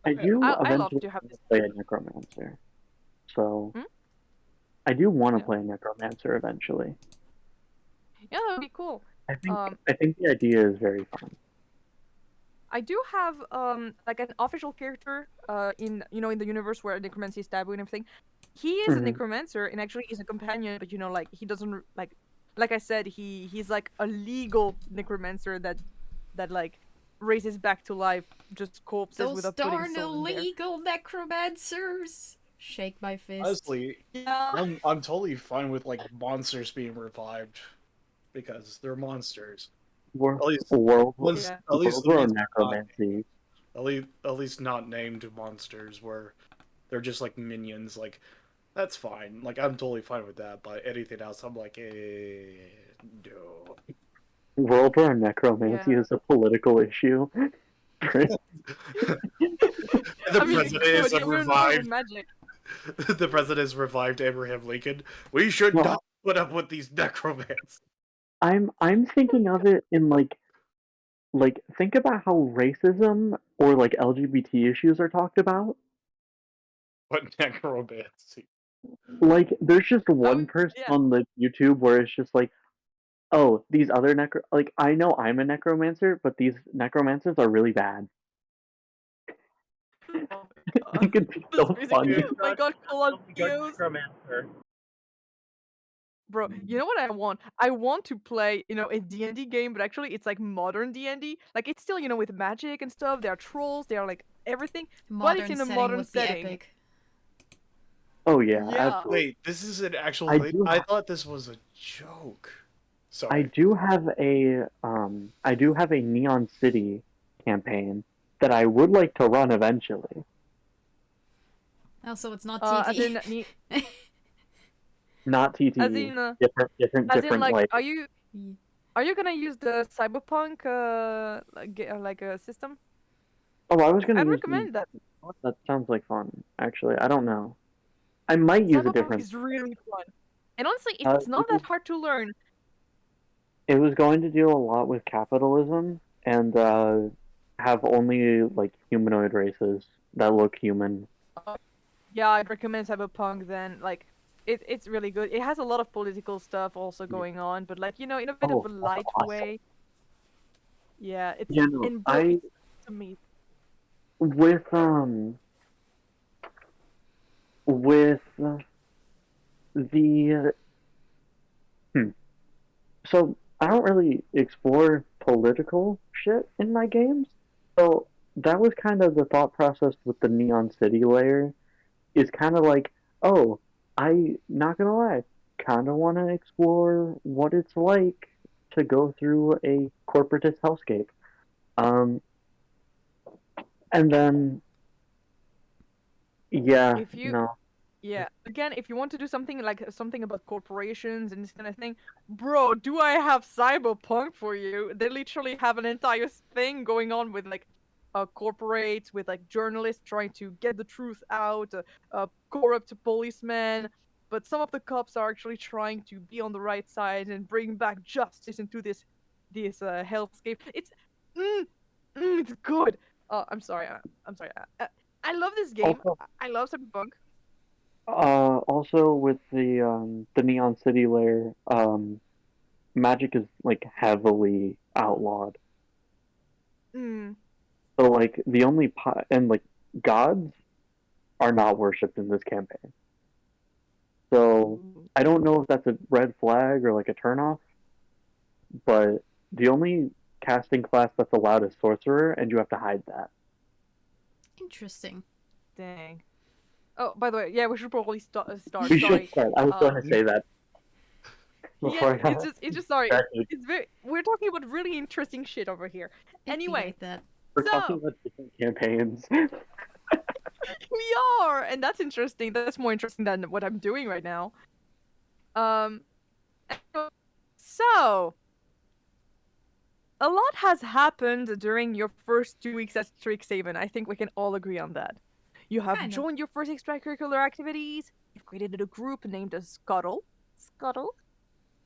I do I love eventually to have want this. to play a necromancer, so Hmm? I do want to Yeah, play a necromancer eventually. yeah, that would be cool. I think Um, I think the idea is very fun. I do have like an official character in in the universe where necromancy is taboo and everything. He is a Hmm. necromancer and actually he's a companion, but like he doesn't like I said, he's like a legal necromancer that like raises back to life just corpses Those without putting darn soul in there. illegal necromancers! Shake my fist. Honestly, Yeah. I'm totally fine with like monsters being revived because they're monsters. World At least world ones, Yeah. at least world the war ones not necromancy. at least not named monsters where they're just like minions. Like that's fine. Like I'm totally fine with that. But anything else, I'm like, no. World war necromancy Yeah. is a political issue. The I mean, president good, is yeah, we're in the world of revived. magic. The president has revived Abraham Lincoln. We should Well, not put up with these necromancers. I'm thinking of it in like think about how racism or like LGBT issues are talked about. What necromancy? Like there's just Oh one person yeah. on the YouTube where it's just like, oh, these other like I know I'm a necromancer, but these necromancers are really bad. Oh I my god. think it's That's so basically funny. oh my god, call Good videos. necromancer. Bro, you know what I want? I want to play, a D&D game, but actually it's like modern D&D. Like it's still, with magic and stuff. There are trolls, there are like everything, but it's Modern in a setting modern would be setting. epic. Oh yeah, Yeah. absolutely. Wait, this is an actual I thing? do I thought this was a joke. I Sorry. do have a Neon City campaign that I would like to run eventually. Also, it's not As TT. in Not as TTE. in uh, Different like like are you gonna use the cyberpunk system? oh I was gonna I'd use the recommend that. that sounds like fun, actually. I don't know. I might use a Cyberpunk different is really fun. And honestly, it's it not that hard to learn. was going to deal a lot with capitalism and have only like humanoid races that look human. Yeah, I'd recommend Cyberpunk then. Like, it's really good. It has a lot of political stuff also Yeah. going on, but like, in a bit of Oh, a that's light awesome. way. Yeah, it's Yeah, no, and bro, it's amazing. with with the so I don't really explore political shit in my games. So that was kind of the thought process with the Neon City layer. Is kind of like, oh, I not gonna lie, kind of want to explore what it's like to go through a corporatist hellscape. Um, and then yeah, If you no, Yeah, again, if you want to do something like something about corporations and this kind of thing, bro, do I have Cyberpunk for you? They literally have an entire thing going on with like corporates, with like journalists trying to get the truth out, corrupt policemen, but some of the cops are actually trying to be on the right side and bring back justice into this hellscape. Mm, it's good. I'm sorry. I'm sorry. I love this game. also I love Cyberpunk. also with the Neon City layer, magic is like heavily outlawed. Mm. So like the only and like gods are not worshipped in this campaign. So I don't know if that's a red flag or like a turnoff, but the only casting class that's allowed is sorcerer, and you have to hide that. Interesting. Dang. Oh, by the way, yeah, we should probably start. We should Sorry. start. I was going to say that Yeah, before I it's just sorry. started. It's very. We're talking about really interesting shit over here. I Anyway, hate that. We're talking so about different campaigns. we are, and that's interesting. That's more interesting than what I'm doing right now. Um, so a lot has happened during your first 2 weeks at Strixhaven. I think we can all agree on that. You have Kind of. joined your first extracurricular activities. You've created a group named a Scuttle,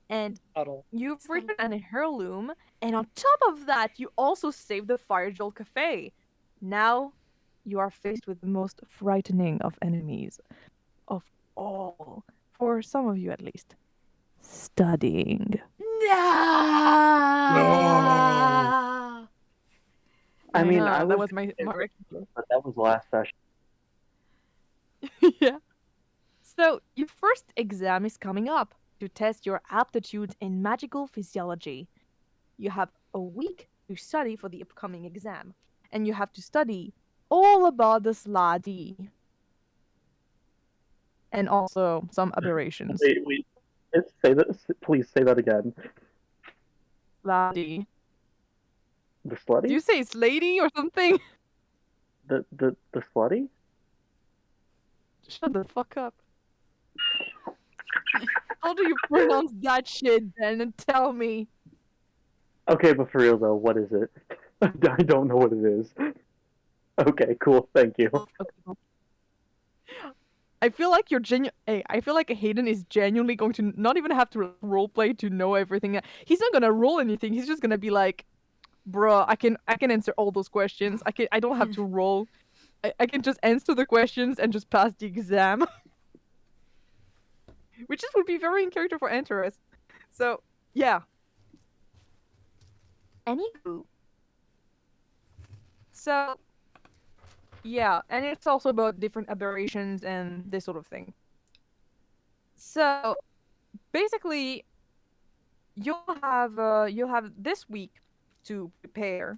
and Huddle. you've Scuttle. written an heirloom, and on top of that, you also saved the Fire Jolt Cafe. Now, you are faced with the most frightening of enemies of all, for some of you at least, studying. No. I mean, I that was was my but that was last session. yeah. So, your first exam is coming up to test your aptitudes in magical physiology. You have a week to study for the upcoming exam, and you have to study all about the Sladi and also some aberrations. Wait. Say that. Please say that again. Sladi. The Do slutty? you say Slady or something? The slutty? Shut the fuck up. How do you pronounce that shit then and tell me? Okay, but for real though, what is it? I don't know what it is. Okay, cool. Thank you. Okay, cool. I feel like I feel like Hayden is genuinely going to not even have to roleplay to know everything. He's not gonna roll anything. He's just gonna be like, "Bruh, I can answer all those questions. I don't have to roll. I can just answer the questions and just pass the exam." Which just would be very in character for Antares. So yeah. Anywho. So yeah, and it's also about different aberrations and this sort of thing. So basically, you'll have this week to prepare.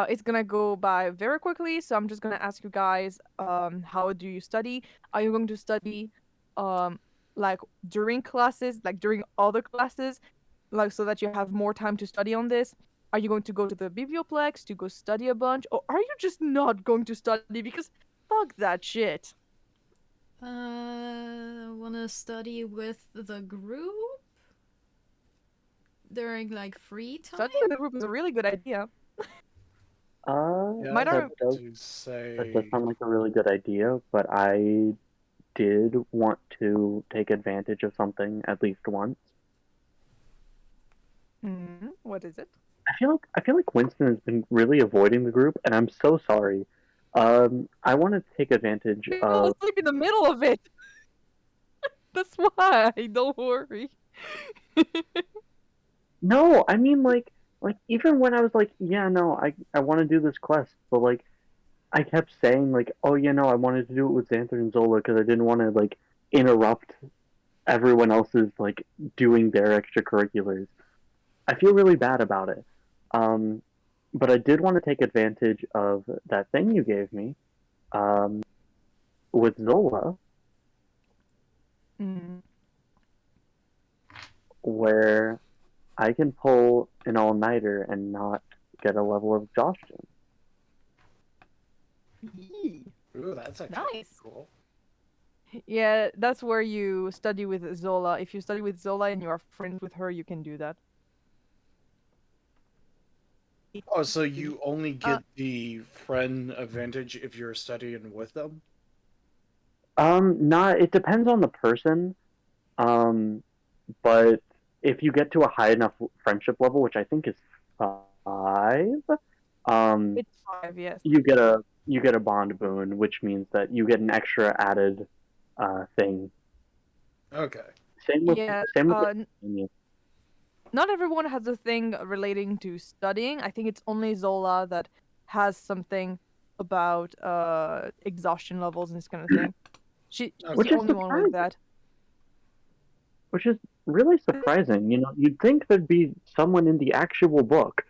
It's gonna go by very quickly, so I'm just gonna ask you guys, how do you study? Are you going to study, like during classes, like during other classes, like so that you have more time to study on this? Are you going to go to the biblioplex to go study a bunch, or are you just not going to study because fuck that shit? Wanna study with the group during like free time? Studying in the group is a really good idea. Yeah, Might I I- have does- to That say. does sound like a really good idea, but I did want to take advantage of something at least once. What is it? I feel like Winston has been really avoiding the group, and I'm so sorry. I want to take advantage You fell of. asleep in the middle of it. That's why. Don't worry. No, I mean like even when I was like, yeah, no, I want to do this quest, but like I kept saying like, oh, yeah, no, I wanted to do it with Xanther and Zola because I didn't want to like interrupt everyone else's like doing their extracurriculars. I feel really bad about it. But I did want to take advantage of that thing you gave me, with Zola, Mm. where I can pull an all-nighter and not get a level of exhaustion. Ooh, that's actually Nice. cool. Yeah, that's where you study with Zola. If you study with Zola and you are friends with her, you can do that. Oh, so you only get the friend advantage if you're studying with them? Not. It depends on the person. But if you get to a high enough friendship level, which I think is 5, It's 5, yes. you get a bond boon, which means that you get an extra added thing. Okay. Same with Yeah, not everyone has a thing relating to studying. I think it's only Zola that has something about exhaustion levels and this kind of thing. She's Which the is only one with that. which is really surprising. You know, you'd think there'd be someone in the actual book.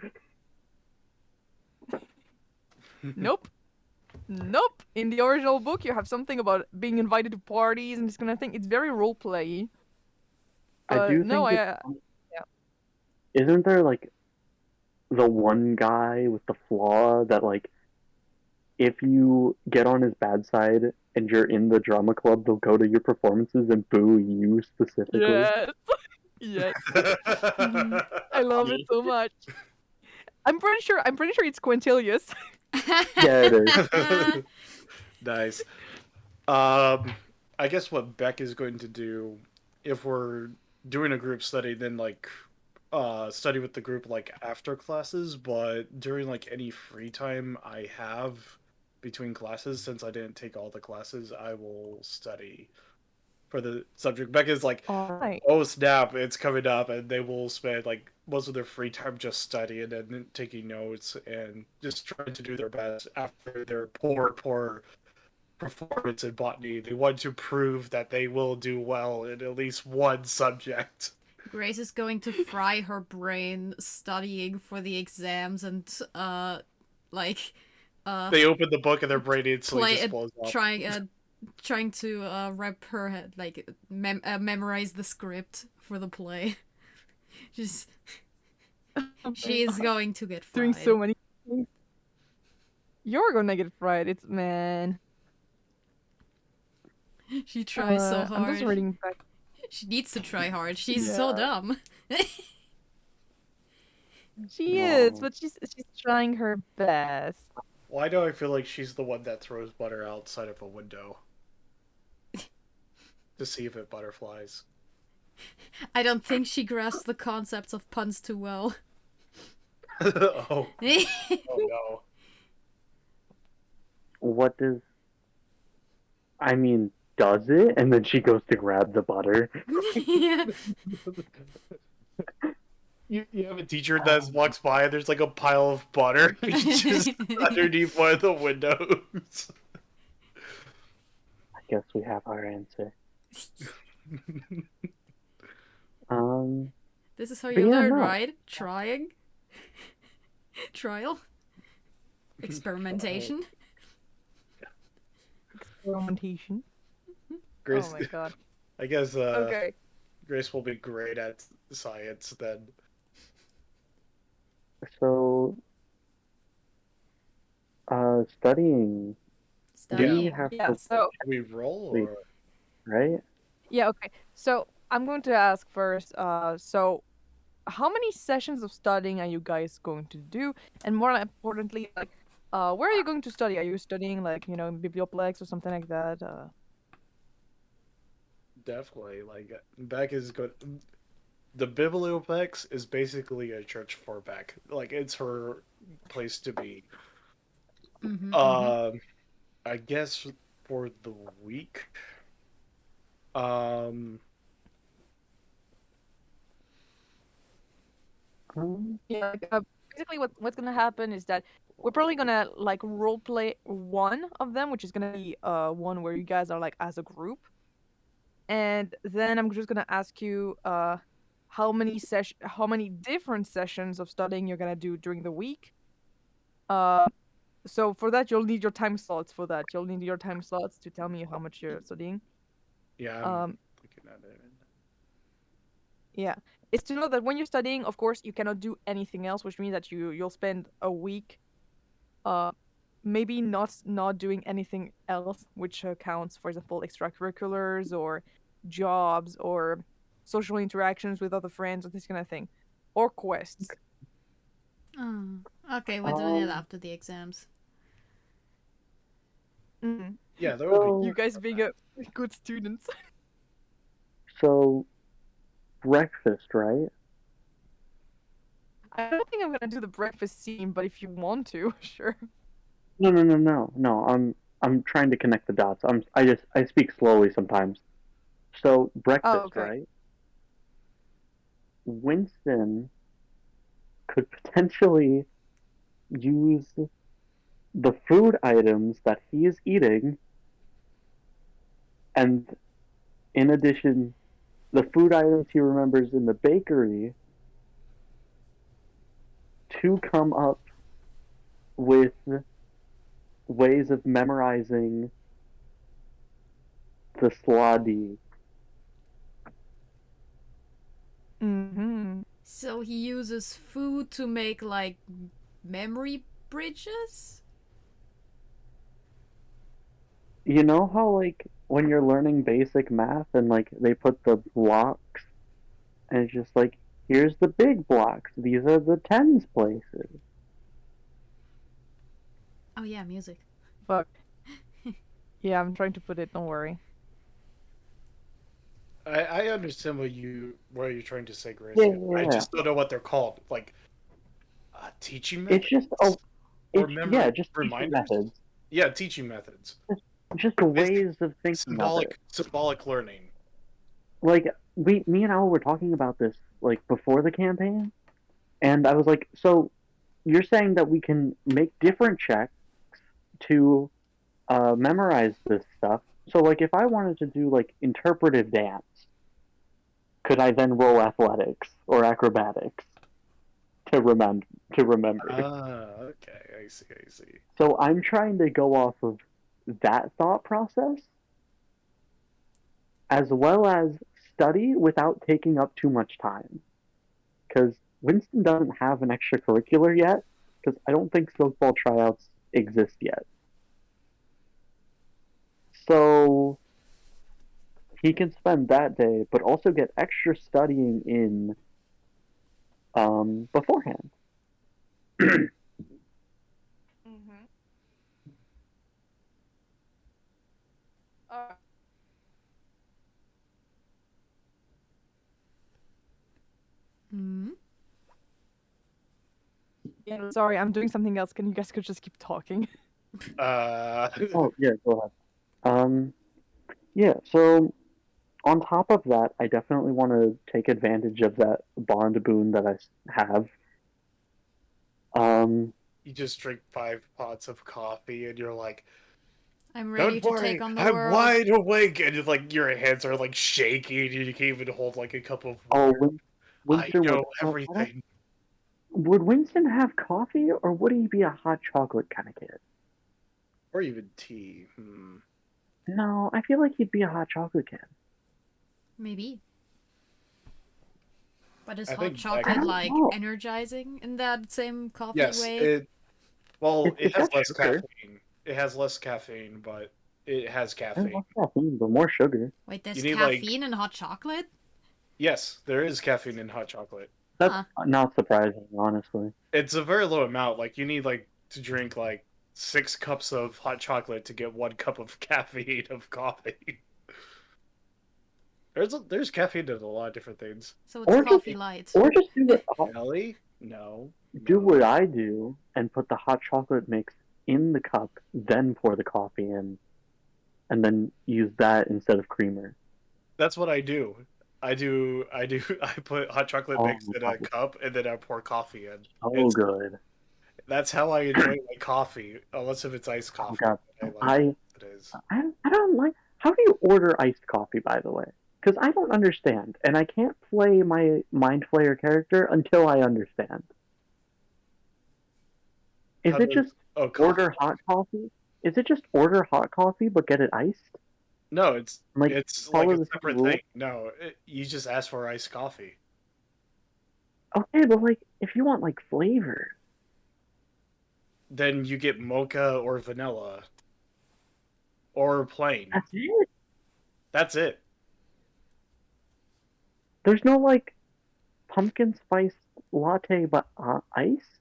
Nope. Nope. In the original book, you have something about being invited to parties and this kind of thing. It's very roleplay. I do No, think isn't there like the one guy with the flaw that like if you get on his bad side and you're in the drama club, they'll go to your performances and boo you specifically. Yes. Yes. I love it so much. I'm pretty sure it's Quintilius. Yeah, it is. Nice. I guess what Baek is going to do, if we're doing a group study, then like study with the group like after classes, but during like any free time I have, between classes, since I didn't take all the classes, I will study for the subject. Becca's like, Alright. oh snap, it's coming up, and they will spend like most of their free time just studying and then taking notes and just trying to do their best after their poor performance in botany. They want to prove that they will do well in at least one subject. Grace is going to fry her brain studying for the exams and like They open the book and their brain instantly play just blows up. trying to wrap her head like memorize the script for the play. Just she is going to get fried. Doing so many things. You're gonna get fried. It's man. She tries so hard. I'm just reading back. She needs to try hard. She's so dumb. She is, but she's trying her best. Why do I feel like she's the one that throws butter outside of a window to see if it butterflies? I don't think she grasps the concepts of puns too well. Oh no. What does... I mean, does it? And then she goes to grab the butter. Yeah. You have a teacher that walks by and there's like a pile of butter just underneath one of the windows. I guess we have our answer. This is how But you yeah, learn, no. right? Trying. Trial. Experimentation. Experimentation. Grace, Oh my god. I guess Okay. Grace will be great at science then. So, studying, Studying. we have Yeah, to, so Should we roll Wait. or right? yeah, okay. So I'm going to ask first, so how many sessions of studying are you guys going to do? And more importantly, like, where are you going to study? Are you studying like, in Biblioplex or something like that? definitely like Beck is good. The Biblioplex is basically a church for Beck. Like it's her place to be. Mm-hmm, I guess for the week. Um, Yeah, like, basically what's gonna happen is that we're probably gonna like role play one of them, which is gonna be one where you guys are like as a group, and then I'm just gonna ask you how many different sessions of studying you're gonna do during the week. So for that you'll need your time slots. For that you'll need your time slots to tell me how much you're studying. yeah, I'm Um, looking at it. Yeah, it's to know that when you're studying, of course, you cannot do anything else, which means that you'll spend a week, maybe not doing anything else, which counts, for example, extracurriculars or jobs or social interactions with other friends or this kind of thing, or quests. Oh. Okay, we're doing it Um, after the exams. Mm. Yeah, there will be. You guys being a good students. So, breakfast, right? I don't think I'm gonna do the breakfast scene, but if you want to, sure. No. I'm trying to connect the dots. I speak slowly sometimes. So, breakfast, okay. right? Winston could potentially use the food items that he is eating, and in addition, the food items he remembers in the bakery, to come up with ways of memorizing the sladi. Mm-hmm. So he uses food to make like memory bridges? You know how, like, when you're learning basic math and, like, they put the blocks, and it's just like, here's the big blocks, these are the tens places. Oh yeah, music. Fuck. Yeah, I'm trying to put it. Don't worry. I understand what you're trying to say, Grace. Yeah. I just don't know what they're called. Like teaching methods It's just, or yeah, just teaching reminders. methods. Yeah, teaching methods. Just ways of thinking of it. Symbolic learning. Like me and Al were talking about this like before the campaign, and I was like, so you're saying that we can make different checks to memorize this stuff. So like if I wanted to do like interpretive dance, could I then roll athletics or acrobatics to remember? Okay, I see. So I'm trying to go off of that thought process as well as study without taking up too much time. Because Winston doesn't have an extracurricular yet, because I don't think Silkball tryouts exist yet. So he can spend that day, but also get extra studying in beforehand. Mm-hmm. Hmm. Yeah, sorry, I'm doing something else. Can you guys could just keep talking? Oh yeah, go ahead. Yeah. So on top of that, I definitely want to take advantage of that bond boon that I have. You just drink 5 pots of coffee, and you're like, I'm ready "Don't to take worry, on the I'm world. wide awake," and like your hands are like shaking, and you can't even hold like a cup of Oh, water. I Winston know would. everything. Would Winston have coffee, or would he be a hot chocolate kind of kid? Or even tea. No, I feel like he'd be a hot chocolate kid. Maybe. But is I hot think chocolate don't like know. energizing in that same coffee Yes, way? it It's has got less sugar. caffeine. It has less caffeine, but it has There's caffeine. less caffeine, but more sugar. Wait, there's You need like caffeine in hot chocolate? yes, there is caffeine in hot chocolate. That's Huh. not surprising, honestly. It's a very low amount. Like you need like to drink like 6 cups of hot chocolate to get 1 cup of caffeine of coffee. There's caffeine in a lot of different things. So it's Or just, coffee light. or just Ellie? No. do what I do and put the hot chocolate mix in the cup, then pour the coffee in, and then use that instead of creamer. That's what I do. I put hot chocolate mix in a Oh, cup and then I pour coffee in. so good. That's how I enjoy my coffee, unless if it's iced Oh coffee. god, I like I it is. I don't like. How do you order iced coffee, by the way? Because I don't understand, and I can't play my Mind Flayer character until I understand. Is How it does just coffee? order hot coffee? Is it just order hot coffee but get it iced? No, it's Like like follow a the same separate rule? thing. No, you just ask for iced coffee. Okay, but like if you want like flavor, Then you get mocha or vanilla or plain. that's it. That's it. There's no like pumpkin spice latte but iced.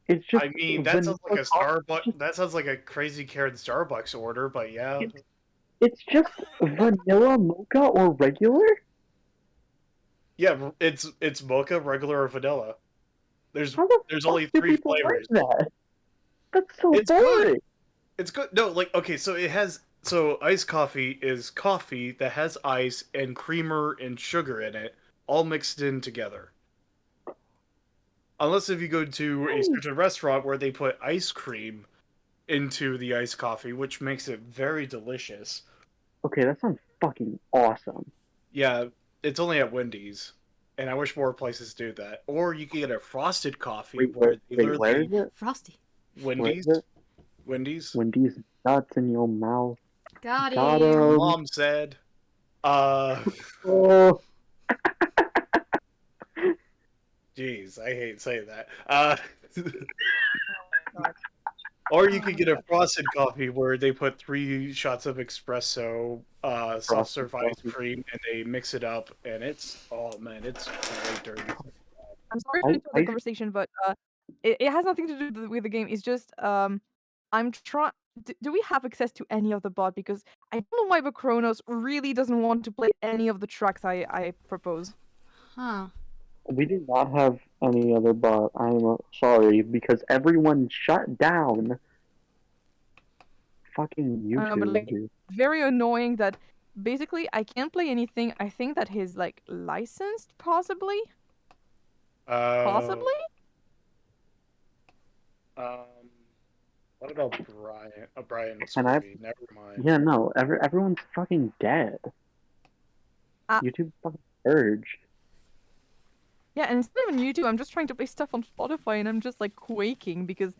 It's just I mean, that sounds like vanilla a coffee. Starbucks. That sounds like a crazy Karen Starbucks order, but yeah. It's just vanilla mocha or regular. Yeah, it's mocha, regular, or vanilla. There's How the there's fuck only do 3 people flavors. like that? That's so It's boring. good. It's good. No, like okay, so iced coffee is coffee that has ice and creamer and sugar in it, all mixed in together. Unless if you go to a certain restaurant where they put ice cream into the iced coffee, which makes it very delicious. Okay, that sounds fucking awesome. Yeah, it's only at Wendy's, and I wish more places do that. Or you can get a frosted coffee where they Where literally is it? Frosty. Where is Wendy's, it? Wendy's. Wendy's nuts in your mouth. Got Got him. Mom said, uh, Oh, jeez, I hate saying that. Or you could get a frosted coffee where they put 3 shots of espresso, soft serve frosted ice coffee. cream, and they mix it up, and it's oh man, it's great during. I'm sorry to interrupt the conversation, but it has nothing to do with the game. It's just I'm trying. Do we have access to any of the bot? Because I don't know why the Kronos really doesn't want to play any of the tracks I propose. Huh. We do not have any other bot. I'm sorry because everyone shut down fucking I don't know, but YouTube, like, dude. very annoying that basically I can't play anything. I think that he's like licensed, possibly. Possibly. What about Brian? Brian's And I, free. Never mind. yeah, no, everyone's fucking dead. YouTube fucking purged. Yeah, and it's not even YouTube. I'm just trying to play stuff on Spotify, and I'm just like quaking because,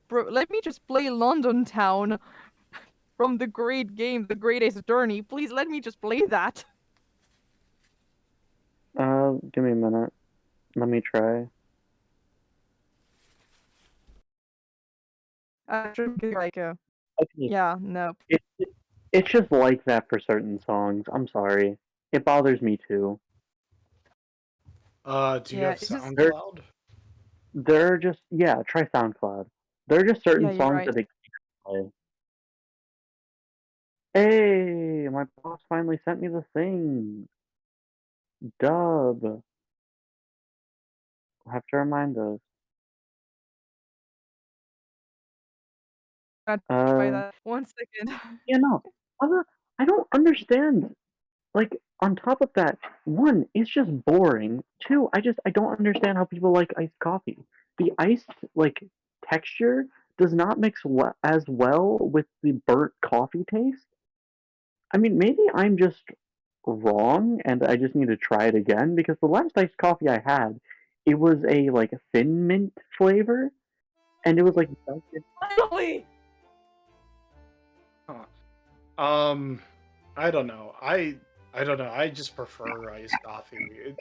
bro, let me just play London Town from the great game, The Greatest Journey. Please let me just play that. Give me a minute. Let me try. Like, Okay. yeah, no. It's just like that for certain songs. I'm sorry. It bothers me too. Do you have it's just- SoundCloud? There are just, yeah, try SoundCloud. There are just certain Yeah, you're songs right. that it can't play. Hey, my boss finally sent me the thing. Dub. I'll have to remind us. Try that. 1 second. Yeah, no. I don't understand. Like, on top of that, one, it's just boring. Two, I don't understand how people like iced coffee. The iced, like, texture does not mix as well with the burnt coffee taste. I mean, maybe I'm just wrong and I just need to try it again because the last iced coffee I had, it was a, like, thin mint flavor, and it was, like, melted. Finally! I don't know. I don't know. I just prefer iced coffee.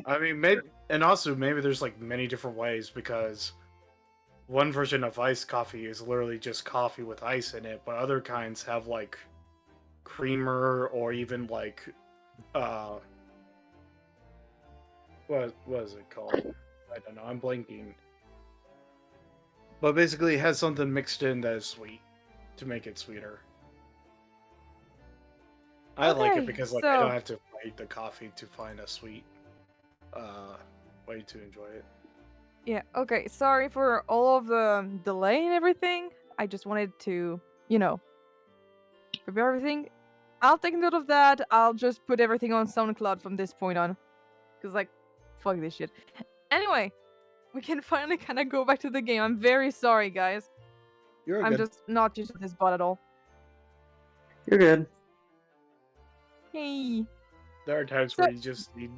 I mean, maybe, and also maybe there's like many different ways because one version of iced coffee is literally just coffee with ice in it, but other kinds have like creamer or even like what is it called? I don't know. I'm blanking. But basically, it has something mixed in that is sweet to make it sweeter. I like it because like I don't have to fight the coffee to find a sweet way to enjoy it. Yeah, okay, sorry for all of the delay and everything. I just wanted to, prepare everything. I'll take note of that. I'll just put everything on SoundCloud from this point on. Because, like, fuck this shit. Anyway, we can finally kind of go back to the game. I'm very sorry, guys. I'm just not used to this bot at all. You're good. Hey. There are times where you just need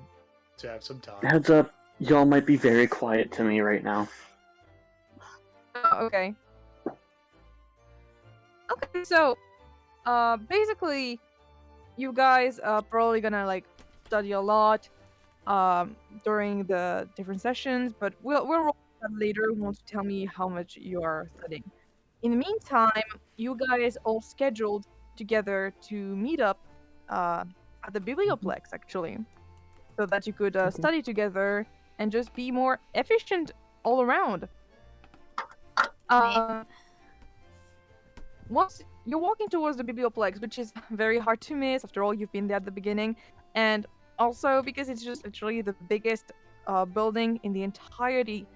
to have some time. Heads up, y'all might be very quiet to me right now. Okay. Okay, so, basically, you guys are probably gonna, like, study a lot, during the different sessions, but we'll roll that later once you tell me how much you are studying. In the meantime, you guys all scheduled together to meet up, at the Biblioplex, actually, so that you could study together and just be more efficient all around. Once you're walking towards the Biblioplex, which is very hard to miss, after all, you've been there at the beginning, and also because it's just literally the biggest building in the entirety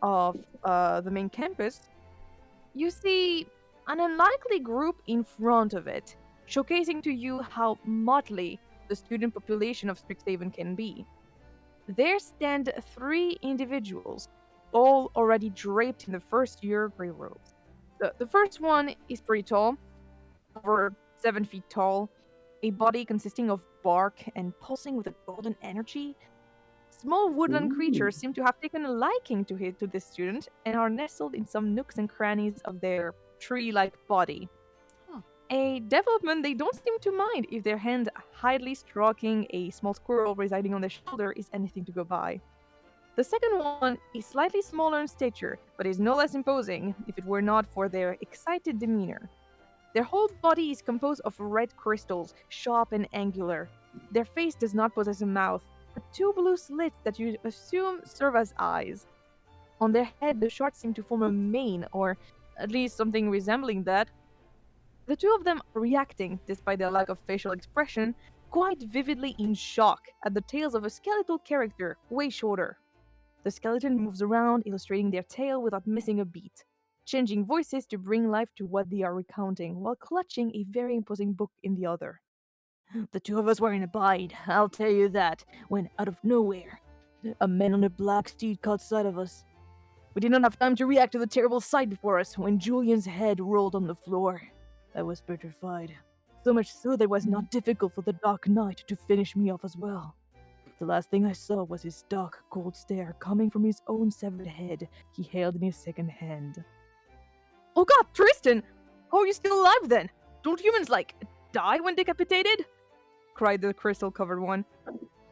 of the main campus, you see an unlikely group in front of it, showcasing to you how motley the student population of Strixhaven can be. There stand 3 individuals, all already draped in the first year grey robes. The first one is pretty tall, over 7 feet tall, a body consisting of bark and pulsing with a golden energy. Small woodland creatures seem to have taken a liking to this student and are nestled in some nooks and crannies of their tree-like body. A development they don't seem to mind if their hand idly stroking a small squirrel residing on their shoulder is anything to go by. The second one is slightly smaller in stature, but is no less imposing if it were not for their excited demeanor. Their whole body is composed of red crystals, sharp and angular. Their face does not possess a mouth, but 2 blue slits that you assume serve as eyes. On their head, the shards seem to form a mane, or at least something resembling that. The 2 of them are reacting, despite their lack of facial expression, quite vividly in shock at the tales of a skeletal character way shorter. The skeleton moves around, illustrating their tale without missing a beat. changing voices to bring life to what they are recounting, while clutching a very imposing book in the other. The two of us were in a bind, I'll tell you that, when out of nowhere, a man on a black steed caught sight of us. We did not have time to react to the terrible sight before us when Julian's head rolled on the floor. I was petrified. So much so that it was not difficult for the Dark Knight to finish me off as well. The last thing I saw was his dark, cold stare coming from his own severed head he held in his second hand. Oh god, Tristan! How are you still alive then? Don't humans, die when decapitated? Cried the crystal-covered one.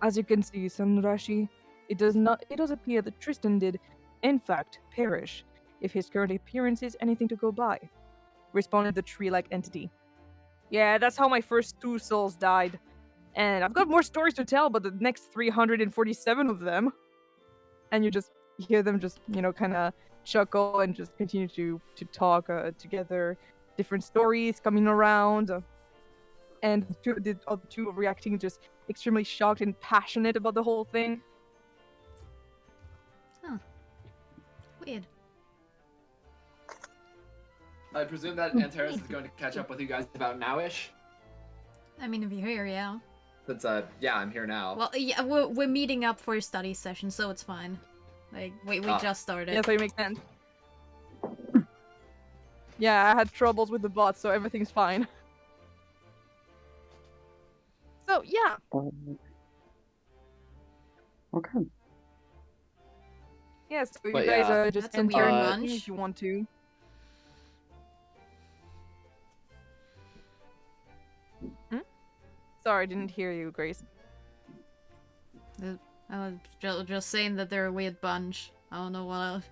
As you can see, Sanrashi, it does appear that Tristan did, in fact, perish, if his current appearance is anything to go by, responded the tree-like entity. Yeah, that's how my first 2 souls died. And I've got more stories to tell about the next 347 of them. And you just hear them just, kind of chuckle and just continue to talk together. Different stories coming around. And the other two reacting just extremely shocked and passionate about the whole thing. Huh. Weird. I presume that Antares is going to catch up with you guys about nowish. I mean, if you're here, yeah. Since yeah, I'm here now. Well, yeah, we're meeting up for a study session, so it's fine. We just started. Yeah, so it makes sense. Yeah, I had troubles with the bot, so everything's fine. So, yeah. Okay. Yeah, so you But guys yeah. just That's a enter weird in lunch. if you want to. Sorry, I didn't hear you, Grace. I was just saying that they're a weird bunch. I don't know what else.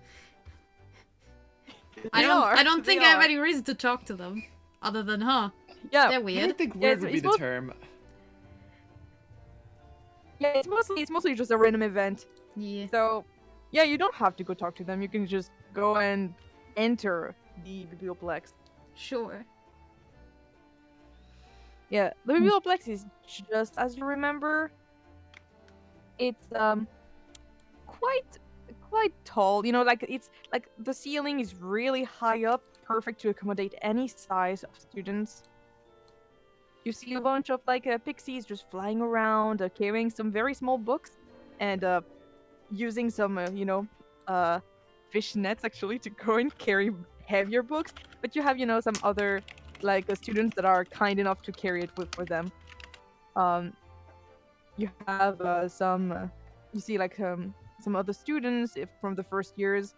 I don't think I have any reason to talk to them. Other than, Yeah, they're I don't weird. think Yeah, weird would be it's the both- term. yeah, it's mostly just a random event. Yeah. So, yeah, you don't have to go talk to them. You can just go and enter the biblioplex. Sure. Yeah, the biblioplex is just as you remember. It's quite tall. It's like the ceiling is really high up, perfect to accommodate any size of students. You see a bunch of pixies just flying around, carrying some very small books, and using some fish nets actually to go and carry heavier books. But you have some other students that are kind enough to carry it for them. You have you see some other students from the first years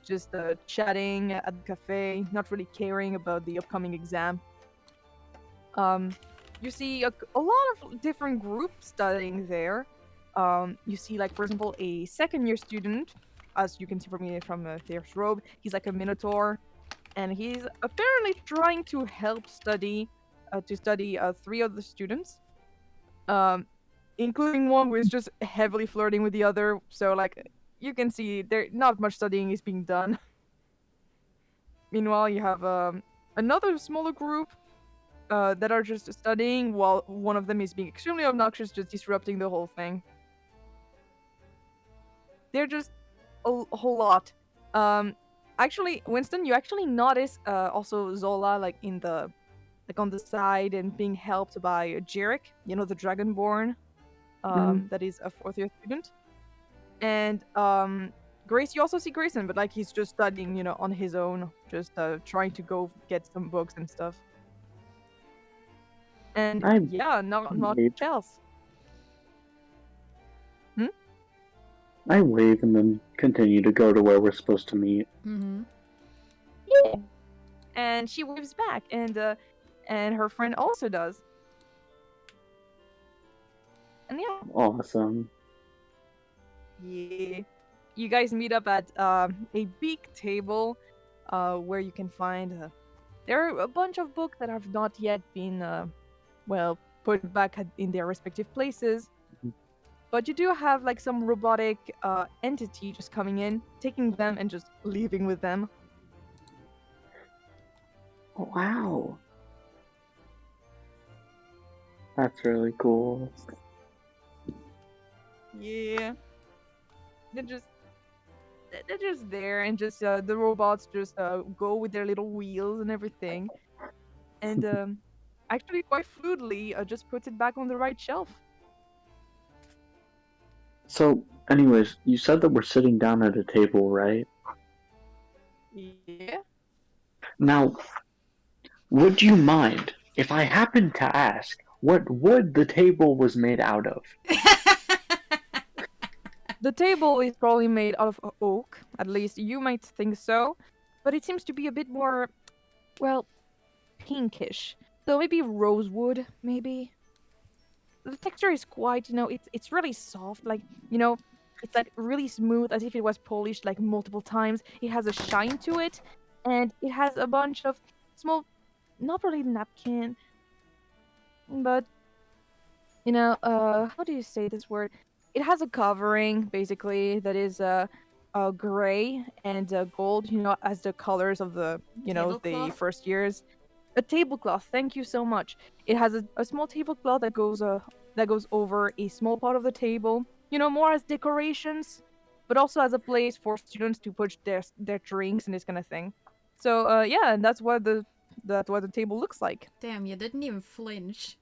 just chatting at the cafe, not really caring about the upcoming exam. You see a lot of different groups studying there. You see, for example, a second-year student, as you can see from Thea's robe. He's like a minotaur, and he's apparently trying to help study 3 other students, including one who is just heavily flirting with the other. So, you can see there not much studying is being done. Meanwhile, you have another smaller group that are just studying, while one of them is being extremely obnoxious, just disrupting the whole thing. They're just a whole lot. Actually, Winston, you actually notice also Zola on the side and being helped by Jarek, the Dragonborn, that is a 4th-year student. And Grace, you also see Grayson, but he's just studying, on his own, just trying to go get some books and stuff. And not much else. I wave and then continue to go to where we're supposed to meet. Mm-hmm. Yeah. And she waves back, and her friend also does. And yeah. Awesome. Yeah. You guys meet up at a big table where you can find there are a bunch of books that have not yet been put back in their respective places. But you do have some robotic entity just coming in, taking them and just leaving with them. Wow. That's really cool. Yeah. They're just they're just there, and just the robots just go with their little wheels and everything, and actually quite fluidly just puts it back on the right shelf. So, anyways, you said that we're sitting down at a table, right? Yeah. Now, would you mind if I happened to ask what wood the table was made out of? The table is probably made out of oak, at least you might think so, but it seems to be a bit more, well, pinkish. So maybe rosewood, maybe. The texture is quite, it's really soft, like, it's like really smooth, as if it was polished like multiple times. It has a shine to it, and it has a bunch of small, not really napkin, but how do you say this word? It has a covering basically that is gray and gold, as the colors of the the Tablecloth? first years. A tablecloth, thank you so much. It has a small tablecloth that goes over a small part of the table, more as decorations, but also as a place for students to put their drinks and this kind of thing. So yeah, and that's what the table looks like. Damn, you didn't even flinch.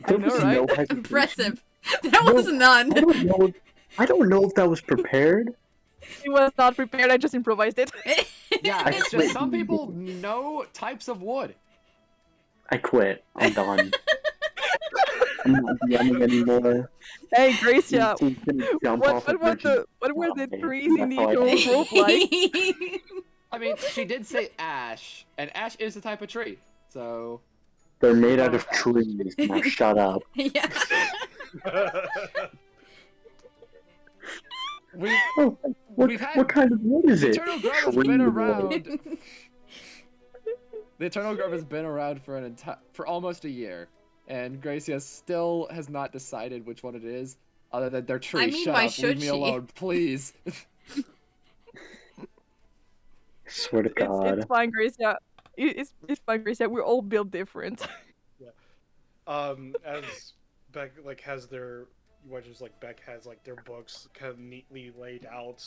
There know, was right? no hesitation. Impressive. There was none. I don't know if that was prepared. It was not prepared. I just improvised it. Yeah, it's just some people know types of wood. I quit. I'm done. I'm not DMing anymore. Hey, Gracia, Winston's gonna jump off a bridge and what were the die. trees in the That's all I old rope like? I mean, she did say ash, and ash is a type of tree. So They're made out of trees. Now shut up. Yeah. Oh, We've had- what kind of wood is the it? Eternal Grove has Tree been wood. around. The Eternal Grove has been around for almost a year, and Gracia still has not decided which one it is. Other than their tree. I mean, Shut why up, should leave me she? alone, please. Swear to God. It's fine, Gracia. It's fine, Gracia. We're all built different. As Beck has their Beck has their books kind of neatly laid out,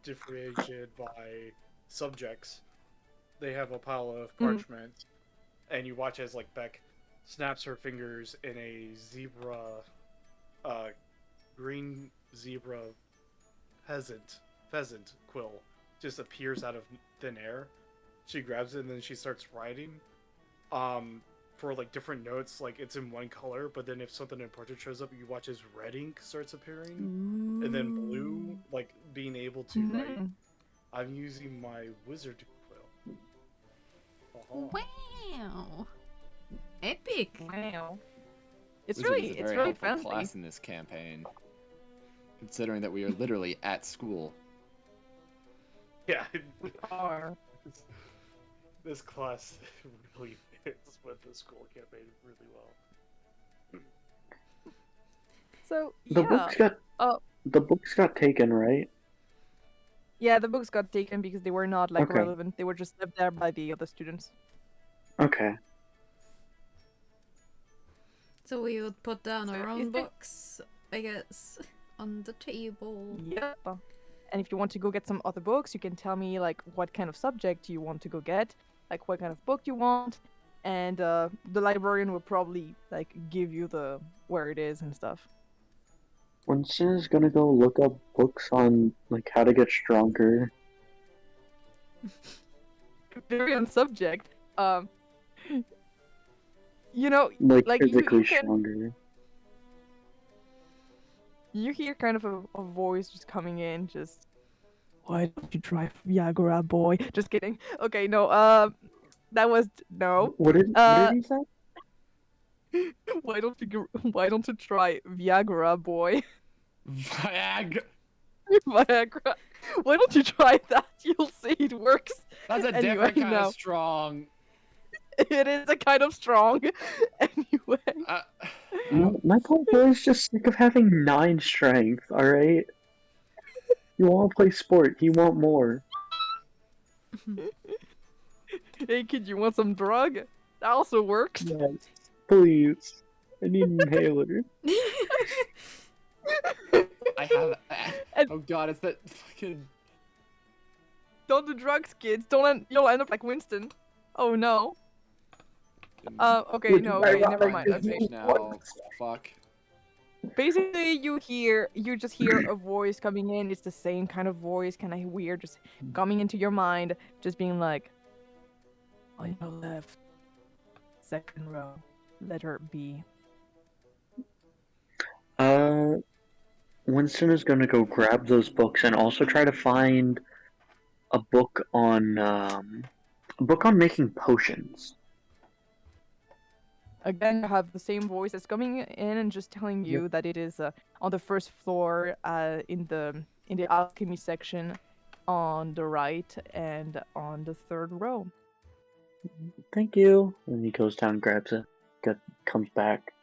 differentiated by subjects. They have a pile of parchment, and you watch as Beck snaps her fingers in a zebra, green zebra pheasant quill just appears out of thin air. She grabs it and then she starts writing. For different notes, it's in one color, but then if something important shows up, you watch as red ink starts appearing, and then blue, being able to write. I'm using my wizard quill. Wow. Epic. Wow. It's Wizard really is a very really helpful fancy. class in this campaign, considering that we are literally at school. Yeah, Are. this class really went the school campaign really well. So The yeah. books got taken, right? Yeah, the books got taken because they were not Okay. relevant. They were just left there by the other students. Okay. So we would put down So our is own there- books, I guess, on the table. Yep. And if you want to go get some other books, you can tell me what kind of subject you want to go get, what kind of book you want, and the librarian will probably give you the where it is and stuff. Winston is gonna go look up books on how to get stronger. Very on subject. You Physically can- stronger. You hear kind of a voice just coming in, just, why don't you try Viagra, boy? Just kidding. Okay, no, that was, no. What did he say? Why don't you try Viagra, boy? Viagra. Viagra. Why don't you try that? You'll see it works. That's a Anyway, different kind no. of strong. It is a kind of strong. Anyway. My poor boy is just sick of having 9 strength, alright? You want to play sport, you want more. Hey kid, you want some drug? That also works. Yes. Please. I need an inhaler. I have. Oh god, it's that fucking. Don't do drugs, kids. You'll end up like Winston. Oh no. Okay, Which no, is okay, never ironic, mind. because Okay. Now, fuck. Basically, you just hear a voice coming in. It's the same kind of voice, kind of weird, just coming into your mind, just being like, on your left, second row, letter B. Winston is gonna go grab those books and also try to find a book on making potions. Again, you have the same voice that's coming in and just telling you that it is on the first floor, in the alchemy section, on the right and on the third row. Thank you. And he goes down, grabs it, comes back.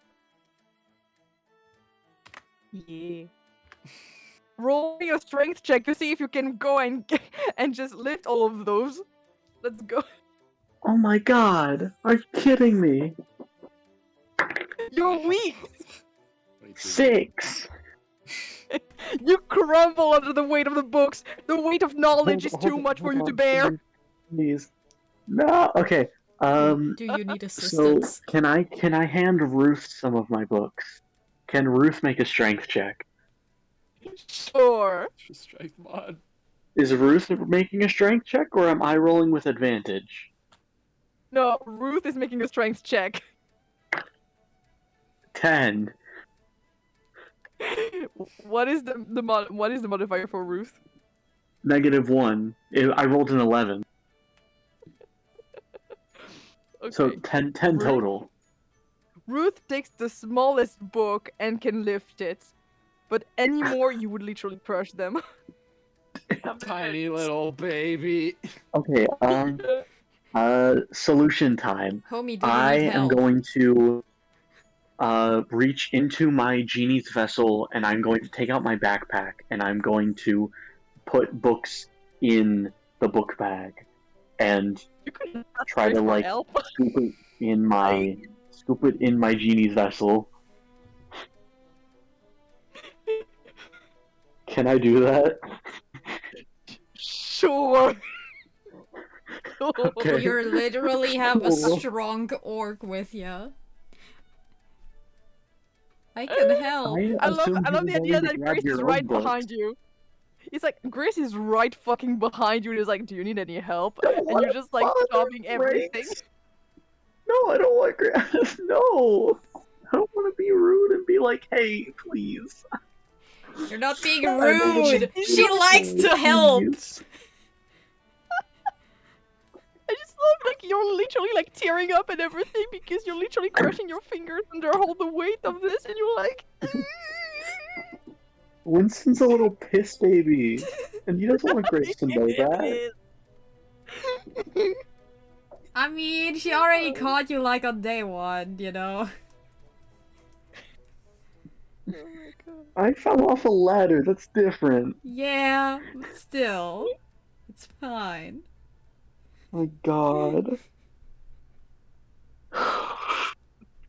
Yeah. Roll me a strength check to see if you can go and just lift all of those. Let's go. Oh my god! Are you kidding me? You're weak. 6! You crumble under the weight of the books. The weight of knowledge is too much for you to bear. Please. No! Okay, Do you need so assistance? can I hand Ruth some of my books? Can Ruth make a strength check? Sure. Strength mod. Is Ruth making a strength check, or am I rolling with advantage? No, Ruth is making a strength check. 10. What is the modifier for Ruth? -1. I rolled an 11. Okay. So 10 Ruth? total. Ruth takes the smallest book and can lift it, but any more you would literally crush them. Tiny little baby. Okay, solution time. Homie, do you I need am help? going to reach into my genie's vessel, and I'm going to take out my backpack, and I'm going to put books in the book bag, and You could try ask to for like help. scoop it in my genie's vessel. Can I do that? Sure. Okay. You literally have a Cool. strong orc with you. I can help. I love assumed you the were idea going to that grab Grace your is own right books. behind you. It's like Grace is right fucking behind you and is like, "Do you need any help?" Don't And wanna you're just like bother stopping everything. Grace. No, I don't want Grace. No, I don't want to be rude and be like, "Hey, please." You're not being I don't wanna rude. be She likes to help. please. I just love like you're literally like tearing up and everything because you're literally crushing your fingers under all the weight of this, and you're like. Winston's a little piss baby, and he doesn't want Grace to know that. I mean, she already caught you like on day one, you know? Oh my god. I fell off a ladder. That's different. Yeah, but still. It's fine. My God.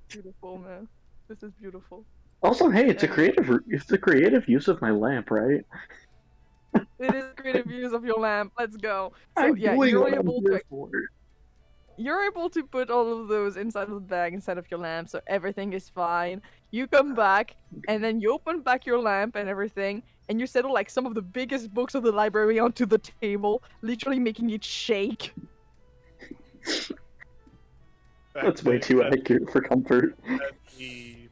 Beautiful, man. This is beautiful. Also, hey, it's a creative use of my lamp, right? It is creative use of your lamp. Let's go. So I'm yeah, doing you're what I'm able here to for. you're able to put all of those inside of the bag, inside of your lamp, so everything is fine. You come back, and then you open back your lamp and everything, and you settle like some of the biggest books of the library onto the table, literally making it shake. That's way too accurate for comfort. He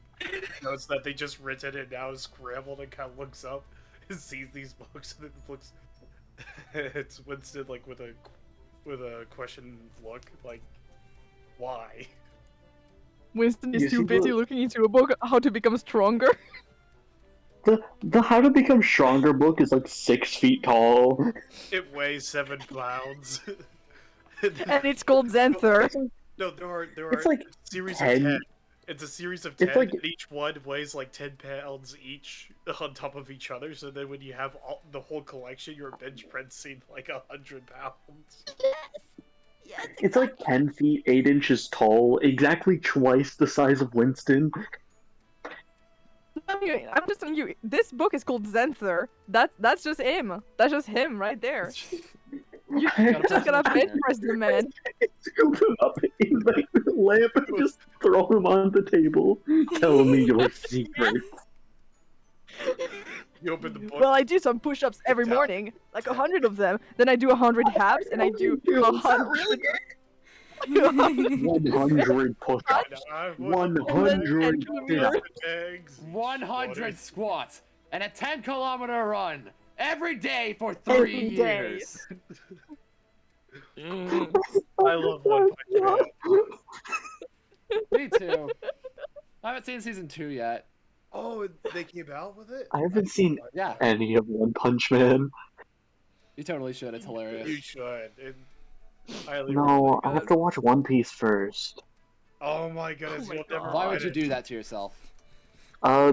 notes that they just written it now, scrambled, and kind of looks up and sees these books, and it looks. It's Winston like with a question look, like, why? Winston You is too see busy the- looking into a book, How to Become Stronger. The How to Become Stronger book is like 6 feet tall. It weighs 7 pounds. And it's called Xanther. No, there are It's like a series 10. of 10. It's a series of 10, It's like- and each one weighs like 10 pounds each on top of each other. So then when you have the whole collection, you're bench pressing like 100 pounds. Yes. It's like 10 feet 8 inches tall, exactly twice the size of Winston. The telling you. I'm just telling you. This book is called Zenther. That's just him. That's just him right there. You just gotta bench press the man. Scoop him up in like the lamp and just throw him on the table. Tell me your secret. You open the book. Well, I do some push-ups every morning, like 100 of them. Then I do 100 abs, and I do 100. 100 push-ups. 100 sit-ups. Eggs. 100 squats and a 10-kilometer run every day for Every 3 day. years. I love One Punch Man. Me too. I haven't seen season 2 yet. Oh, they came out with it? I haven't seen Yeah, any of One Punch Man. you totally should. It's You hilarious. should. Highly No, recommend I it. have to watch One Piece first. Oh my goodness, Oh my you'll never God. Why would find you it. do that to yourself?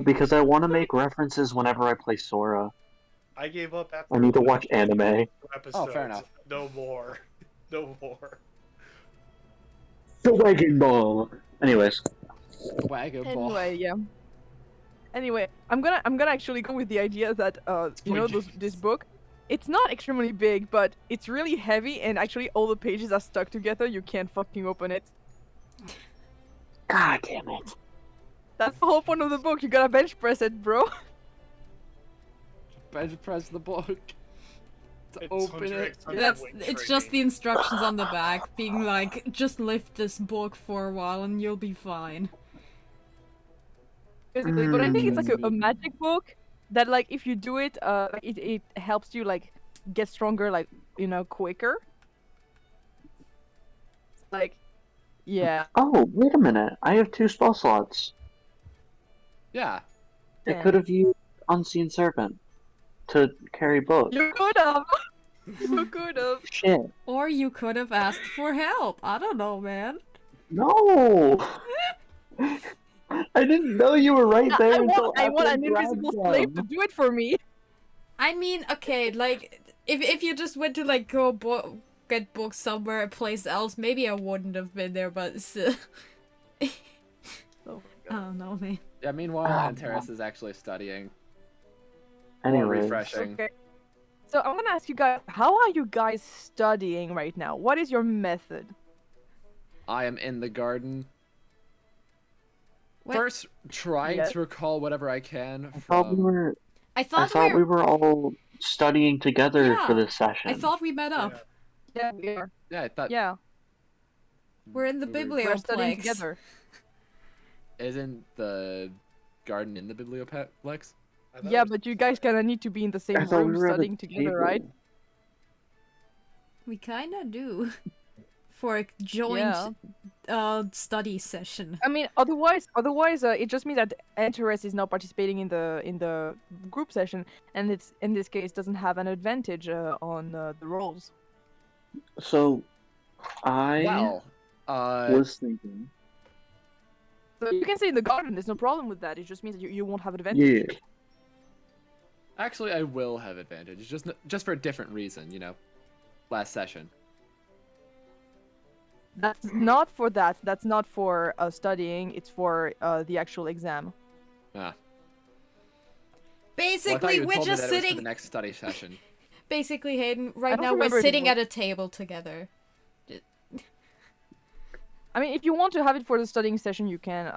Because I want to make references whenever I play Sora. I gave up after I need to one watch anime. episodes. Oh, fair enough. No more. No more. The Wagon Ball! Anyways. Wagon ball. Anyway, yeah. Anyway, I'm gonna actually go with the idea that this book, it's not extremely big, but it's really heavy, and actually all the pages are stuck together. You can't fucking open it. God damn it. That's the whole point of the book. You gotta bench press it, bro. Bench press the book. To It's open Hunter it. x Hunter That's weight it's just the training. instructions on the back being like, just lift this book for a while and you'll be fine. Basically, but I think it's like a magic book that, like, if you do it, like, it helps you like get stronger, like, quicker. Like, yeah. Oh, wait a minute. I have 2 spell slots. Yeah. I Damn. could have used Unseen Serpent to carry books. You could have. You could have. Shit. Or you could have asked for help. I don't know, man. No! I didn't know you were right there until I want after an I invisible grabbed slave to them. do it for me. I mean, okay, like, if you just went to, like, get books somewhere, a place else, maybe I wouldn't have been there, but still. Oh I don't know, man. Yeah, meanwhile, Ah, Antares is actually studying. More Anyways. refreshing. Okay. So I'm gonna ask you guys, how are you guys studying right now? What is your method? I am in the garden. What? First, trying Yes. to recall whatever I can I thought we from... were I I thought, thought we were all studying together Yeah, for this session. I thought we met up. Yeah, we are. Yeah, I thought... Yeah, We're in the we- we're studying biblioplex. together. Isn't the garden in the biblioplex? I thought Yeah, it was- but you guys kinda need to be in the same I thought room we were at a studying together, right? table. We kinda do. For a joint study session. I mean, otherwise, it just means that Antares is not participating in the group session, and it's in this case doesn't have an advantage on the rolls. So, I Well, was thinking. So you can stay in the garden. There's no problem with that. It just means that you won't have advantage. Yeah. actually, I will have advantage, just for a different reason, last session. That's not for that. That's not for studying. It's for the actual exam. Ah. Well, I thought Basically, you had we're told me just that it was for sitting. the next study session. Basically, Hayden, right don't now we're remember it sitting anymore. at a table together. I mean, if you want to have it for the studying session, you can.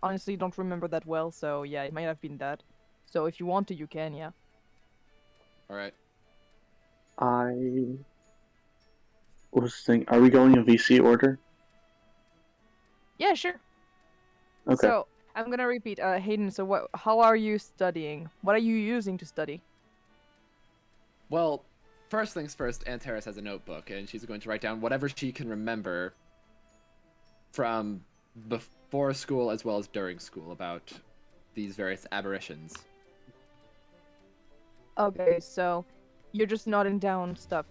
Honestly, don't remember that well, so yeah, it might have been that. So if you want to, you can, yeah. All right. I was thinking. Are we going in VC order? Yeah, sure. Okay. So I'm gonna repeat, Hayden. So how are you studying? What are you using to study? Well, first things first, Antares has a notebook, and she's going to write down whatever she can remember from before school as well as during school about these various aberrations. Okay, so you're just noting down stuff.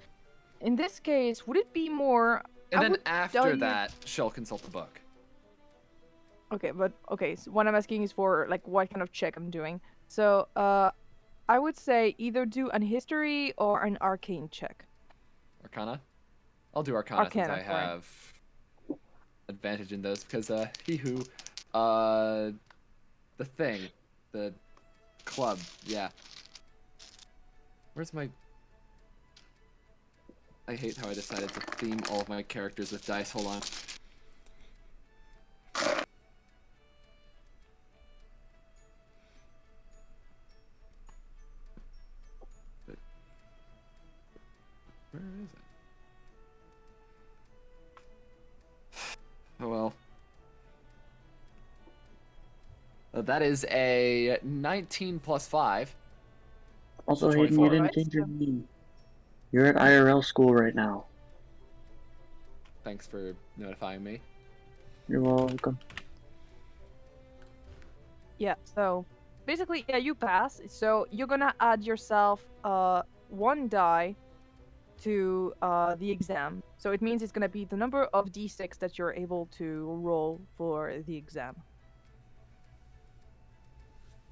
In this case, would it be more? And I then would tell after you- that, she'll consult the book. Okay, but okay. So what I'm asking is for like what kind of check I'm doing. So I would say either do an history or an arcane check. Arcana? I'll do Arcana, since Arcana, I fine. have advantage in those, because the club, yeah. Where's my... I hate how I decided to theme all of my characters with dice. Hold on. Where is it? Oh well. That is a 19 plus 5. Also, So Hayden, you 24. didn't Right, change your so- name. You're at IRL school right now. Thanks for notifying me. You're welcome. Yeah, so basically, yeah, you pass. So you're gonna add yourself 1 die to the exam. So it means it's gonna be the number of d6 that you're able to roll for the exam.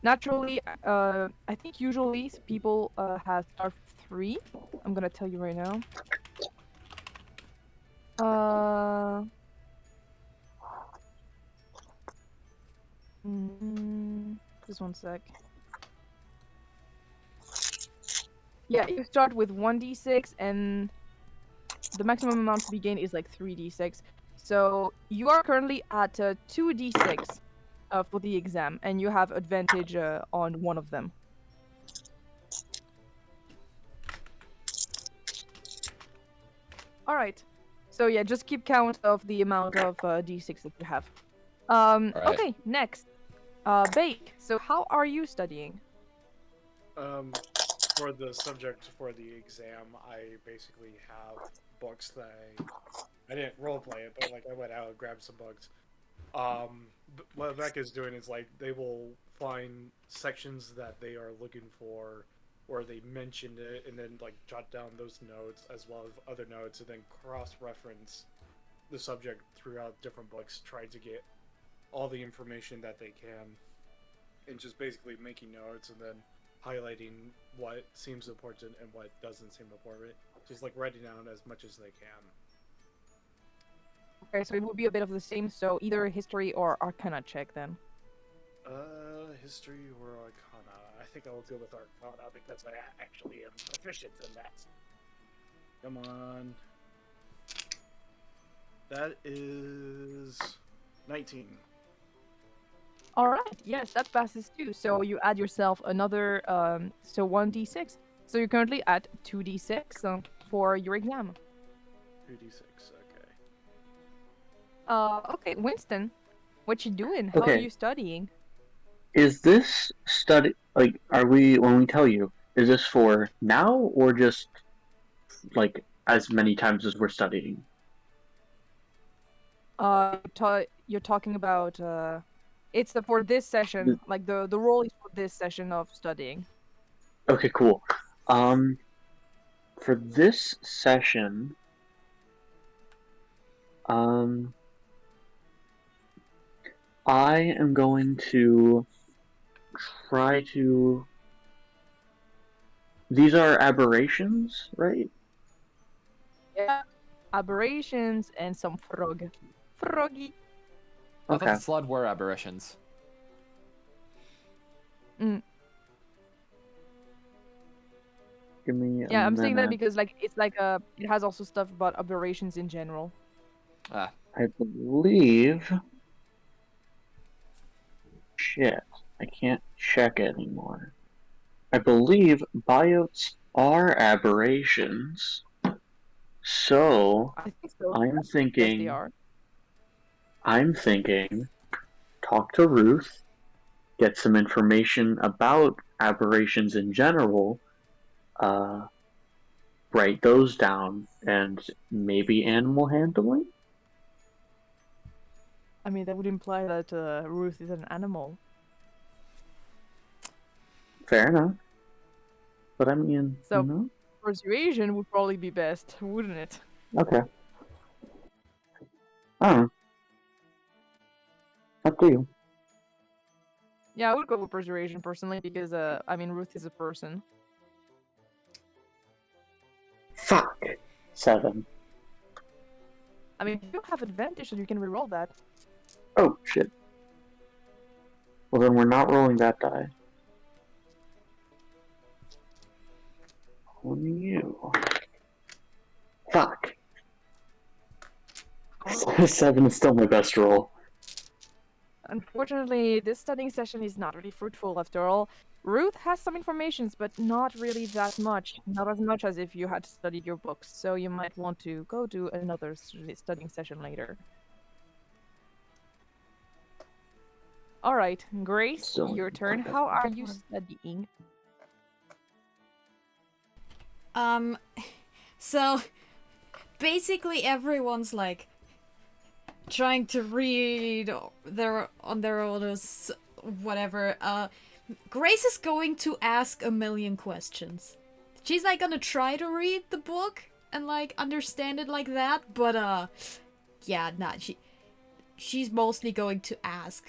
Naturally, I think usually people have start with 3. I'm gonna tell you right now. Just one sec. Yeah, you start with 1d6, and the maximum amount to be gained is like 3d6. So you are currently at 2d6 for the exam, and you have advantage on one of them. Alright. So yeah, just keep count of the amount of d6 that you have. Alright. Okay, next. Baek, so how are you studying? For the subject for the exam, I basically have books that I didn't roleplay it, but like I went out and grabbed some books. What Beck is doing is like they will find sections that they are looking for, or they mentioned it, and then like jot down those notes as well as other notes, and then cross-reference the subject throughout different books, trying to get all the information that they can, and just basically making notes and then highlighting what seems important and what doesn't seem important. Just like writing down as much as they can. Okay, so it would be a bit of the same, so either history or arcana check then. History or arcana? I think I will go with arcana because I actually am proficient in that. Come on. That is 19. Alright, yes, that passes too. So you add yourself another, so 1d6. So you're currently at 2d6 for your exam. 2d6, okay. Okay, Winston, what you doing? How are Okay. you studying? Is this study, like, when we tell you, is this for now or just, like, as many times as we're studying? You're talking about, it's for this session, like the role is for this session of studying. Okay, cool. For this session, I am going to try to... These are aberrations, right? Yeah, aberrations and some froggy. I thought Okay. the slud were aberrations. Give me a Yeah, I'm saying that minute. because like it's like it has also stuff about aberrations in general. Ah, I believe... Shit, I can't check anymore. I believe biotes are aberrations. So, I think so. I'm Yes, thinking... they are. I'm thinking, talk to Ruth, get some information about aberrations in general, write those down, and maybe animal handling? I mean, that would imply that Ruth is an animal. Fair enough. But I mean, So- you know? Persuasion would probably be best, wouldn't it? Okay. I don't know. Up to you. Yeah, I would go with persuasion personally because I mean Ruth is a person. Fuck! 7. I mean, you have advantage, so you can reroll that. Oh, shit. Well, then we're not rolling that die. on you. Fuck. 7 is still my best roll. Unfortunately, this studying session is not really fruitful after all. Ruth has some information, but not really that much. Not as much as if you had studied your books, so you might want to go to another studying session later. Alright, Grace, So- your turn. How are you studying? So basically everyone's like trying to read on their own whatever. Grace is going to ask a million questions. She's like gonna try to read the book and like understand it like that, but yeah, she's mostly going to ask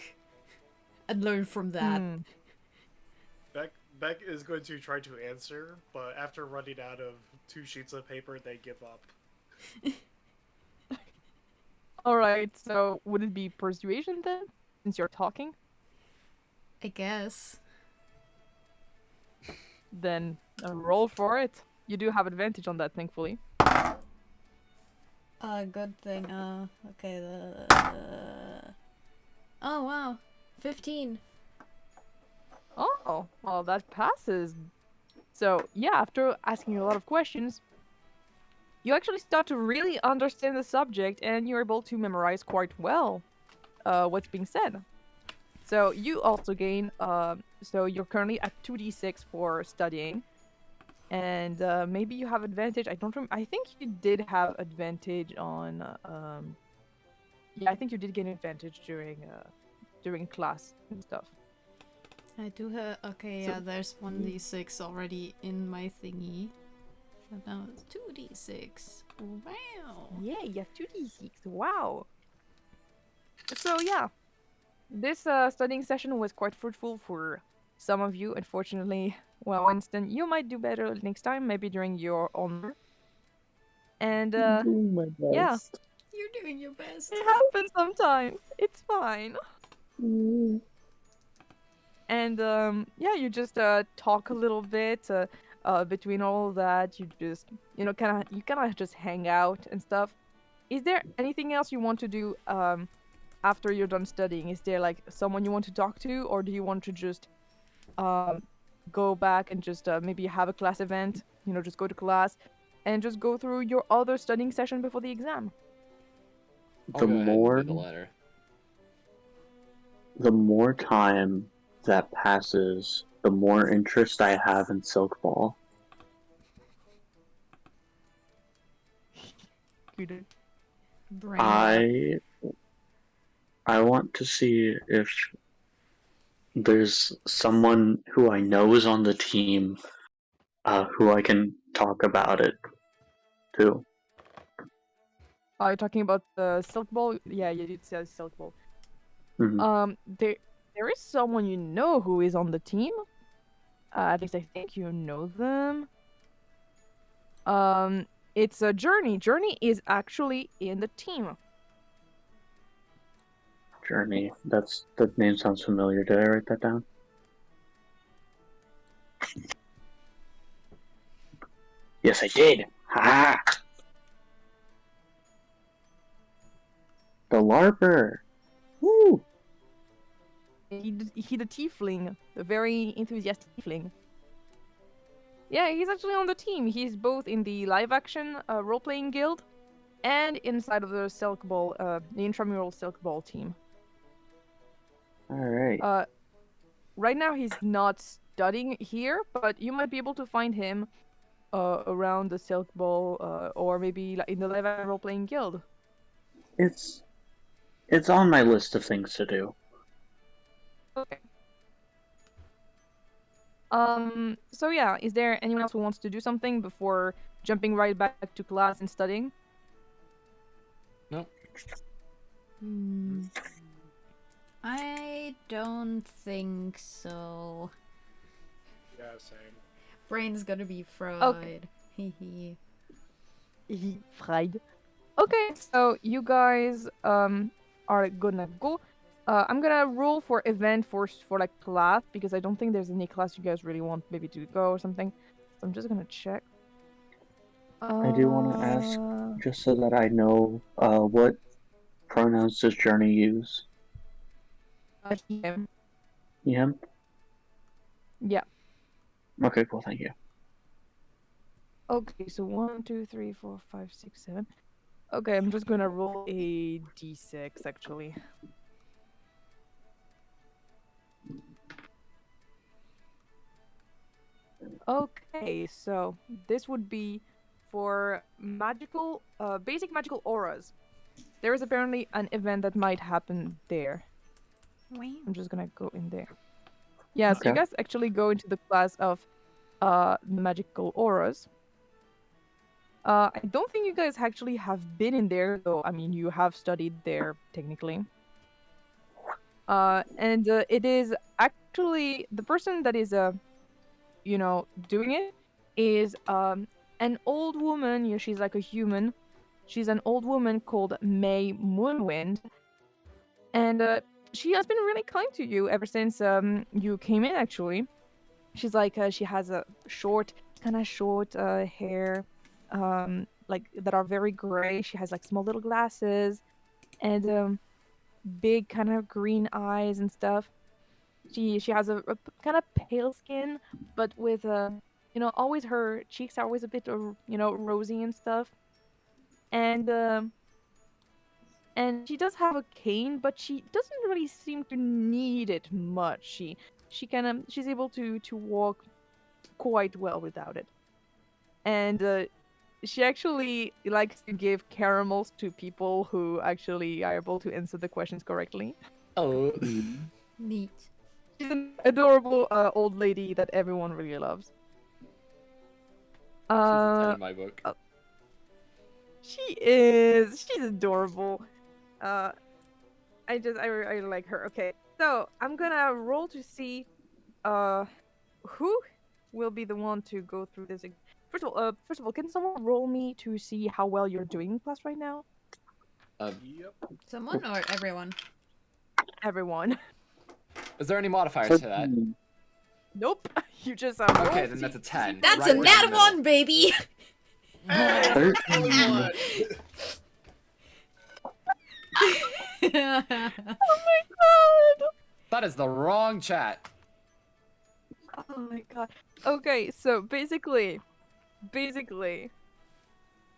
and learn from that. Beck is going to try to answer, but after running out of 2 sheets of paper, they give up. Alright, so would it be persuasion then? Since you're talking? I guess. Then roll for it. You do have advantage on that, thankfully. Good thing. Okay. Oh wow, 15. Oh, well, that passes. So, yeah, after asking a lot of questions, you actually start to really understand the subject and you're able to memorize quite well what's being said. So, you also gain, so you're currently at 2d6 for studying. And maybe you have advantage. I don't remember. I think you did have advantage on, yeah, I think you did gain advantage during class and stuff. I do have. Okay, So- yeah, there's 1d6 already in my thingy. So now it's 2d6. Wow. Yeah, you have 2d6. Wow. So yeah, this studying session was quite fruitful for some of you. Unfortunately, well, Winston, you might do better next time, maybe during your honor. And I'm doing my best. yeah. You're doing your best. It happens sometimes. It's fine. Mm. And yeah, you just talk a little bit. Between all that, you just kind of just hang out and stuff. Is there anything else you want to do after you're done studying? Is there like someone you want to talk to, or do you want to just go back and just maybe have a class event? Just go to class and just go through your other studying session before the exam. I'll The go ahead and more do the latter. the more time that passes, the more interest I have in Silk Ball. Good. Brain. I want to see if there's someone who I know is on the team who I can talk about it to. Are you talking about the Silk Ball? Yeah, you did say Silk Ball. Mhm. There is someone you know who is on the team. At least I think you know them. It's a Journey. Journey is actually in the team. Journey. That name sounds familiar. Did I write that down? Yes, I did. Ha! The LARPer. Woo! He the tiefling, the very enthusiastic tiefling. Yeah, he's actually on the team. He's both in the live-action role-playing guild and inside of the Silk Ball, the intramural Silk Ball team. All right. Right now he's not studying here, but you might be able to find him around the Silk Ball or maybe in the live-action role-playing guild. It's on my list of things to do. Okay. So yeah, is there anyone else who wants to do something before jumping right back to class and studying? No. I don't think so. Yeah, same. Brain's gonna be fried. Okay. Hehe. Fried. Okay, so you guys are gonna go. I'm gonna roll for event for like class because I don't think there's any class you guys really want maybe to go or something. So I'm just gonna check. I do want to ask, just so that I know, what pronouns does Journey use? Him. Him? Yeah. Okay, cool, thank you. Okay, so 1, 2, 3, 4, 5, 6, 7. Okay, I'm just gonna roll a d6 actually. Okay, so this would be for magical, basic magical auras. There is apparently an event that might happen there. Wow. I'm just gonna go in there. Yeah, so you Okay. guys actually go into the class of the magical auras. I don't think you guys actually have been in there, though. I mean, you have studied there technically. And it is actually the person that is doing it is an old woman. Yeah, she's like a human. She's an old woman called May Moonwind, and she has been really kind to you ever since you came in. Actually, she's like she has a kind of short hair, like that are very gray. She has like small little glasses and big kind of green eyes and stuff. She has a kind of pale skin, but with always her cheeks are always a bit rosy and stuff. And she does have a cane, but she doesn't really seem to need it much. She's able to walk quite well without it. And she actually likes to give caramels to people who actually are able to answer the questions correctly. Oh. Neat. She's an adorable old lady that everyone really loves. She's a 10 in my book. She's adorable. I really like her. Okay, so I'm gonna roll to see who will be the one to go through this. First of all, can someone roll me to see how well you're doing in class right now? Yep. Someone or everyone? Everyone. Is there any modifiers to that? Nope. You just Okay, roll then to that's a 10. That's right a down nat the middle. one, baby! 13. Oh my god! That is the wrong chat. Oh my god. Okay, so basically,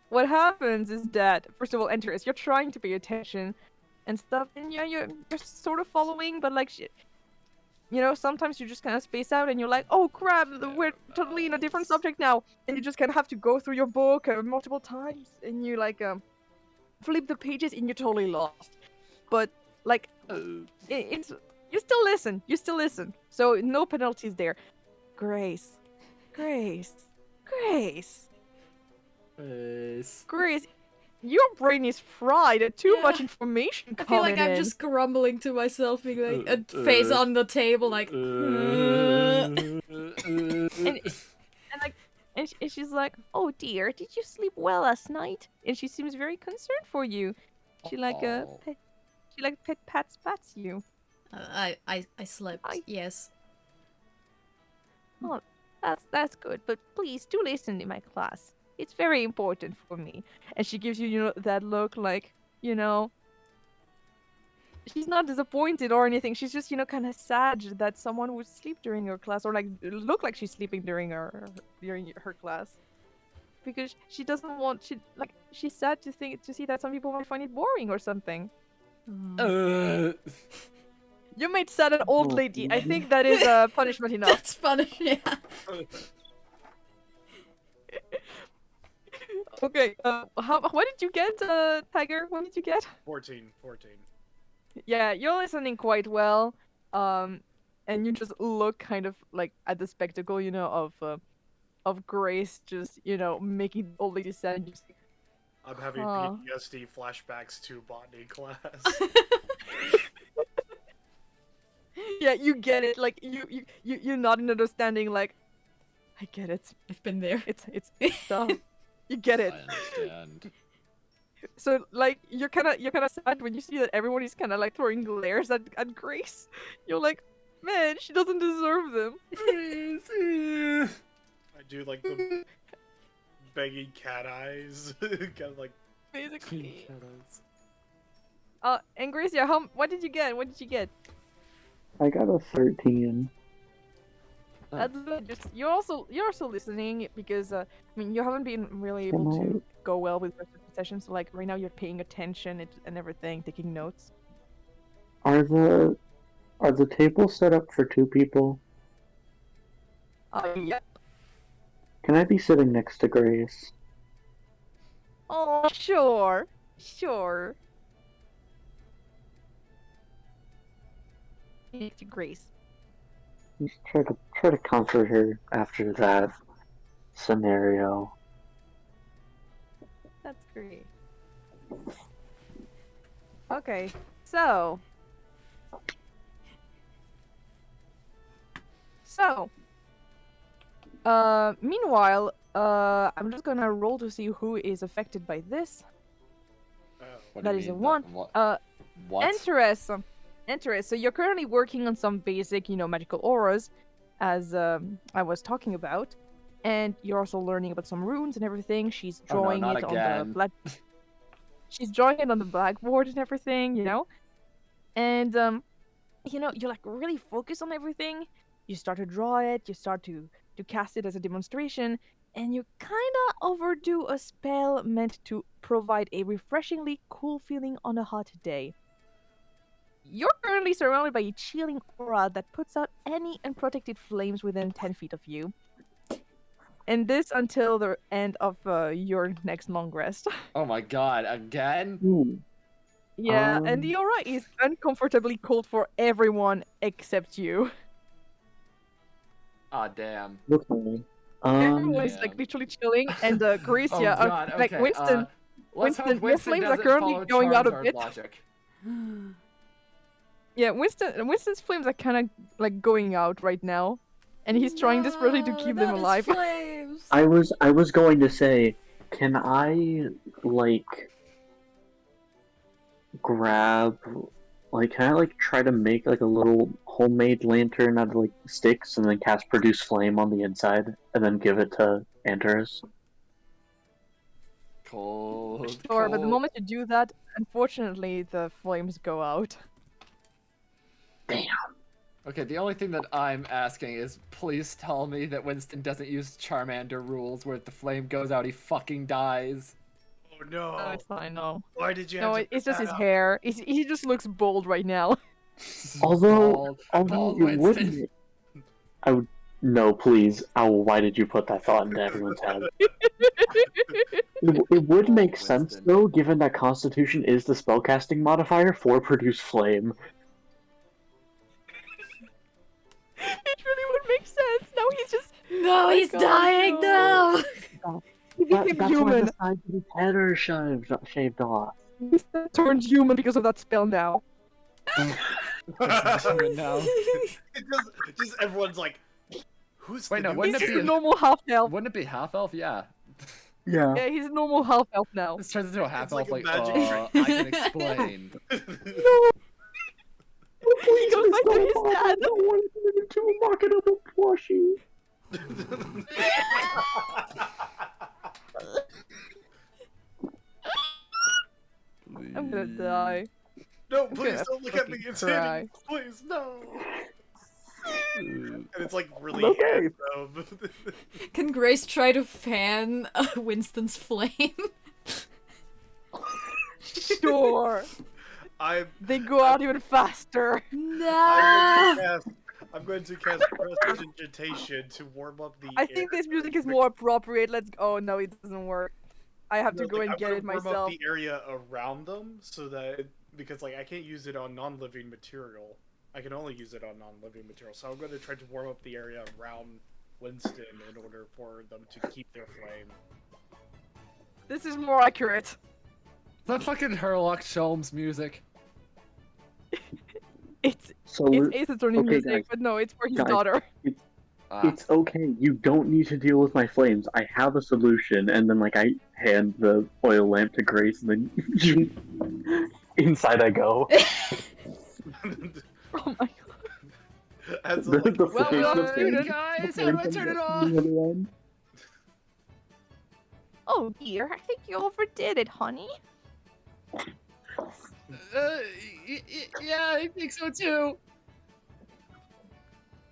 what happens is that, first of all, Antares, you're trying to pay attention and stuff, and yeah, you're sort of following, but like, sometimes you just kind of space out and you're like, oh crap, we're totally in a different subject now, and you just kind of have to go through your book multiple times, and you like flip the pages and you're totally lost. But like, it's you still listen, so no penalties there. Grace, your brain is fried. Too Yeah. much information I coming feel like I'm in. just grumbling to myself, being like, a face on the table, like, And she's like, "Oh dear, did you sleep well last night?" And she seems very concerned for you. She pats you. I slept, I- yes. Oh, that's good. But please do listen to my class. It's very important for me. And she gives you, that look like, she's not disappointed or anything. She's just, kind of sad that someone would sleep during her class, or like look like she's sleeping during her class. Because she doesn't want she's sad to see that some people might find it boring or something. You made sad an old lady. I think that is punishment enough. That's funny, yeah. Okay. What did you get, Tiger? What did you get? 14. Yeah, you're listening quite well. And you just look kind of like at the spectacle, of Grace just, making the old lady sad. And just, I'm having Huh. PTSD flashbacks to botany class. yeah, you get it. Like you're not in understanding. Like, I get it. I've been there. It's tough. You get it. I understand. So like you're kind of sad when you see that everyone is kind of like throwing glares at Grace. You're like, man, she doesn't deserve them. I do like the begging cat eyes. Kind of like. Basically. And Gracia, what did you get? What did you get? I got a 13. That's good. You're also listening because I mean you haven't been really able to go well with rest of the session, so like right now you're paying attention and everything, taking notes. Are the tables set up for 2 people? Yep. Can I be sitting next to Grace? Oh, sure. Next to Grace. Just try to comfort her after that scenario. That's great. Okay, so. Meanwhile, I'm just gonna roll to see who is affected by this. That is a 1. What? Antares. So you're currently working on some basic, magical auras, as I was talking about, and you're also learning about some runes and everything. She's drawing it on the black. She's drawing it on the blackboard and everything, and you're like really focused on everything. You start to draw it. You start to cast it as a demonstration, and you kinda overdo a spell meant to provide a refreshingly cool feeling on a hot day. You're currently surrounded by a chilling aura that puts out any unprotected flames within 10 feet of you. And this until the end of your next long rest. Oh my god, again? Ooh. Yeah, and the aura is uncomfortably cold for everyone except you. Ah, damn. Okay. Everyone's Damn. like literally chilling, and Gracia, Oh god, like okay, Winston, let's hope your Winston flames are doesn't currently follow going out a Charizard bit. logic. Yeah, Winston's flames are kind of like going out right now, and he's trying desperately to keep them alive. Flames. I was going to say, can I can I try to make a little homemade lantern out of sticks and then cast produce flame on the inside and then give it to Antares? Cold. Sure, but the cold. moment you do that, unfortunately, the flames go out. Damn. Okay, the only thing that I'm asking is please tell me that Winston doesn't use Charmander rules where if the flame goes out, he fucking dies. Oh no! No, it's fine, no. Why did you? No, have to it's put just his that up? hair. He just looks bold right now. Although Bald it Winston. wouldn't. I would. No, please. Owl, why did you put that thought into everyone's head? It would make sense, Winston. though, given that Constitution is the spellcasting modifier for Produce Flame. It really would make sense. Now he's just. No, my he's God, dying no. now. He became That's why human. the sides of his head are shaved off. He's turned human because of that spell now. Human now. It just everyone's like, who's Wait, the no, new wouldn't He's it just be a an- normal half elf. Wouldn't it be half elf? Yeah. Yeah. Yeah, he's a normal half elf now. This turns into a half elf like like, a magic I can explain. No. He goes back to his dad. I want to turn into a marketable plushie. I'm gonna die. No, I'm please gonna don't look at me. fucking It's cry. hidden. Please, no. And it's really Okay. handsome. Can Grace try to fan Winston's flame? Sure. They go out even faster. No. I'm going to cast prestidigitation to warm up the I think this music is more appropriate. Let's go. Oh, no, it doesn't work. I have to go and get it Warm up myself. the area around them so that because I can't use it on non-living material. I can only use it on non-living material. So I'm going to try to warm up the area around Winston in order for them to keep their flame. This is more accurate. That fucking Herlock Sholmes music. It's So Ace Attorney okay, music, guys. but no, it's for his Guys. daughter. it's okay. You don't need to deal with my flames. I have a solution. And then I hand the oil lamp to Grace, and then inside I go. Oh my god. As a, The like, Well, flame- well, the flame- dude, guys, the how do flame I turn it comes off? up to the other end. Oh dear, I think you overdid it, honey. Yeah, I think so too.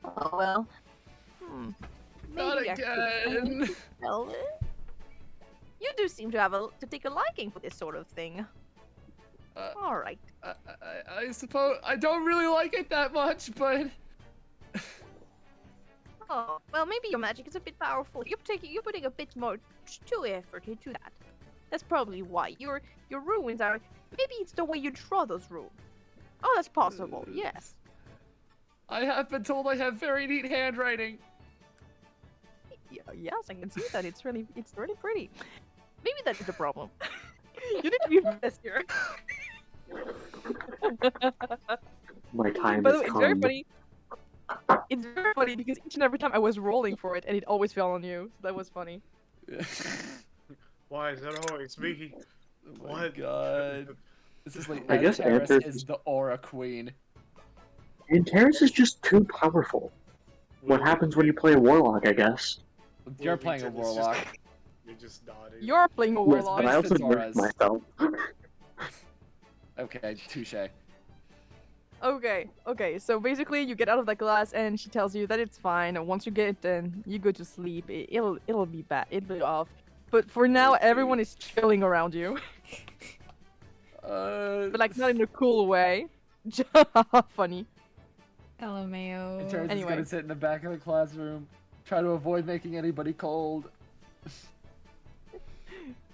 Oh well. Not Maybe I could again. tell it. You do seem to to take a liking for this sort of thing. All right. I suppose I don't really like it that much, but Oh, well, maybe your magic is a bit powerful. You're putting a bit more effort into that. That's probably why your runes are. Maybe it's the way you draw those runes. Oh, that's possible. Yes. I have been told I have very neat handwriting. Yes, I can see that. It's really pretty. Maybe that is the problem. You need to be faster. My time By the has way, it's come. very funny. It's very funny because each and every time I was rolling for it, and it always fell on you. So that was funny. Why is that always me? Oh my What? god. This is like I guess Antares Antares is the aura queen. Antares is just too powerful. What happens when you play a warlock, I guess. You're playing a Wilmington is warlock. Just, you're just nodding. You're playing a Yes, warlock. but I also Winston's nerfed auras. myself. Okay, touche. Okay, so basically you get out of the glass and she tells you that it's fine, and once you get in, you go to sleep. It'll be bad. It'll be off. But for now, everyone is chilling around you. But like not in a cool way. Funny. LMAO. Antares Anyway. is gonna sit in the back of the classroom, try to avoid making anybody cold.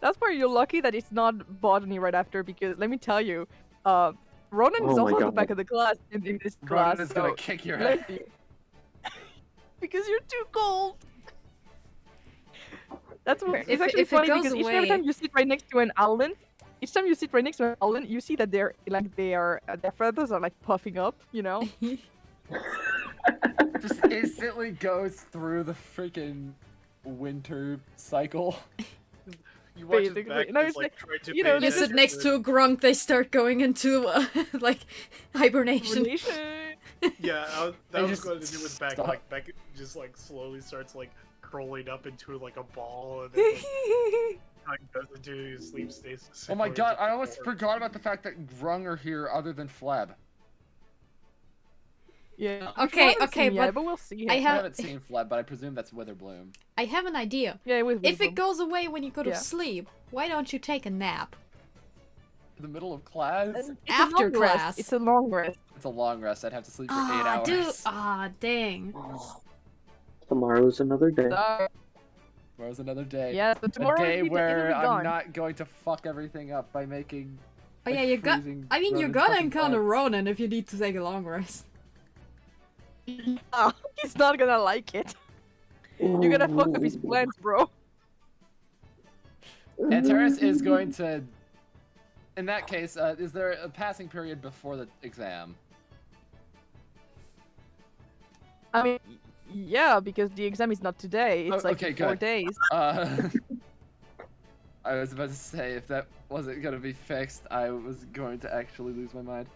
That's where you're lucky that it's not botany right after, because let me tell you, Ronan is Oh my also at the God. back of the class in this class. Ronan is so gonna kick your bless ass. you. Because you're too cold. That's where it's If it- actually if it funny goes because each and every away- time you sit right next to an owlin, you see that their feathers are like puffing up, you know. Just instantly goes through the freaking winter cycle. You watch his Basically. back And I is, was like, like, trying to you know, pay You this sit attention next to a grunk, they start going into like hibernation. Relation. Yeah, that They was just going to do with Beck. stop. Like Beck just like slowly starts like curling up into like a ball, and then like, goes into his sleep stasis. Oh my and god, goes I almost to- forgot about the fact that Grung are here other than Fleb. Yeah. Okay, We haven't okay, seen yet, but we'll see. I him. I have haven't seen Fleb, but I presume that's Witherbloom. I have an idea. Yeah, it was. If Witherbloom. it goes away when you go to Yeah. sleep, why don't you take a nap? In the middle of class? It's a after long rest. class. It's a long rest. It's a long rest. I'd have to sleep for 8 Ah, hours. dude. Dang. Tomorrow's another day. So, Tomorrow's another day. yeah, so tomorrow a day it'll be where I'm gone. not going to fuck everything up by making. Oh yeah, you got. freezing I mean, you're Ronan gonna fucking encounter butt. Ronan if you need to take a long rest. Yeah, he's not gonna like it. You're gonna fuck up his plans, bro. Antares is going to. In that case, is there a passing period before the exam? I mean, yeah, because the exam is not today. It's Oh, like okay, in 4 good. days. I was about to say, if that wasn't gonna be fixed, I was going to actually lose my mind.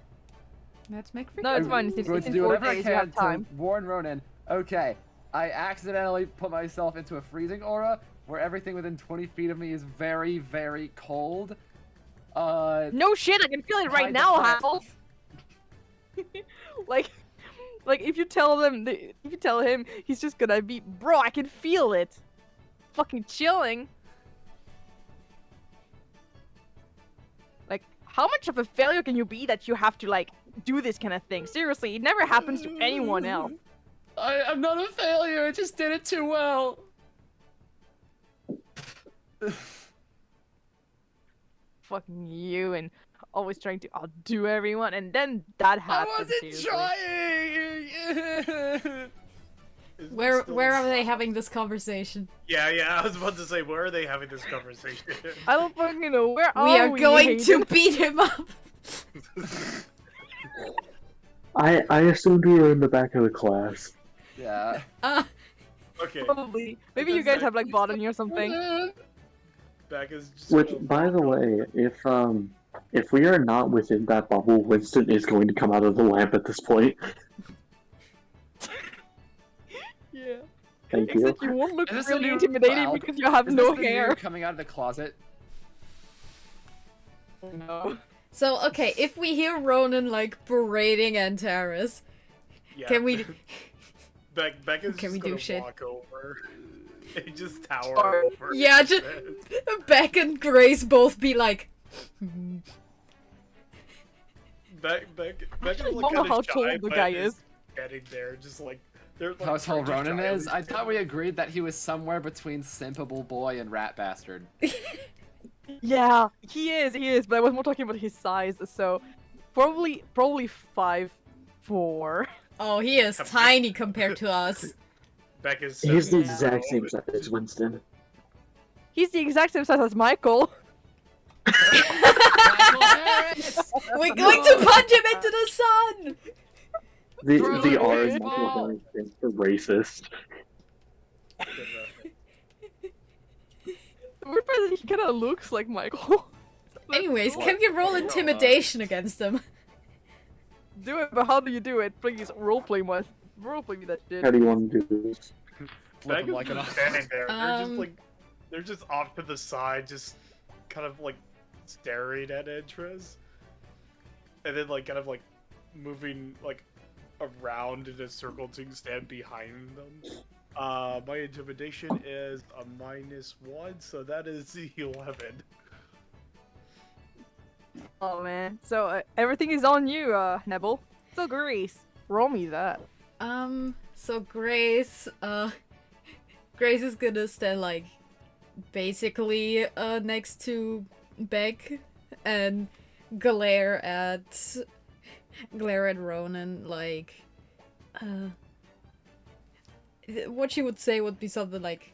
Let's make No, it's I'm fine. It's going in to do 4 whatever days. I You can have time. to warn Ronan. Okay, I accidentally put myself into a freezing aura where everything within 20 feet of me is very, very cold. No shit, I can feel it right Hide the now, plant. Hal. like if you tell him, he's just gonna be, bro, I can feel it. Fucking chilling. Like, how much of a failure can you be that you have to like do this kind of thing? Seriously, it never happens to anyone else. I'm not a failure. I just did it too well. Fucking you and always trying to outdo everyone, and then that I happens. wasn't seriously. trying. Is it Where still- are they having this conversation? Yeah, I was about to say, where are they having this conversation? I don't fucking know. Where We are going Hayden? to beat him up. I assumed we were in the back of the class. Yeah. Okay, Probably. Maybe you guys have like botany or something. back is just Which, gonna- by the way, if we are not within that bubble, Winston is going to come out of the lamp at this point. Yeah. Thank you. Except you won't look Is this really a new intimidating Valve? because you have Is no this the new hair. coming out of the closet? No. So, okay, if we hear Ronan, like, berating Antares, Yeah. can we... Baek is Can just we do gonna shit? walk over and just tower Or- over. Yeah, just... Beck and Grace both be like... Baek I is don't like know kind how of tall shy, the but guy is is. getting there, just like they're like How tall trying to Ronan shy is? I at thought him. we agreed that he was somewhere between simpable boy and rat bastard. Yeah, he is, but I was more talking about his size, so probably 5'4". Oh, he is tiny compared to us. Baek is He's the 7 exact years same old. size as Winston. He's the exact same size as Michael. Michael Harris! We're going to punch him into the sun! Throw The it R away, in ball. Michael Harris stands for racist. Weird part is he kind of looks like Michael. Anyways, What? can we roll intimidation against them? Do it, but how do you do it? Please, roleplay me that shit. How do you want to do this? Flip Baek him is like an just standing there. Um, They're just off to the side, just kind of like staring at Antares, and then like kind of like moving like around in a circle to stand behind them. My intimidation is a -1, so that is 11. Oh man. So everything is on you, Nebel. So Grace, roll me that. So Grace, Grace is gonna stand, like, basically, next to Beck and glare at Ronan, like, what she would say would be something like,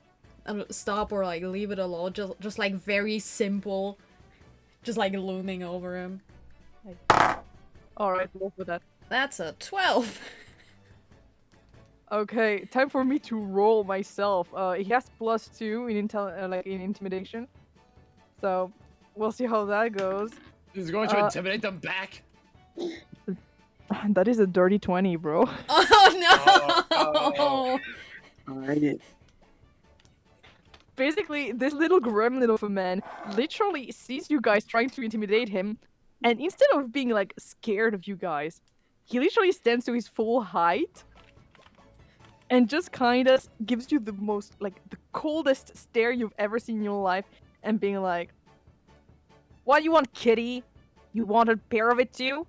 stop or, like, leave it alone, just like, very simple, just, like, looming over him. Alright, roll for that. That's a 12! Okay, time for me to roll myself. He has +2 in in intimidation. So we'll see how that goes. He's going to intimidate them back. That is a dirty 20, bro. Oh no! I Basically, this little gremlin of a man literally sees you guys trying to intimidate him, and instead of being like scared of you guys, he literally stands to his full height and just kind of gives you the most, like, the coldest stare you've ever seen in your life, and being like, "What you want, kitty? You want a pair of it too?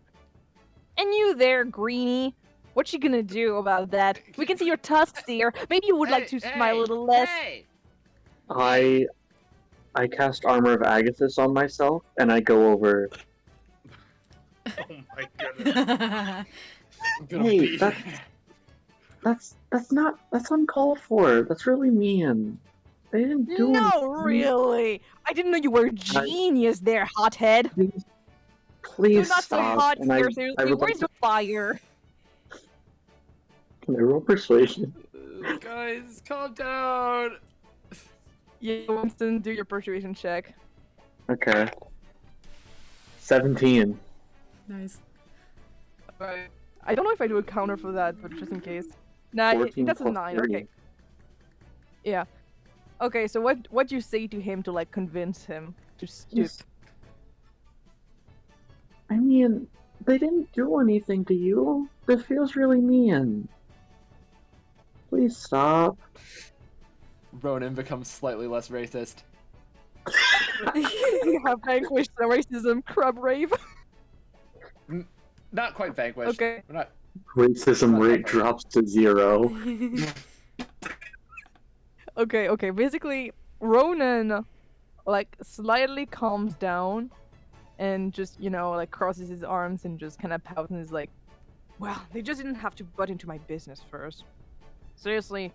And you there, greenie? What you gonna do about that? We can see your tusks here. Maybe you would like to smile a little less." Hey! I cast Armor of Agathis on myself, and I go over. Oh my goodness. I'm gonna Hey, beat that's uncalled for. That's really mean. They didn't do No, anything. really. I didn't know you were a genius there, hothead. Please You're not so stop. hot And here, I seriously. would Where's like the fire? Can I roll persuasion? Guys, calm down. Yeah, Winston, do your persuasion check. Okay. 17. Nice. Alright. I don't know if I do a counter for that, but just in case. Nah, 14 that's a plus 9, 30. okay. Yeah. Okay, so what do you say to him to, like, convince him to stoop? Yes. I mean, they didn't do anything to you. This feels really mean. Please stop. Ronan becomes slightly less racist. You have vanquished the racism, crab rave. Not quite vanquished. Okay. We're not. Racism rate drops to 0. Okay. Basically, Ronan, like, slightly calms down and just, like, crosses his arms and just kind of pouts and is like, "Well, they just didn't have to butt into my business first. Seriously,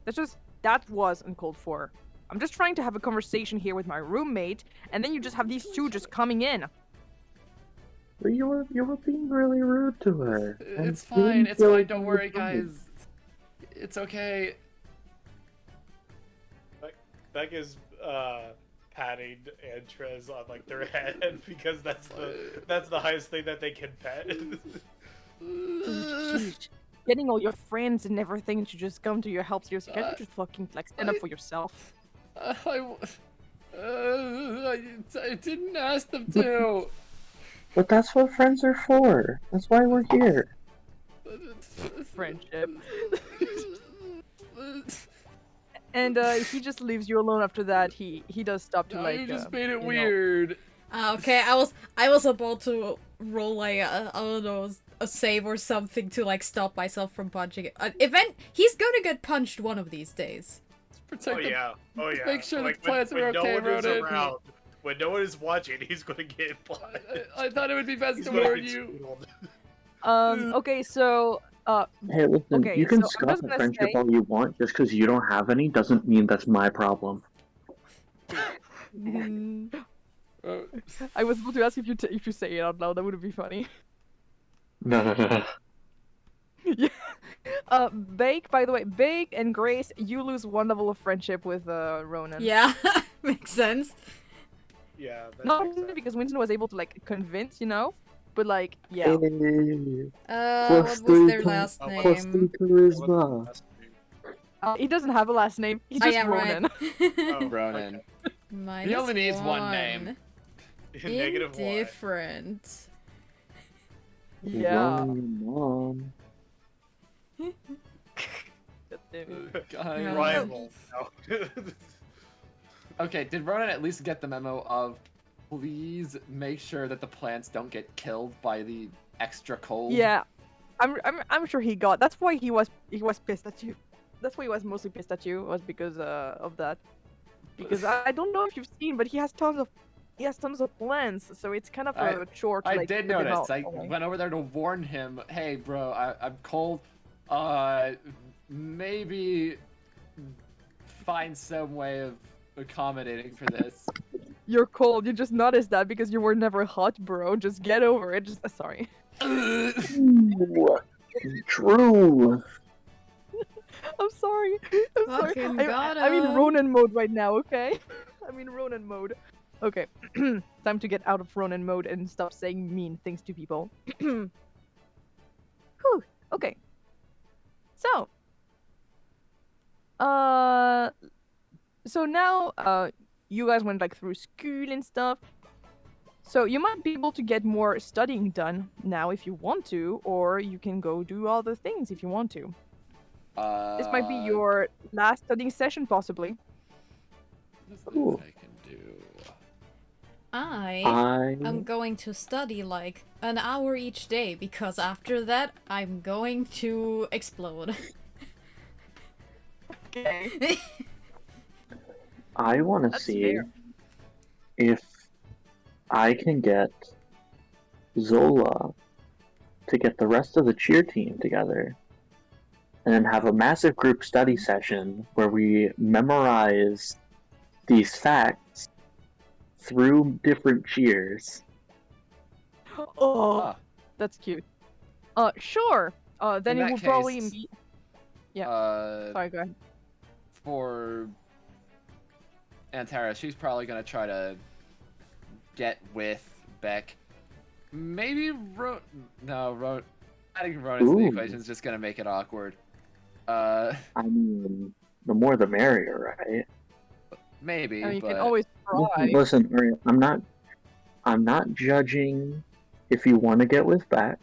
that was uncalled for. I'm just trying to have a conversation here with my roommate, and then you just have these two just coming in." You were being really rude to her. and It's you fine. didn't It's feel fine. like Don't you worry, were fine. guys. It's okay. Baek is patting Antares on like their head because that's the highest thing that they can pet. getting all your friends and everything to just come to your help. Seriously, can't you just fucking like stand up I- for yourself? I didn't ask them to. But that's what friends are for. That's why we're here. Friendship. And he just leaves you alone after that. He does stop to like. You just made it you know- weird. Okay, I was about to roll like I don't know, a save or something to like stop myself from punching it. He's gonna get punched one of these days. Oh yeah. Oh yeah. Make sure the Like, plants when are okay, no one is Ronan. around, when no one is watching, he's gonna get punched. I thought it would be best He's to gonna warn get you. schooled. Okay, so Hey, listen, Okay, you can so I'm scoff just at gonna friendship say- all you want. Just because you don't have any doesn't mean that's my problem. I was about to ask if you say it out loud. That would be funny. No. Yeah. Baek, by the way, Baek and Grace, you lose one level of friendship with Ronan. Yeah, makes sense. Yeah. That Not makes only sense. because Winston was able to like convince, but like yeah. Hey, What was their last plus name? 3 charisma. He doesn't have a last name. He's Oh, just yeah, Ronan. Oh, Ronan. Minus only needs one name. Negative one. Indifferent. Yeah. Mom. Guys. Rival. No. Okay, did Ronan at least get the memo of please make sure that the plants don't get killed by the extra cold? Yeah. I'm sure he got. That's why he was pissed at you. That's why he was mostly pissed at you, was because of that. Because I don't know if you've seen, but he has tons of plans, so it's kind of a chore to I like did put them notice. out. I went over there to warn him. Hey, bro, I'm cold. Maybe find some way of accommodating for this. You're cold. You just noticed that because you were never hot, bro. Just get over it. Just sorry. True. I'm sorry. I'm sorry. Fucking I'm in gotta. Ronan mode right now, okay? I'm in Ronan mode. Okay. Time to get out of Ronan mode and stop saying mean things to people. Whew. Okay. So. So now, you guys went like through school and stuff. So you might be able to get more studying done now if you want to, or you can go do other things if you want to. This might be your last studying session, possibly. Cool. I can do. I'm going to study like an hour each day because after that I'm going to explode. Okay. I want to That's see fair. if I can get Zola to get the rest of the cheer team together and then have a massive group study session where we memorize these facts through different cheers. Oh, Ah, that's cute. Sure. Then In it that would probably case, be. Yeah. Sorry, go ahead. For Antares, she's probably gonna try to get with Baek. Maybe adding Ronan to the Ooh. equation is just gonna make it awkward. I mean, the more the merrier, right? Maybe, I mean, you but can always try. Listen, Maria, I'm not judging if you want to get with Baek.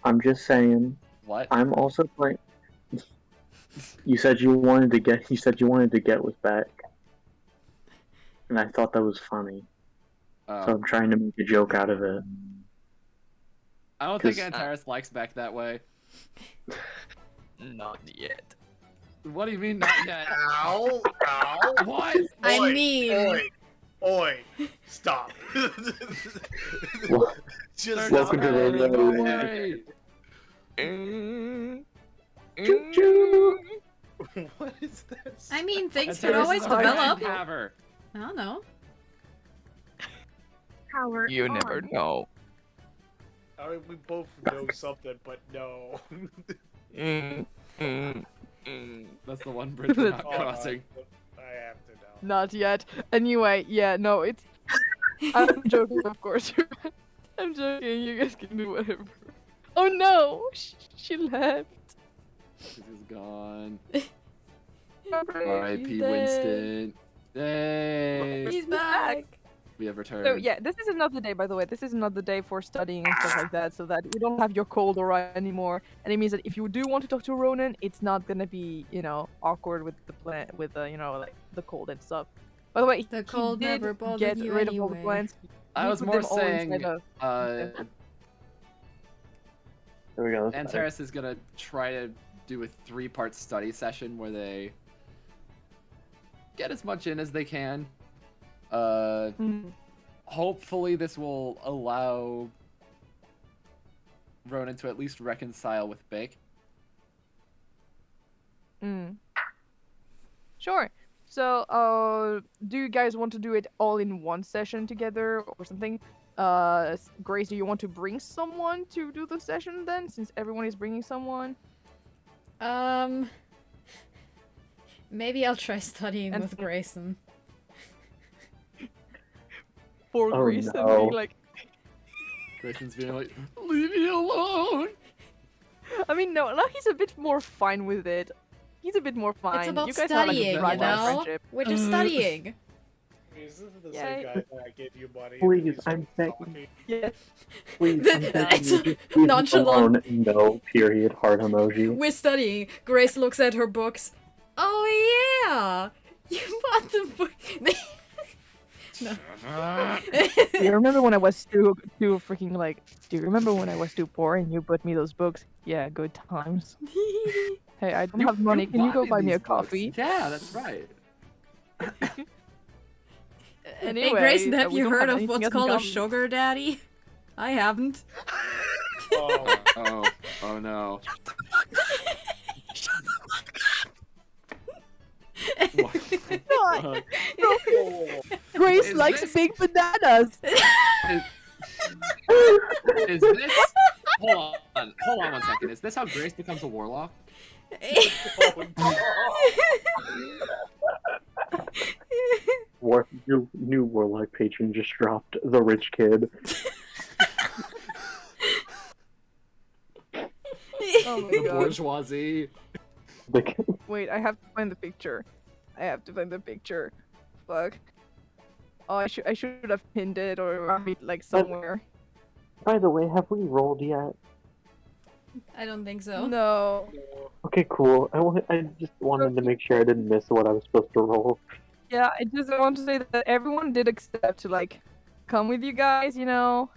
I'm just saying what? I'm also playing. You said you wanted to get with Baek, and I thought that was funny, so I'm trying to make a joke out of it. I don't think 'cause- Antares likes Baek that way. Not yet. What do you mean not yet? Ow! Ow! What? I Oi, mean- Oi! Stop! Well, Just Welcome to stop. the Don't Ronan. worry. Choo-choo. What is this? I mean, things can Antares always is a grand develop. haver. I don't know. Power You on. never know. I mean, we both know something, but no. That's the one bridge we're not Oh, crossing. I have to know. Not yet. Anyway, yeah, no, it's. I'm joking, of course. I'm joking. You guys can do whatever. Oh no, she left. This is gone. R.I.P. R.I.P. He's dead. Winston. Yay! He's back. We have returned. So yeah, this is another day, by the way. This is another day for studying and stuff like that, so that you don't have your cold aura anymore. And it means that if you do want to talk to Ronan, it's not gonna be, awkward with the plant, with the, like the cold and stuff. By the way, The he cold did never bothered get you rid of all the anyway. plants. I He was put more them all saying, inside of- There we go. that's better. Antares is gonna try to do a 3-part study session where they get as much in as they can. Mhm. Hopefully this will allow Ronan to at least reconcile with Baek. Sure. So, do you guys want to do it all in one session together or something? Grace, do you want to bring someone to do the session then, since everyone is bringing someone? Maybe I'll try studying And with Grayson. For Oh, Grace and no. being like, Grayson's being like, leave me alone! I mean, no, he's a bit more fine with it. He's a bit more fine. It's about you guys studying, have, you like, know? friendship. We're just studying. Is this the Yay. same guy that I gave you money? Please, He's I'm begging. talking. Yes. Please, I'm begging It's you, just leave me nonchalant. alone. No, period, heart emoji. We're studying. Grace looks at her books. Oh yeah! You bought the book. No. Do you remember when I was too freaking like? Do you remember when I was too poor and you bought me those books? Yeah, good times. Hey, I don't have money. Can you go bought buy me a these books. coffee? Yeah, that's right. Anyway, Hey Grayson, have we you don't heard have of anything what's else in called a common. sugar daddy? I haven't. Oh, Oh no. What the fuck? Grace Is likes this- big bananas. Is this? Hold on 1 second. Is this how Grace becomes a warlock? Your new warlock patron just dropped the rich kid. Oh my The god. bourgeoisie. The kid. Wait, I have to find the picture. Fuck. Oh, I should have pinned it or have it like somewhere. By the way, have we rolled yet? I don't think so. No. Okay, cool. I just wanted to make sure I didn't miss what I was supposed to roll. Yeah, I just want to say that everyone did accept to like come with you guys, you know.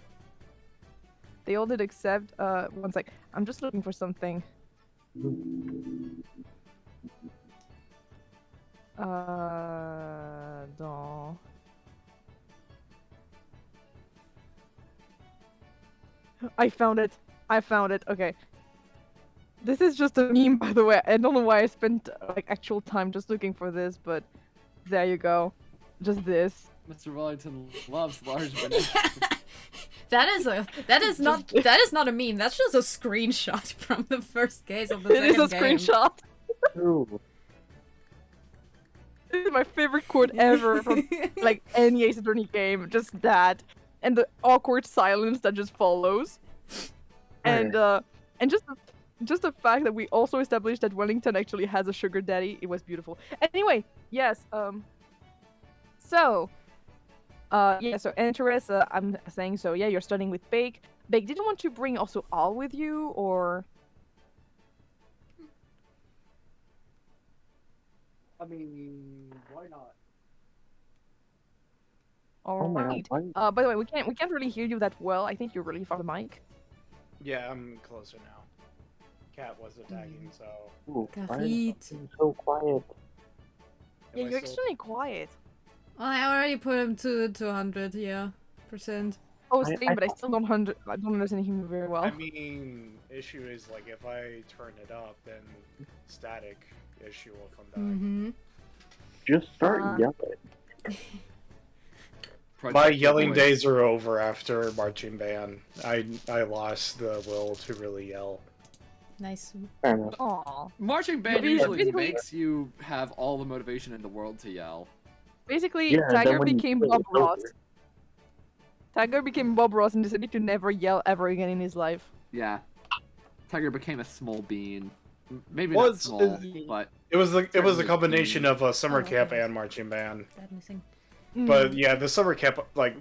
They all did accept. One sec. I'm just looking for something. No. I found it. Okay. This is just a meme, by the way. I don't know why I spent like actual time just looking for this, but there you go. Just this. Mr. Wellington loves large bananas. That is not a meme. That's just a screenshot from the first case of the It is second a game. screenshot. Ooh. This is my favorite quote ever from like any Ace Attorney game. Just that, and the awkward silence that just follows, and just the fact that we also established that Wellington actually has a sugar daddy. It was beautiful. Anyway, yes. So Antares, I'm saying so. Yeah, you're studying with Baek. Baek, did you want to bring also Al with you, or? I mean, why not? Oh my Alright. god. why- By the way, we can't really hear you that well. I think you're really far from the mic. Yeah, I'm closer now. Cat was attacking, so. Ooh, why Got is heat. it so quiet? Yeah, Am I you're still- extremely quiet. I already put him to 200, yeah, percent. Oh, I same, but I thought- still don't understand him very well. I mean, issue is like if I turn it up, then static issue will come back. Mm-hmm. Just start yelling. My yelling days are over after marching band. I lost the will to really yell. Nice. Fair enough. Aw. Marching band Yeah, usually basically- makes you have all the motivation in the world to yell. Basically, Yeah, then Tiger when you became quit, Bob it's Ross. over. Tiger became Bob Ross and decided to never yell ever again in his life. Yeah. Tiger became a small bean. Maybe Well, not small, but It was a Certainly combination of a summer Oh, camp okay. and marching band. That missing. But yeah, the summer camp, like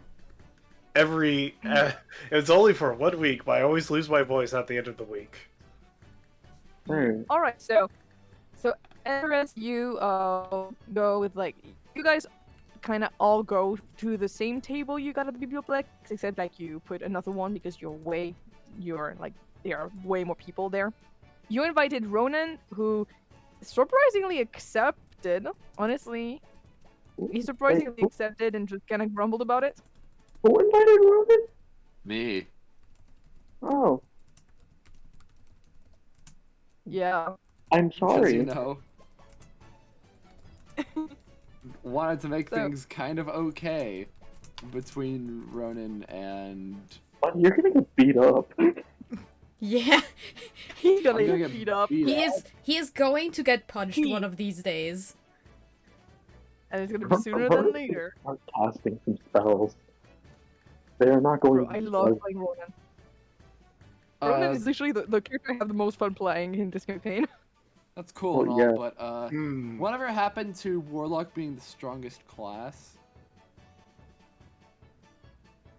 it's only for 1 week, but I always lose my voice at the end of the week. All right, so Antares, you go with like you guys kind of all go to the same table you got at the biblioplex, except like you put another one because you're like there are way more people there. You invited Ronan, who surprisingly accepted. Honestly, he surprisingly accepted and just kind of grumbled about it. Who invited Ronan? me. Oh, Yeah. I'm Because, sorry. you know, wanted to make So- things kind of okay between Ronan and... But you're gonna get beat up. Yeah. He's gonna I'm gonna get get beat up, beat up. He is going to get punched one of these days. and it's gonna be sooner than later. Start casting some spells. They are not going Bro, to I be love like- playing Ronan. Ronan is literally the character I have the most fun playing in this campaign. That's cool and Oh, all, yeah. but Hmm. whatever happened to Warlock being the strongest class?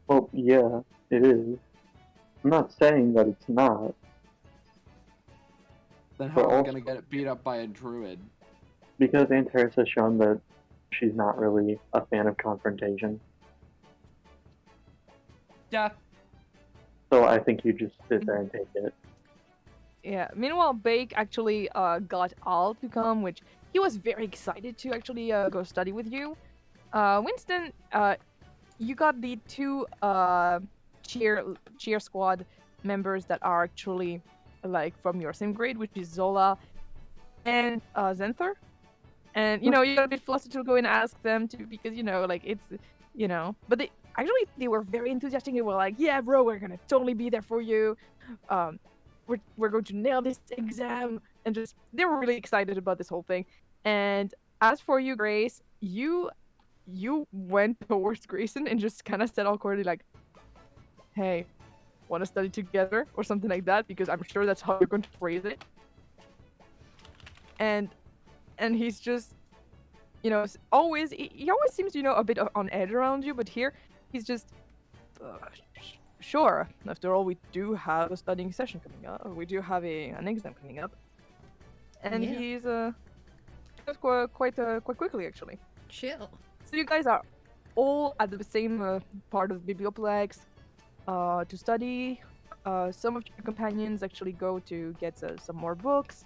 Well, yeah, it is. I'm not saying that it's not. Then how But are we also- gonna get it beat up by a druid? Because Antares has shown that she's not really a fan of confrontation. Yeah. So I think you just sit there and take it. Yeah. Meanwhile, Baek actually got Al to come, which he was very excited to actually go study with you. Winston, you got the two cheer squad members that are actually like from your same grade, which is Zola and Zenther. And you know you got a bit flustered to go and ask them to because like it's but they were very enthusiastic. They were like, yeah, bro, we're gonna totally be there for you. We're going to nail this exam, and just they were really excited about this whole thing. And as for you, Grace, you went towards Grayson and just kind of said awkwardly like, hey, want to study together or something like that, because I'm sure that's how you're going to phrase it. And he's just he always seems a bit on edge around you, but here he's just sure. After all, we do have a studying session coming up. We do have an exam coming up, and Yeah. he's just quite quickly actually. Chill. So you guys are all at the same part of the biblioplex to study. Some of your companions actually go to get some more books.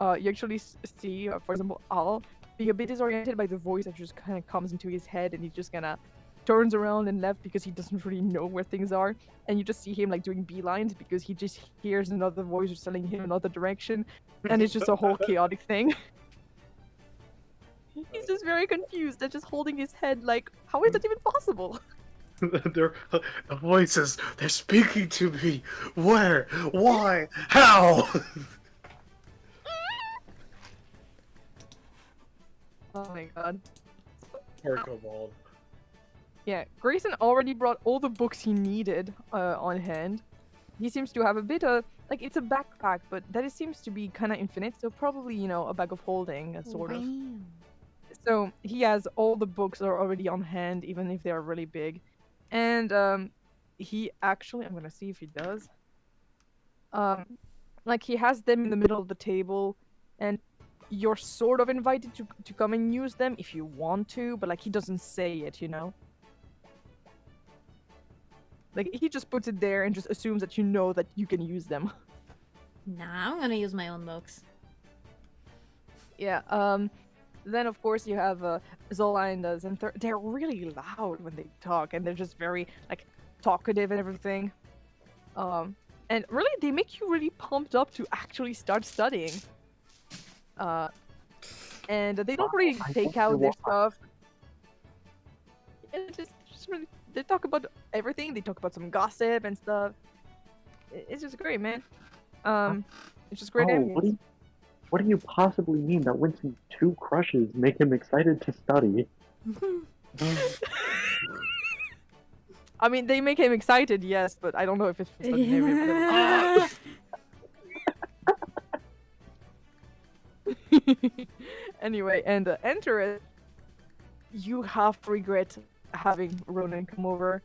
You actually see, for example, Al being a bit disoriented by the voice that just kind of comes into his head, and he just kind of turns around and left because he doesn't really know where things are. And you just see him like doing beelines because he just hears another voice just telling him another direction, and it's just a whole chaotic thing. He's just very confused and just holding his head like, how is that even possible? The voices, they're speaking to me. Where? Why? How? Oh my god. Poor Kobold. Yeah, Grayson already brought all the books he needed on hand. He seems to have a bit of, like, it's a backpack, but that it seems to be kind of infinite, so probably, a bag of holding, sort of. So he has all the books are already on hand, even if they are really big. And he actually, I'm gonna see if he does. Like, he has them in the middle of the table, and you're sort of invited to come and use them if you want to, but, like, he doesn't say it, Like, he just puts it there and just assumes that you know that you can use them. Nah, I'm gonna use my own books. Yeah, then of course you have Zola and Zenther. They're really loud when they talk, and they're just very, like, talkative and everything. And really, they make you really pumped up to actually start studying. And they don't really I take hope out you their want- stuff. And just really, they talk about everything. They talk about some gossip and stuff. It's just great, man. It's just great. Oh, ambience. what do you possibly mean that Winston's two crushes make him excited to study? I mean, they make him excited, yes, but I don't know if it's for studying everything. Anyway, and Antares, you half regret having Ronan come over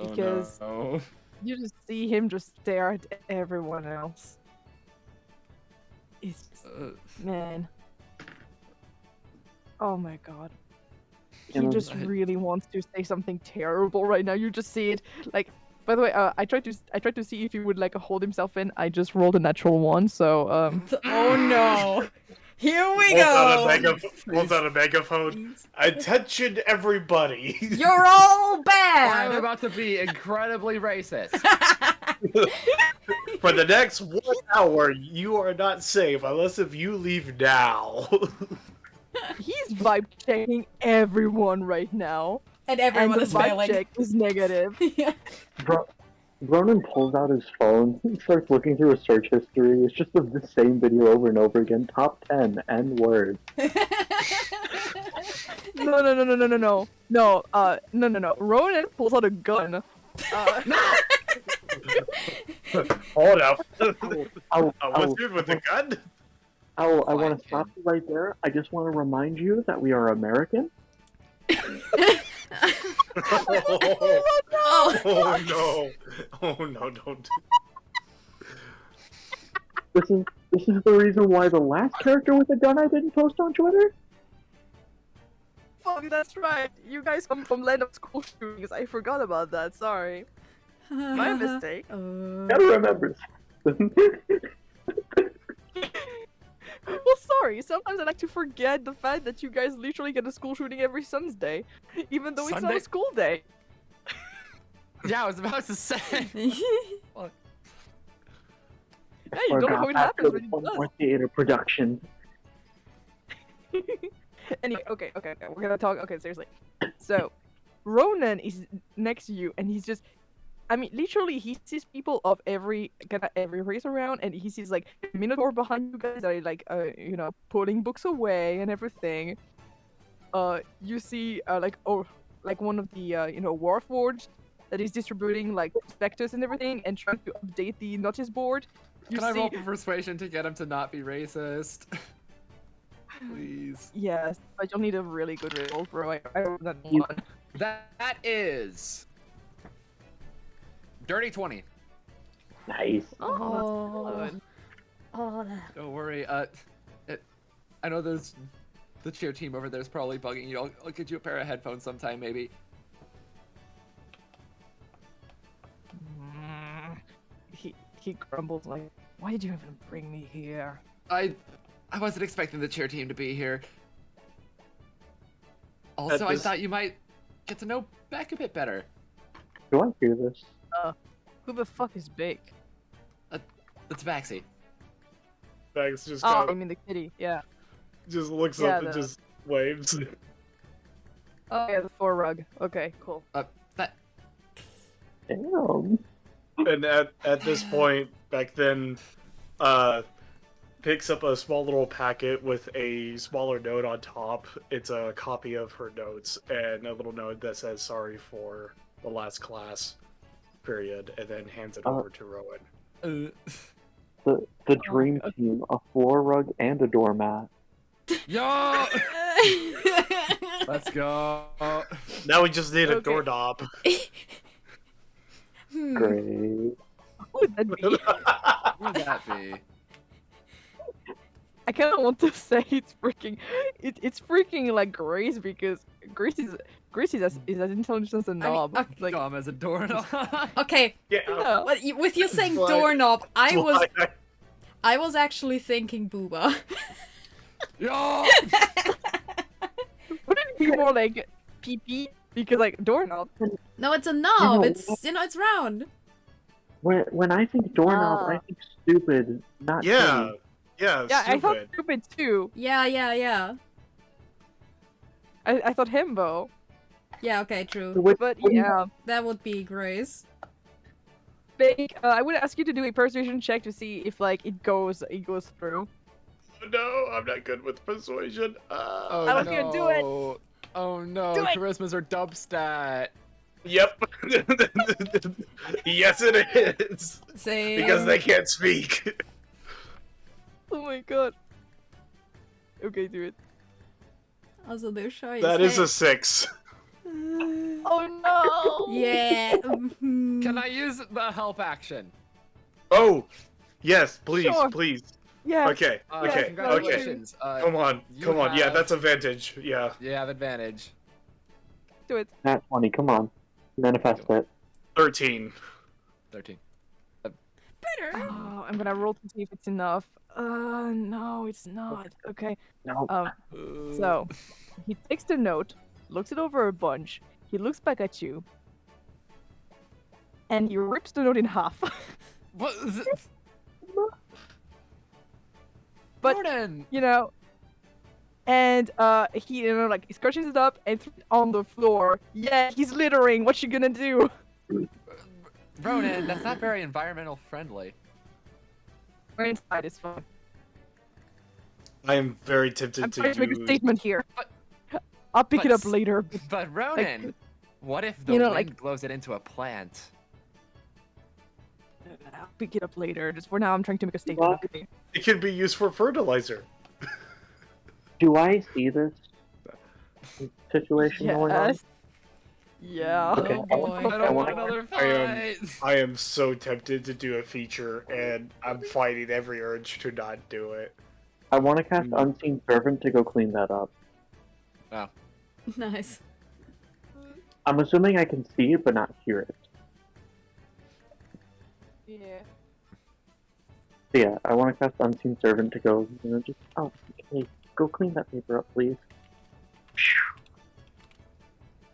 because Oh, you just see him just stare at everyone else. It's just, no. man. Oh my god. He You know, just really wants to say something terrible right now. You just see it. Like, by the way, I tried to see if he would like hold himself in. I just rolled a natural one, so Oh no! Here we Pulls go! out a megaphone. Attention, everybody! You're all I'm bad! about to be incredibly racist. For the next 1 hour, you are not safe unless if you leave now. he's vibe checking everyone right now. And And everyone the is vibe failing. check is negative. Yeah. Ronan pulls out his phone and starts looking through his search history. It's just the same video over and over again. Top 10 N words. No. No. Ronan pulls out a gun. Hold up. I'll, What's good with the gun? I want Fine, to stop you right there. I just want to remind you that we are American. Oh. Oh no! Oh no! Don't. This is the reason why the last character with a gun I didn't post on Twitter. Fuck, that's right. You guys come from land of school shootings. I forgot about that. Sorry. My mistake. Gotta remember. Well, sorry. Sometimes I like to forget the fact that you guys literally get a school shooting every Sunday, even though it's not Sunday? a school day. Yeah, I was about to say. Yeah, you don't know how it happens, but it One does. more theater production. Anyway, okay. We're gonna talk. Okay, seriously. So, Ronan is next to you, and he's just. I mean, literally, he sees people of every race around, and he sees like Minotaur behind you guys that are like, putting books away and everything. You see, like one of the, Warforged that is distributing like prospectus and everything, and trying to update the notice board. You Can I see, roll for persuasion to get him to not be racist? Please. yes, but you'll need a really good roll, bro. I rolled that one. That is dirty 20. Nice. Oh, that's good. Oh, that. Don't worry. I know there's the cheer team over there is probably bugging you. I'll get you a pair of headphones sometime, maybe. He grumbles like, "Why did you even bring me here?" I wasn't expecting the cheer team to be here. Also, I this- thought you might get to know Baek a bit better. Do I hear this? Who the fuck is Baek? That's Baxi. Bags just Oh, kind I of, mean the kitty. Yeah. just looks yeah, up and the- just waves. Oh yeah, the four rug. Okay, cool. Damn. And at this point, back then, picks up a small little packet with a smaller note on top. It's a copy of her notes and a little note that says "sorry for the last class," period, and then hands it over to Rowan. The dream team, a floor rug and a doormat. Yo! Let's go. Now we just need a Okay. doorknob. Great. Who would that be? What would that be? I kind of want to say it's freaking like Grace, because Grace is as intelligent as a knob. okay. Like, Dumb as a doorknob. Okay, Yeah. yeah. but with you saying Slide. doorknob, I Slide. was actually thinking booba. Yo! Wouldn't it be more like PP? Because like doorknob. No, it's a knob. No. It's it's round. When I think doorknob, Ah. I think stupid, not Yeah. silly. Yeah. Yeah, I thought Stupid. stupid too. Yeah. I thought himbo, Yeah. Okay, true. but yeah. That would be Grace. Baek, I would ask you to do a persuasion check to see if like it goes through. No, I'm not good with persuasion. Oh, I was gonna do it. Oh no, Do it. charisma's our dub stat. Yep. Yes, it is. Same. Because they can't speak. Oh my god. Okay, do it. Also, they're shy. That as is a heck. 6. Oh no! Yeah. Can I use the help action? Oh, yes, please, Sure. please. Yeah. Okay, Yes, okay, okay. Congratulations. Come on, you come on. Yeah, have- that's advantage. Yeah. You have advantage. Do it. Nat 20, come on. Manifest it. 13. 13. Better. Oh, I'm gonna roll to see if it's enough. No, it's not. Okay. No. So he takes the note, looks it over a bunch. He looks back at you, and he rips the note in half. What is it? But- Ronan! You know. And he like scratches it up and throws it on the floor. Yeah, he's littering. What you gonna do? Ronan, that's not very environmental friendly. We're inside. It's fine. I am very tempted I'm to trying to make a use. statement here. But- I'll pick but it up s- later. But Ronan, what if the you know, wind like- blows it into a plant? I'll pick it up later. Just for now, I'm trying to make a statement. What? Okay. It can be used for fertilizer. Do I see this situation going on? Yes. Yeah. Okay. Oh boy. I I don't want wanna- another I am- fight! I am so tempted to do a feature, and I'm fighting every urge to not do it. I want to cast Unseen Servant to go clean that up. Nice. I'm assuming I can see it but not hear it. Yeah. So yeah, I want to cast Unseen Servant to go, just, oh, okay, go clean that paper up, please.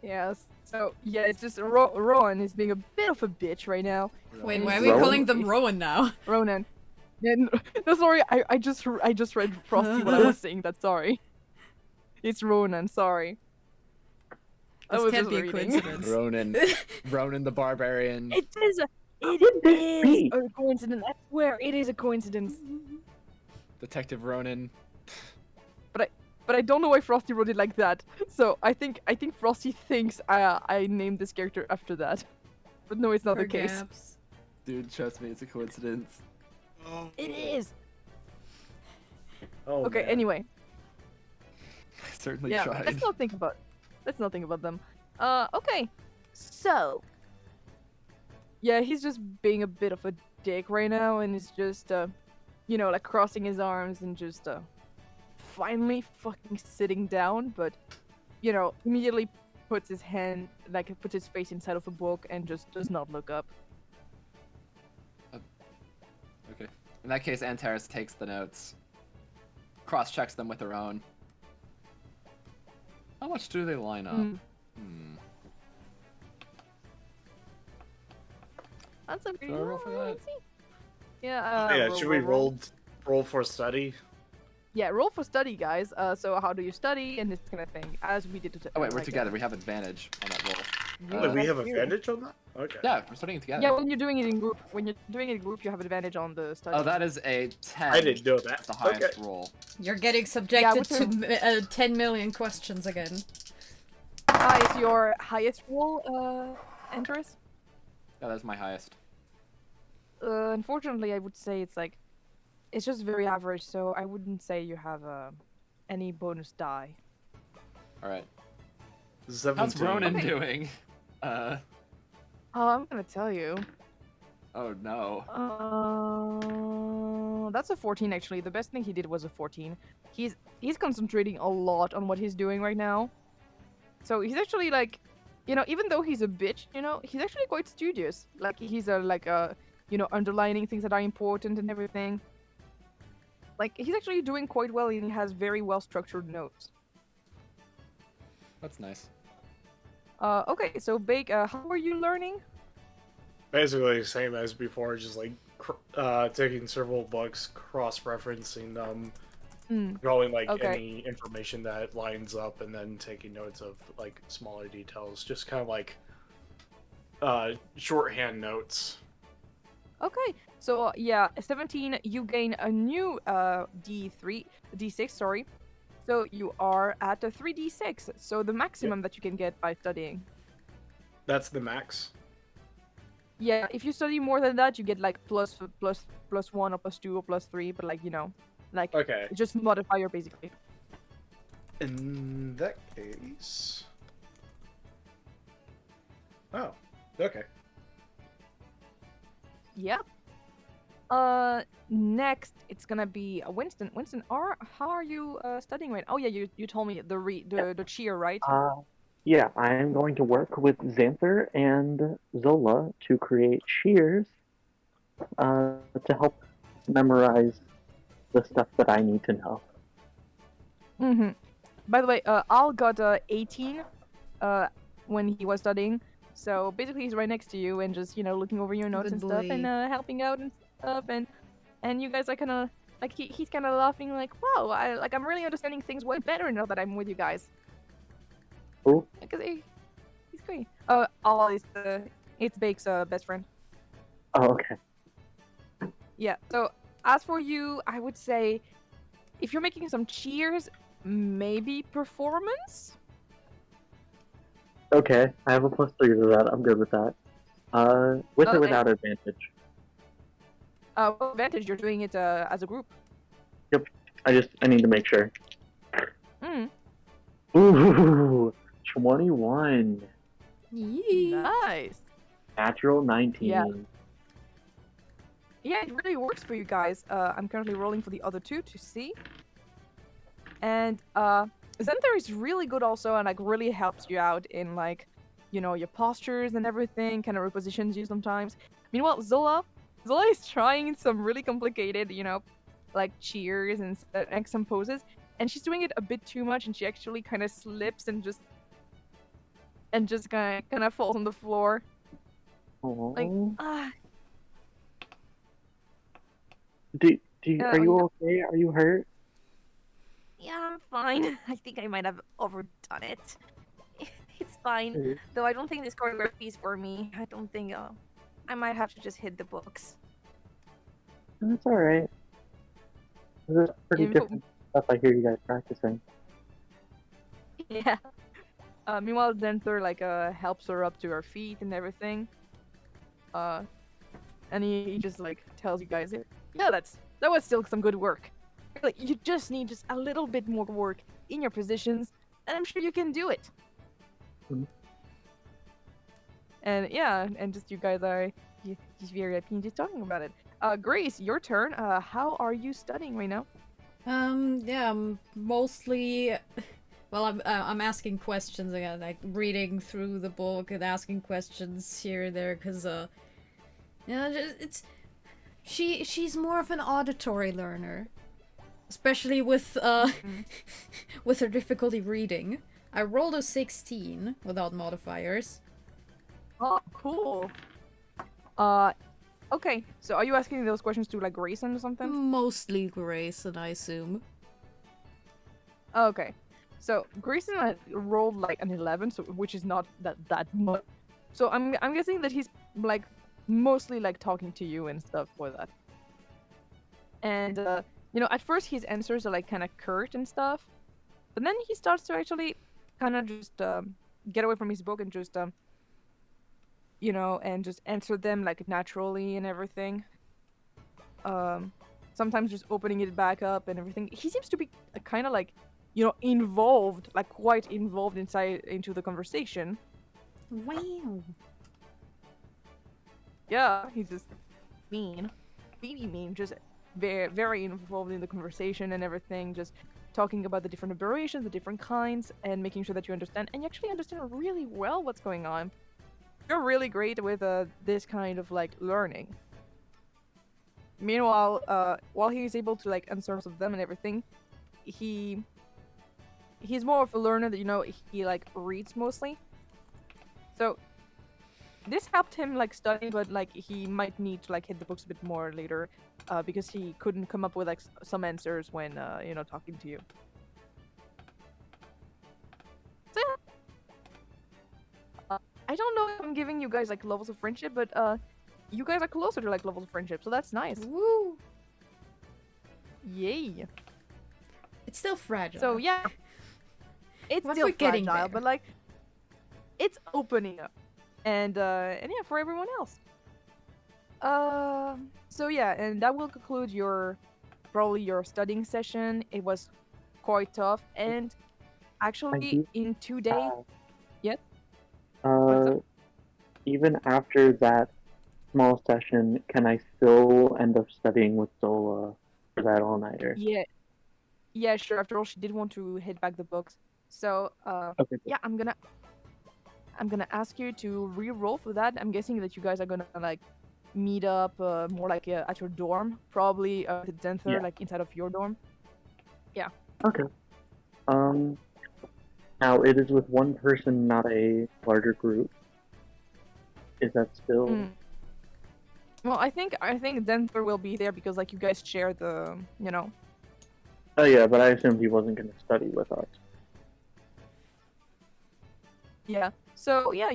Yes. So yeah, it's just Rowan is being a bit of a bitch right now. Wait, why are we Rowan? calling them Rowan now? Ronan. Yeah, no, sorry. I just read Frosty when I was saying that. Sorry. It's Ronan. Sorry. I This was can't just be a reading. coincidence. Ronan the barbarian. It is. It me. is a coincidence. I swear, it is a coincidence. Detective Ronan. But I don't know why Frosty wrote it like that. So I think Frosty thinks I named this character after that. But no, it's not the case. Perhaps. Dude, trust me, it's a coincidence. It is. Oh, Okay. man. Anyway. I certainly Yeah. tried. Let's not think about. Let's not think about them. Okay. So. Yeah, he's just being a bit of a dick right now, and he's just like crossing his arms and just finally fucking sitting down, but immediately puts his face inside of a book and just does not look up. Okay. In that case, Antares takes the notes, cross-checks them with her own. How much do they line up? Mm. Hmm. That's a pretty Should I roll for that? Yeah. Yeah, should we roll for study? Yeah, roll for study, guys. So how do you study and this kind of thing, as we did. Oh wait, we're together. We have advantage on that roll. Wait, we have That's advantage on that? Okay. Yeah, we're studying together. Yeah, when you're doing it in group, you have advantage on the study. Oh, that is a 10. I didn't know that. That's the highest Okay. roll. You're getting subjected what's your- to 10 million questions again. Is your highest roll, Antares? Yeah, that's my highest. Unfortunately, I would say it's just very average. So I wouldn't say you have any bonus die. All right. 17. How's Ronan Okay. doing? I'm gonna tell you. Oh no. That's a 14 actually. The best thing he did was a 14. He's concentrating a lot on what he's doing right now. So he's actually even though he's a bitch, he's actually quite studious. Like he's underlining things that are important and everything. Like he's actually doing quite well and he has very well structured notes. That's nice. Okay, so Baek, how are you learning? Basically the same as before, just taking several books, cross-referencing them, drawing Okay. any information that lines up, and then taking notes of smaller details, just kind of shorthand notes. Okay, so yeah, 17, you gain a new D6, sorry. So you are at a 3d6, so the maximum that you can get by studying. That's the max. Yeah, if you study more than that, you get plus 1 or plus 2 or plus 3, but Okay. just modifier basically. In that case... Oh, okay. Yeah. Next it's gonna be Winston. Winston, how are you studying right? Oh yeah, you told me the cheer, right? Yeah, I am going to work with Xanther and Zola to create cheers to help memorize the stuff that I need to know. Mm-hmm. By the way, Al got 18 when he was studying. So basically, he's right next to you and just looking over your notes Good and stuff and boy. helping out and stuff and you guys are kind of like he's kind of laughing like, wow, I'm really understanding things way better now that I'm with you guys. Cool. Because he's great. Al is it's Bake's best friend. Oh, okay. Yeah. So as for you, I would say if you're making some cheers, maybe performance. Okay, I have a +3 to that. I'm good with that. With or without advantage? What advantage? You're doing it as a group. Yep. I need to make sure. Mm. Ooh, 21. Yee. Nice. Natural 19. Yeah, it really works for you guys. I'm currently rolling for the other two to see. And Zenther is really good also and like really helps you out in like, your postures and everything, kind of repositions you sometimes. Meanwhile, Zola is trying some really complicated, like cheers and some poses, and she's doing it a bit too much, and she actually kind of slips and just kind of falls on the floor. Aww. Like, are you okay? Are you hurt? Yeah, I'm fine. I think I might have overdone it. It's fine. Though I don't think this choreography is for me. I don't think I might have to just hit the books. That's alright. This is pretty different stuff I hear you guys practicing. Yeah. Meanwhile, Zenther like helps her up to her feet and everything. And he just like tells you guys, yeah, that was still some good work. Like, you just need just a little bit more work in your positions, and I'm sure you can do it. Mm-hmm. And yeah, and just you guys are just very happy and just talking about it. Grace, your turn. How are you studying right now? Yeah, I'm mostly. Well, I'm asking questions again, like reading through the book and asking questions here and there, cause she's more of an auditory learner, especially with with her difficulty reading. I rolled a 16 without modifiers. Oh, cool. Okay. So are you asking those questions to like Grayson or something? Mostly Grayson, I assume. Okay. So Grayson rolled like an 11, so which is not that much. So I'm guessing that he's like mostly like talking to you and stuff for that. And at first his answers are like kind of curt and stuff, but then he starts to actually kind of just get away from his book and just and just answer them like naturally and everything. Sometimes just opening it back up and everything. He seems to be kind of like involved, like quite involved into the conversation. Wow. Yeah, he's just mean, just very, very involved in the conversation and everything, just talking about the different aberrations, the different kinds, and making sure that you understand, and you actually understand really well what's going on. You're really great with this kind of like learning. Meanwhile, while he's able to like answer some of them and everything, he's more of a learner that he like reads mostly. So this helped him like study, but like he might need to like hit the books a bit more later, because he couldn't come up with like some answers when talking to you. So yeah. I don't know if I'm giving you guys like levels of friendship, but you guys are closer to like levels of friendship, so that's nice. Woo! Yay! It's still fragile. So yeah, it's But still we're getting fragile, there. but like it's opening up, and yeah, for everyone else. So yeah, and that will conclude probably your studying session. It was quite tough, and actually do- in 2 days. uh, Yes. Uh, even after that small session, can I still end up studying with Zola for that all-nighter? Yeah. Yeah, sure. After all, she did want to hit back the books. So, Okay, yeah, I'm gonna ask you to re-roll for that. I'm guessing that you guys are gonna like meet up more like at your dorm, probably the Denther, Yeah. like inside of your dorm. okay. Now it is with one person, not a larger group. Is that still? Mm. Well, I think Denther will be there because like you guys share the, Oh yeah, but I assumed he wasn't going to study with us. Yeah. So yeah,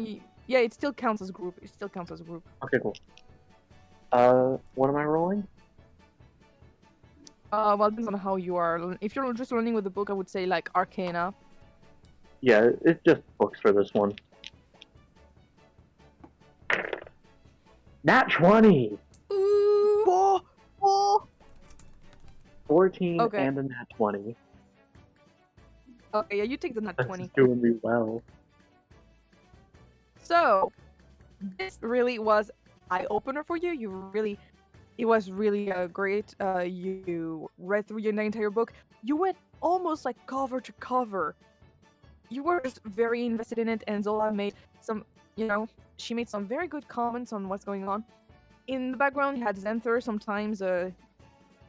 yeah, it still counts as a group. It still counts as a group. Okay, cool. What am I rolling? Well, it depends on how you are. If you're just learning with the book, I would say like Arcana. Yeah, it's just books for this one. Nat 20! Ooh. 14 Okay. and a nat 20. Okay, yeah, you take the nat This 20. is doing me well. So, this really was eye-opener for you. It was really great. You read through your entire book. You went almost like cover to cover. You were just very invested in it, and Zola made some, she made some very good comments on what's going on. In the background, you had Zenther sometimes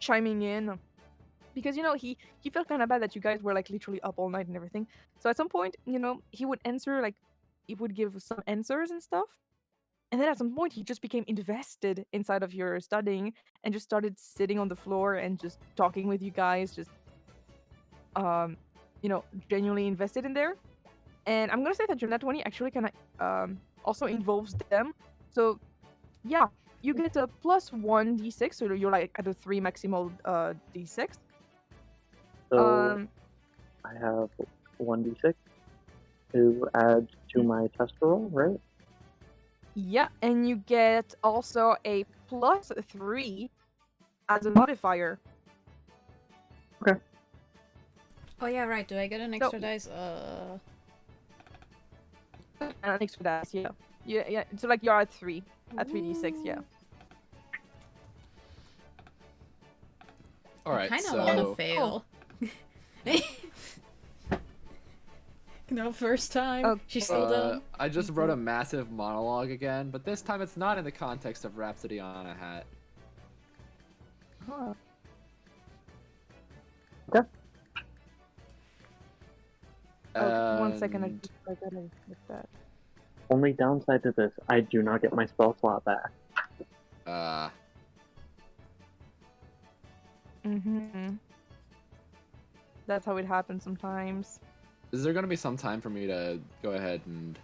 chiming in. Because, he felt kind of bad that you guys were, like, literally up all night and everything. So at some point, he would answer, like, he would give some answers and stuff. And then at some point, he just became invested inside of your studying and just started sitting on the floor and just talking with you guys, just, genuinely invested in there. And I'm going to say that your nat 20 actually kind of also involves them. So, yeah, you get a +1 d6, so you're, like, at a 3 maximal d6. So I have 1d6 to add to my test roll, right? Yeah, and you get also a +3 as a modifier. Oh yeah, right. Do I get an extra dice? And extra dice, yeah. Yeah. So like you're at 3d6, yeah. All right, I kind of so want to fail. No, first time. Okay. She's still done. I just wrote a massive monologue again, but this time it's not in the context of Rhapsody on a Hat. Huh. Okay. 1 second, I And- just gotta get that. Only downside to this, I do not get my spell slot back. That's how it happens sometimes. Is there gonna be some time for me to go ahead and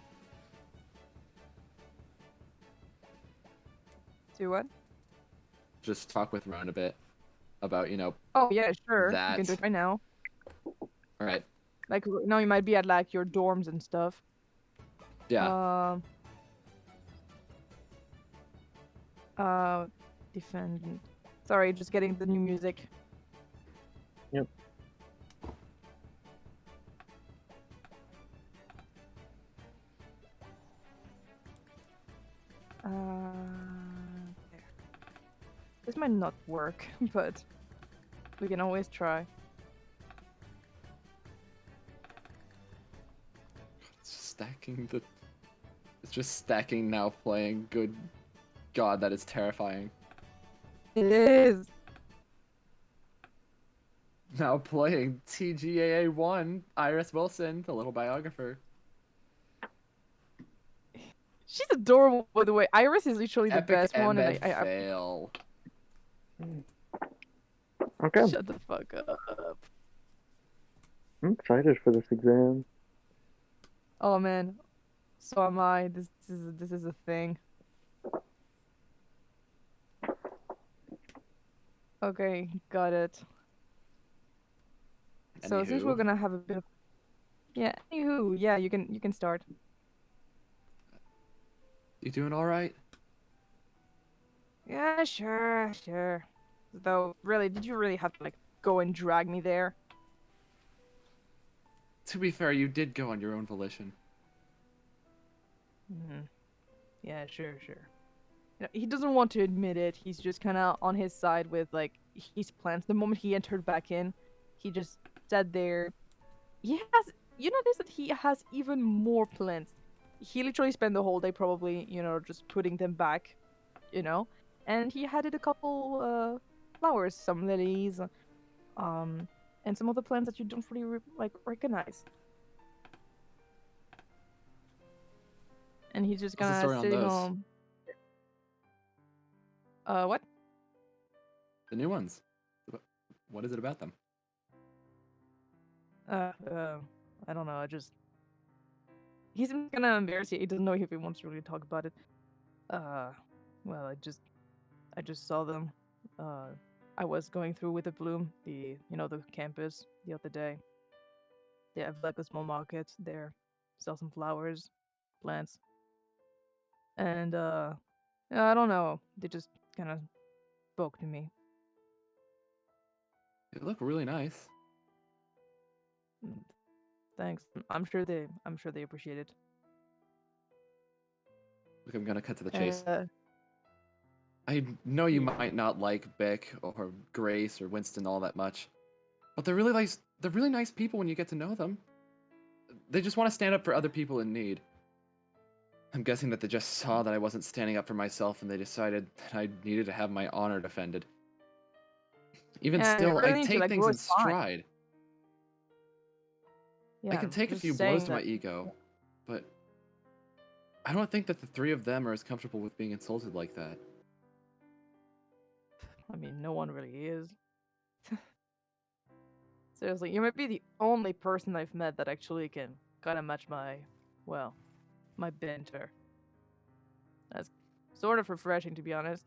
Do what? just talk with Ron a bit about, Oh yeah, sure. You can That. do it right now. all right, Like now you might be at like your dorms and stuff. yeah. Defendant. Sorry, just getting the new music. Yep. There. This might not work, but we can always try. It's just stacking now playing. Good God, that is terrifying. It is. Now playing TGAA 1, Iris Wilson, the little biographer. She's adorable, by the way. Iris is literally the Epic best one, and embed fail. Okay, shut the fuck up. I'm excited for this exam. Oh man, so am I. This is a thing. Okay, got it. So since Anywho. we're gonna have a bit of anywho, yeah, you can start. You doing all right? Yeah, sure. Though, really, did you really have to like go and drag me there? to be fair, you did go on your own volition. Yeah, sure. He doesn't want to admit it. He's just kind of on his side with like his plans. The moment he entered back in, he just sat there. He has, you notice that he has even more plants. He literally spent the whole day probably, just putting them back, and he added a couple flowers, some lilies, and some other plants that you don't really recognize. And he's just What's the kind story of on sitting those? home. What? The new ones. What is it about them? I don't know. He's kind of embarrassed. He doesn't know if he wants to really talk about it. Well, I just saw them. I was going through with the Bloom, the campus the other day. They have like a small market there, sell some flowers, plants, and I don't know. They just kind of spoke to me. They look really nice. Thanks. I'm sure they appreciate it. Look, I'm gonna cut to the chase. Uh, I know you might not like Baek or Grace or Winston all that much, but they're really nice people when you get to know them. They just want to stand up for other people in need. I'm guessing that they just saw that I wasn't standing up for myself and they decided that I needed to have my honor defended. Even Yeah, still, really I need to, take like, things grow in a spine. stride. yeah, I can take a just few saying blows to my that- ego, but I don't think that the three of them are as comfortable with being insulted like that. I mean, no one really is. Seriously, you might be the only person I've met that actually can kind of match my banter. That's sort of refreshing, to be honest.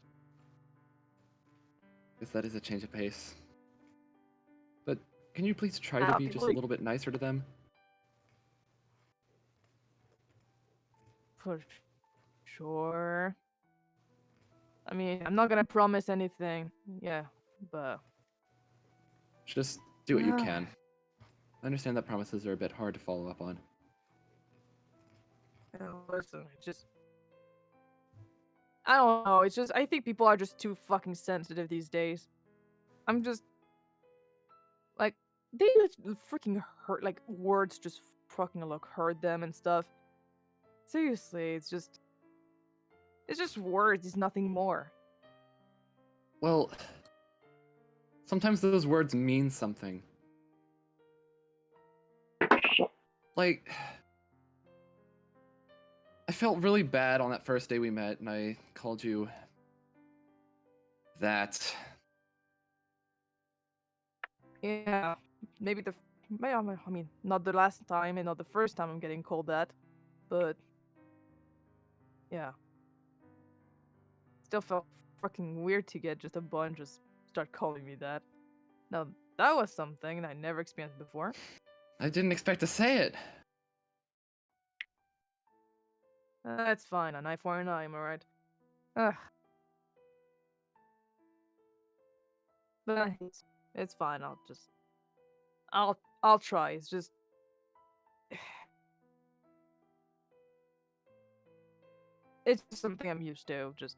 Guess that is a change of pace. But can you please try to be just a People- little bit nicer to them? For sure. I mean, I'm not gonna promise anything. Yeah, but Just do what you Ah. can. I understand that promises are a bit hard to follow up on. listen, it's just I don't know. It's just I think people are just too fucking sensitive these days. I'm just like they freaking hurt. Like words just fucking hurt them and stuff. Seriously, it's just words. It's nothing more. Well, sometimes those words mean something. Like, I felt really bad on that first day we met, and I called you that. Yeah, maybe I mean, not the last time and not the first time I'm getting called that, but yeah, still felt fucking weird to get just a bunch just start calling me that. Now that was something I never experienced before. I didn't expect to say it. That's fine, an eye for an eye, am I right? Ugh. But it's fine. I'll try. It's just it's just something I'm used to. Just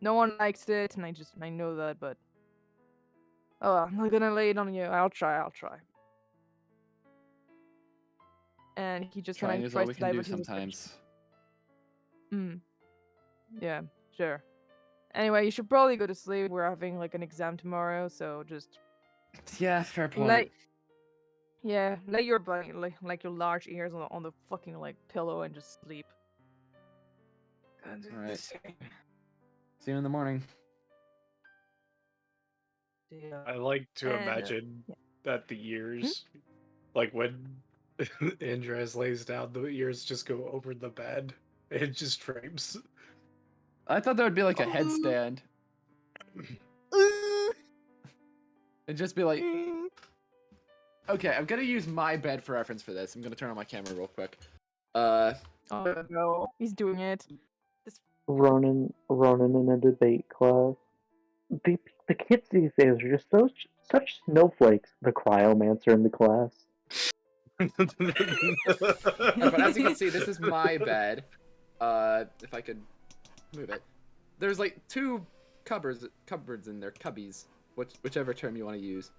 no one likes it, and I know that. But I'm not gonna lay it on you. I'll try. And he just kind Trying of is all tries we to can do divert his attention. sometimes. Yeah, sure. Anyway, you should probably go to sleep. We're having like an exam tomorrow, so just Yeah, fair point. lay your body like your large ears on the fucking like pillow and just sleep. Alright. See you in the morning. Yeah. I like to And, imagine yeah. that the ears, like when Andres lays down, the ears just go over the bed. It just frames. I thought that would be like a headstand. It'd just be like, okay, I'm gonna use my bed for reference for this. I'm gonna turn on my camera real quick. Oh no, he's doing it. Ronan in a debate class. The kids these days are just such snowflakes. The cryomancer in the class. But as you can see, this is my bed. If I could move it. There's like 2 cupboards in there, cubbies, whichever term you want to use.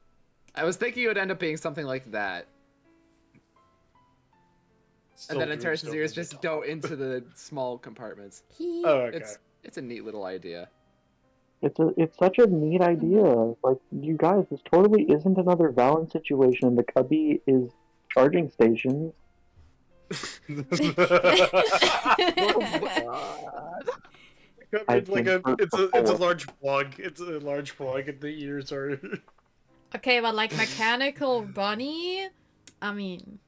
I was thinking it would end up being something like that. And then Antares' ears just go into the small compartments. Oh, okay. It's a neat little idea. It's such a neat idea. Like, you guys, this totally isn't another Valen situation. The cubby is charging stations. It's like it's a large plug. It's a large plug, and the ears are. Okay, but like mechanical bunny, I mean,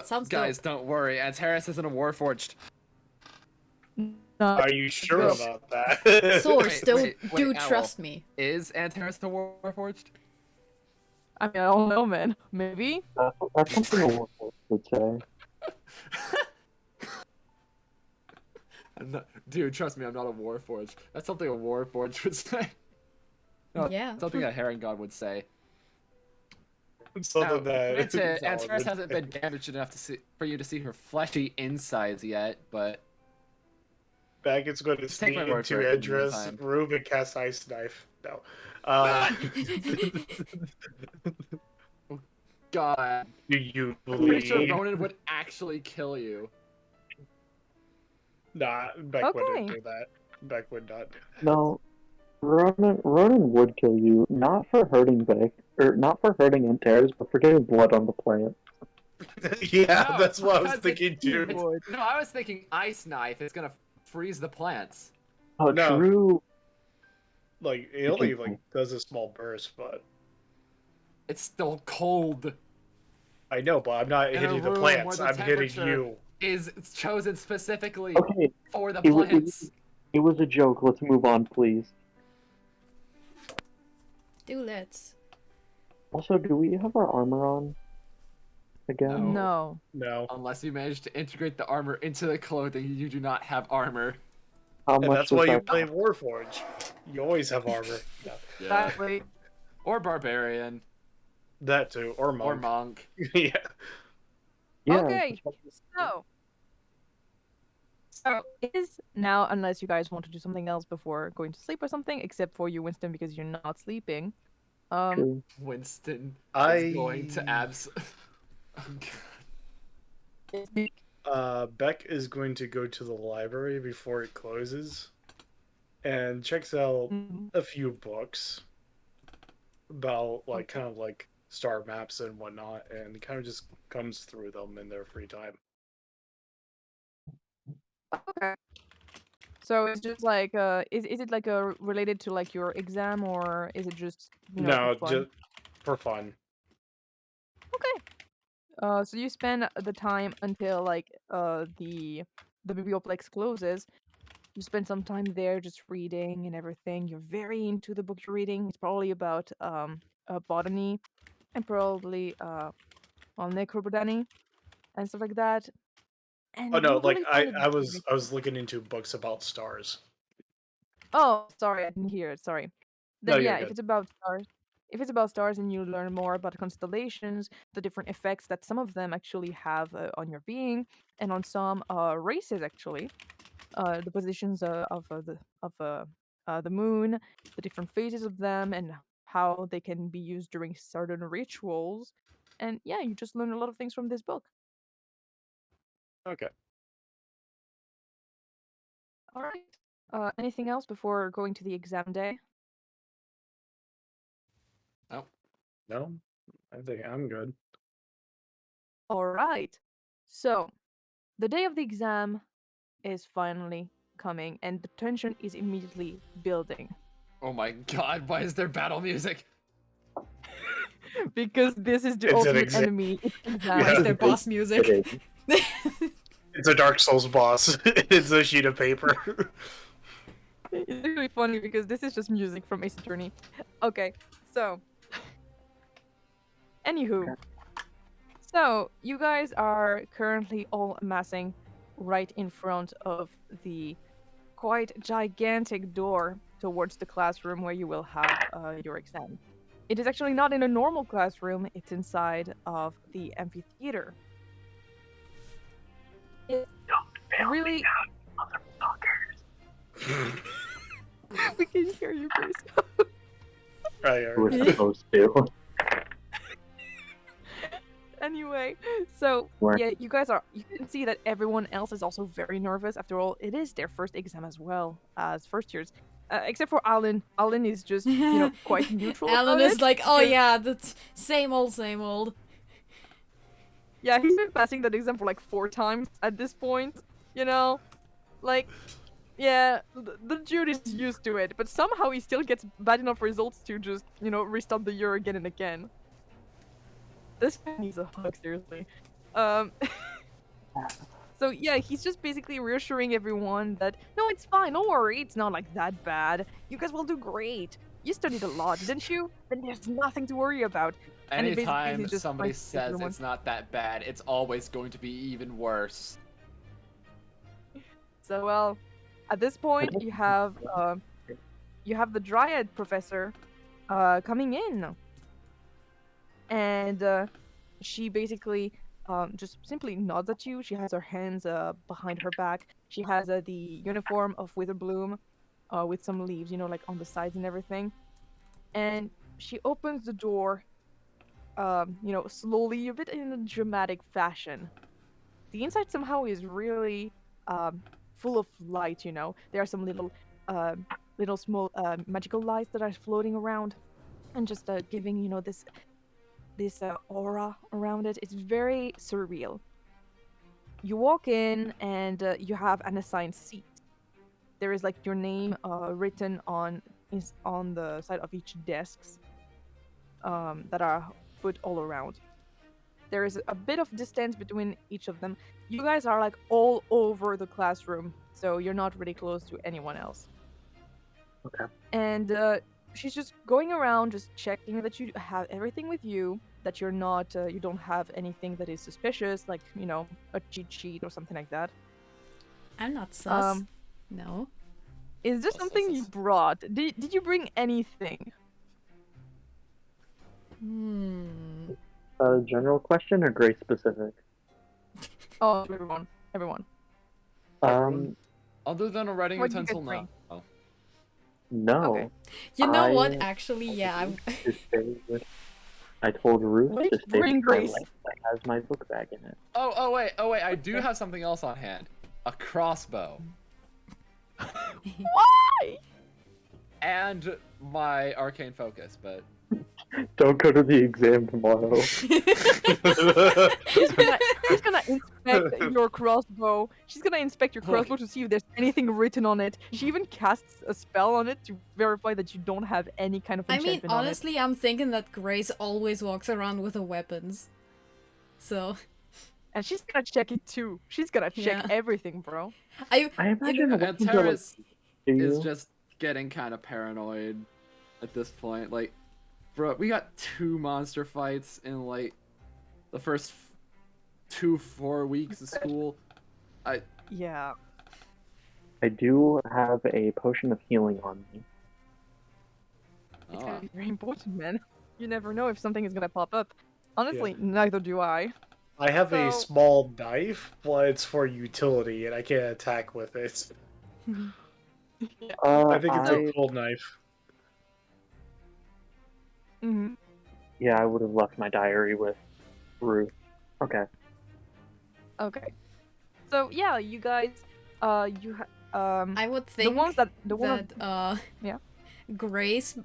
sounds Guys, dope. don't worry. Antares isn't a warforged. Are you sure about that? Source, Wait, do Owl. trust me. Is Antares the warforged? I mean, I don't know, man. Maybe. That's something a warforged would say. Dude, trust me, I'm not a warforged. That's something a warforged would say. No, Yeah. something a herring god would say. Something that. Antares hasn't been damaged enough for you to see her fleshy insides yet, but Baek is going to Just take sneak my word into for it in the Edra's meantime. room and cast Ice Knife. No. God, Do you I'm pretty sure believe? Ronan would actually kill you. Nah, Baek Okay. wouldn't do that. Baek would not. No, Ronan would kill you, not for hurting Baek, or not for hurting Antares, but for getting blood on the plant. Yeah, No, that's what I was because thinking too. No, I was thinking ice knife is gonna freeze the plants. Oh, No. true. Like it only like does a small burst, but It's still cold. I know, but I'm not In a hitting the room plants. where the I'm hitting temperature- you. It's chosen specifically Okay, for the it was- plants. it was a joke. Let's move on, please. Do let's. Also, do we have our armor on? Again? No. No, Unless you manage to integrate the armor into the clothing, you do not have armor. How and much that's does why you that play Warforge. You always have armor. No. Yeah. Exactly. Or barbarian. That too, or monk. Or monk. Yeah. Yeah, Okay. So it is now, unless you guys want to do something else before going to sleep or something, except for you, Winston, because you're not sleeping. true. Winston I is going to abs. Oh, God. Beck is going to go to the library before it closes, and checks out Mhm. a few books about like kind of like star maps and whatnot, and kind of just comes through them in their free time. Okay. So it's just like is it like related to like your exam, or is it just No, for fun? just for fun. So you spend the time until like the biblioplex closes. You spend some time there just reading and everything. You're very into the book you're reading. It's probably about botany and probably necrobotany and stuff like that. And Oh no, you like really find it I was very- looking into books about stars. Oh, sorry, I didn't hear it. Sorry. No, Then you're yeah, good. if it's about stars, and you learn more about the constellations, the different effects that some of them actually have on your being, and on some races actually, the positions of the moon, the different phases of them, and how they can be used during certain rituals. And yeah, you just learn a lot of things from this book. Okay. All right. Anything else before going to the exam day? No, I think I'm good. All right. So, the day of the exam is finally coming, and the tension is immediately building. Oh my God! Why is there battle music? Because this is the It's an ultimate exam. enemy. It's exam. Yeah. Is there boss music? It is. It's a Dark Souls boss. It's a sheet of paper. It's really funny because this is just music from Ace Attorney. Okay, so. Anywho. So, you guys are currently all amassing right in front of the quite gigantic door towards the classroom where you will have your exam. It is actually not in a normal classroom, it's inside of the amphitheater. It's really. We can hear you, Grace. We're supposed to. Anyway, so Where? yeah, you can see that everyone else is also very nervous. After all, it is their first exam as well as first years. Except for Alan. Alan is just, quite neutral. Alan about is it, like, oh because- yeah, that's same old, same old. Yeah, he's been passing that exam for like 4 times at this point, Like, yeah, the dude is used to it, but somehow he still gets bad enough results to just, restart the year again and again. This guy needs a hug, seriously. So yeah, he's just basically reassuring everyone that, no, it's fine, don't worry, it's not like that bad. You guys will do great. You studied a lot, didn't you? Then there's nothing to worry about. And he basically Anytime just somebody fights says everyone. it's not that bad, it's always going to be even worse. So well, at this point you have the Dryad professor coming in, and she basically just simply nods at you. She has her hands behind her back. She has the uniform of Witherbloom with some leaves, like on the sides and everything. And she opens the door, slowly, a bit in a dramatic fashion. The inside somehow is really full of light, There are some little small magical lights that are floating around and just giving, this aura around it. It's very surreal. You walk in and you have an assigned seat. There is like your name written on the side of each desks that are put all around. There is a bit of distance between each of them. You guys are like all over the classroom, so you're not really close to anyone else. Okay. And she's just going around, just checking that you have everything with you, that you're not, you don't have anything that is suspicious, like, a cheat sheet or something like that. I'm not sus. No. Is there something you brought? Did you bring anything? General question or grade specific? Oh, everyone. Other than a writing What did you utensil, guys no. bring? Oh. No. Okay. You know what? I- Actually, yeah. I told Ruth What did to you stay bring, with my Grace? life that has my book bag in it. Oh wait, I do have something else on hand. A crossbow. Why? And my arcane focus, but Don't go to the exam tomorrow. She's gonna inspect your crossbow. She's gonna inspect your crossbow to see if there's anything written on it. She even casts a spell on it to verify that you don't have any kind of I enchantment mean, on honestly, I'm thinking that Grace always walks around with her weapons. So, it. And she's gonna check it too. She's gonna check Yeah. everything, bro. I imagine the weapons are like, Antares do is you? just getting kind of paranoid at this point. Like, bro, we got 2 monster fights in like the first 4 weeks of school. Yeah. I do have a potion of healing on me. It's gonna be very important, man. You never know if something is gonna pop up. Honestly, neither do I. I have a So- small knife, but it's for utility, and I can't attack with it. I think it's a cool knife. hmm Yeah, I would have left my diary with Ruth. Okay. Okay. So yeah, you guys, I would think the ones that yeah. Grace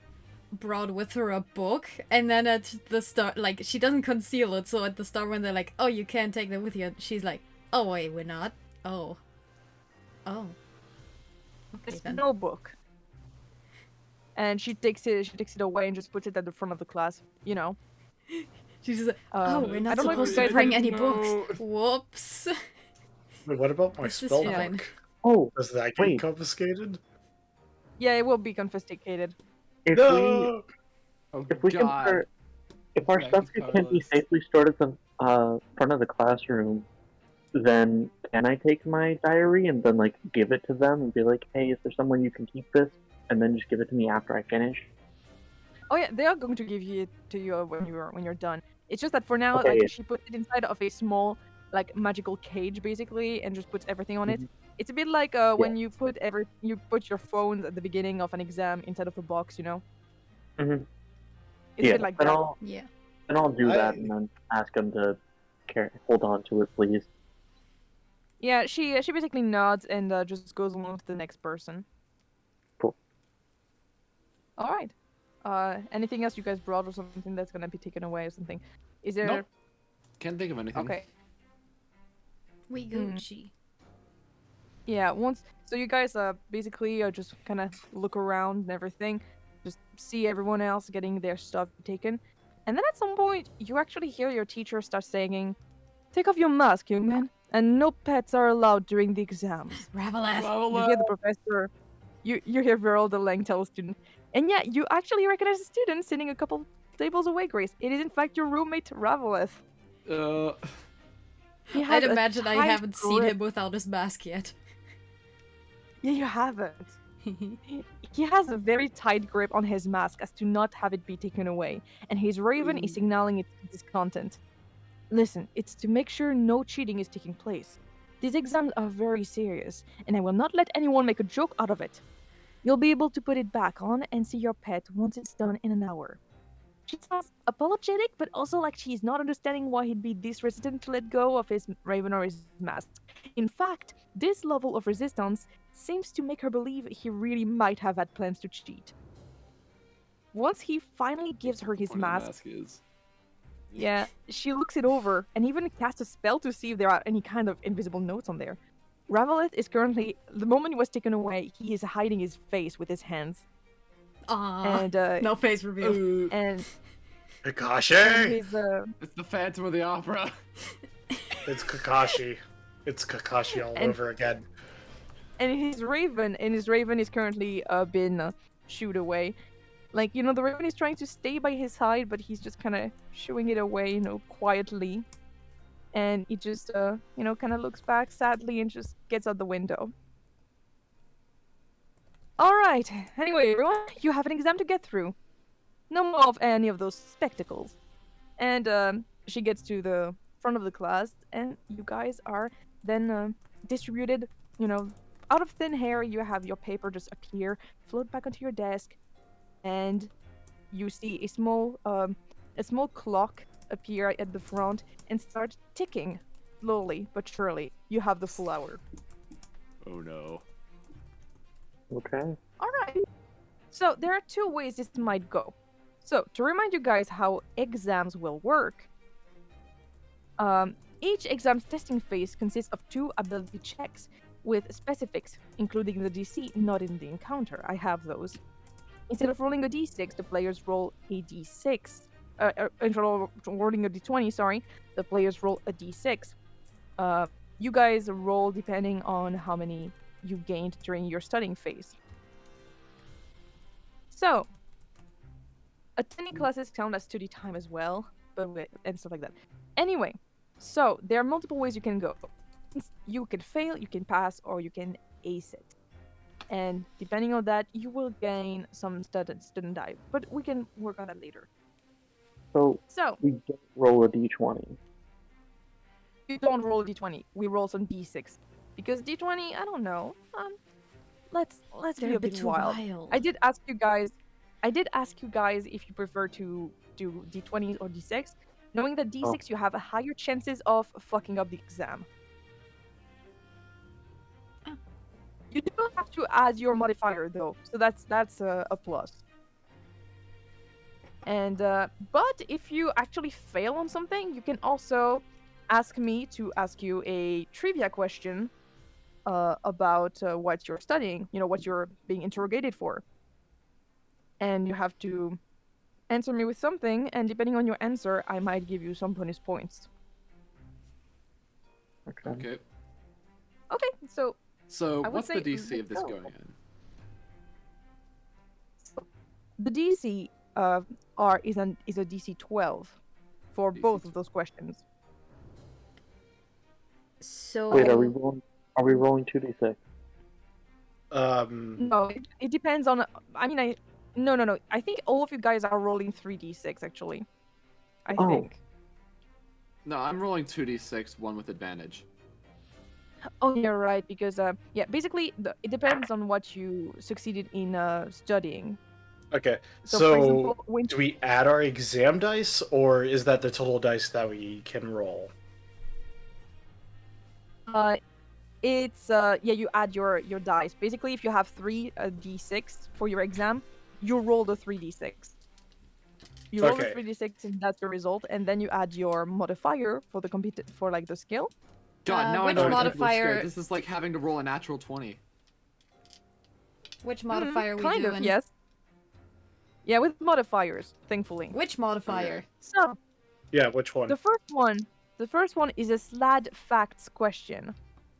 brought with her a book, and then at the start, like, she doesn't conceal it, so at the start when they're like, oh, you can't take that with you, she's like, oh, wait, we're not? Oh. Okay, It's then. no book. And she takes it away and just puts it at the front of the class, She's just like, oh, we're I not don't know if supposed you to guys bring have- any No. books. Whoops. Wait, what about my This is spell fine. book? Oh, Does that get Wait. confiscated? Yeah, it will be confiscated. if No! Oh we can god. start, if our Yeah, stuff he's can be powerless. safely stored at the front of the classroom, then can I take my diary and then like give it to them and be like, hey, is there somewhere you can keep this? And then just give it to me after I finish. Oh yeah, they are going to give it to you when you're done. It's just that for now, Okay, like yeah. she put it inside of a small like magical cage basically, and just puts everything on it. Mhm. It's a bit like when you put your phones at the beginning of an exam inside of a box, you know. Mhm. It's a Yeah, bit like then that. Yeah. I'll do that I and then ask him to hold on to it, please. Yeah, she basically nods and just goes along to the next person. Cool. All right. Anything else you guys brought or something that's gonna be taken away or something? Is there? Nope. Can't think of anything. Okay. We Gucci. Yeah. So you guys basically just kind of look around and everything, just see everyone else getting their stuff taken, and then at some point you actually hear your teacher start saying, "Take off your mask, young man, and no pets are allowed during the exams." Raveleth. You hear the professor. You hear Viral the Lang tell a student, and yeah, you actually recognize the student sitting a couple tables away, Grace. It is in fact your roommate Raveleth. He has I'd a imagine I tight haven't seen grip. him without his mask yet. Yeah, you haven't. He has a very tight grip on his mask as to not have it be taken away, and his raven is signaling its content. Listen, it's to make sure no cheating is taking place. These exams are very serious, and I will not let anyone make a joke out of it. You'll be able to put it back on and see your pet once it's done in an hour. She sounds apologetic, but also like she's not understanding why he'd be this resistant to let go of his raven or his mask. In fact, this level of resistance seems to make her believe he really might have had plans to cheat. Once he finally gives her his mask, is. yeah, she looks it over and even casts a spell to see if there are any kind of invisible notes on there. Raveleth is currently, the moment he was taken away, he is hiding his face with his hands. Aww. And, No face reveal. and Kakashi. his, It's the Phantom of the Opera. It's Kakashi. It's Kakashi all And- over again. and his raven is currently been shooed away. Like, you know, the raven is trying to stay by his side, but he's just kind of shooing it away, you know, quietly. And he just, you know, kind of looks back sadly and just gets out the window. All right. Anyway, everyone, you have an exam to get through. No more of any of those spectacles. And she gets to the front of the class, and you guys are then distributed, you know, out of thin air. You have your paper just appear, float back onto your desk, and you see a small clock appear at the front and start ticking slowly but surely. You have the full hour. Oh no. Okay. All right. So there are two ways this might go. So to remind you guys how exams will work, each exam's testing phase consists of 2 ability checks with specifics, including the DC not in the encounter. I have those. Instead of rolling a d6, the players roll a d6. Instead of rolling a d20, sorry, the players roll a d6. You guys roll depending on how many you gained during your studying phase. So, attending classes count as study time as well, and stuff like that. Anyway, so there are multiple ways you can go. You can fail, you can pass, or you can ace it. And depending on that, you will gain some student die. But we can work on that later. So So, we don't roll a d20. you don't roll d20. We roll some d6. Because d20, I don't know. Let's They're be a a bit bit too wild. wild. I did ask you guys if you prefer to do d20s or d6, knowing that d6 you have a higher chances of fucking up the exam. You do have to add your modifier though, so that's a plus. And but if you actually fail on something, you can also ask me to ask you a trivia question about what you're studying, you know, what you're being interrogated for. And you have to answer me with something, and depending on your answer, I might give you some bonus points. Okay. Okay. Okay, so So I would what's the say DC of this let's go. going in? The DC is a DC 12 for DC both of those questions. So Wait, are we rolling 2d6? No, it depends on. I mean, No. I think all of you guys are rolling 3d6 actually. I Oh. think. No, I'm rolling 2d6, one with advantage. Oh, you're right because yeah, basically it depends on what you succeeded in studying. Okay, So, so for example, when do we add our exam dice, or is that the total dice that we can roll? it's yeah, you add your dice. Basically, if you have 3 d6 for your exam, you roll the 3d6. You roll Okay. the 3d6 and that's your result, and then you add your modifier for the for like the skill. God, now I which know why people are modifier- scared. This is like having to roll a natural 20. Which modifier we kind doing? of, yes. Yeah, with modifiers, thankfully. Which modifier? So Yeah, which one? the first one is a SLAD facts question.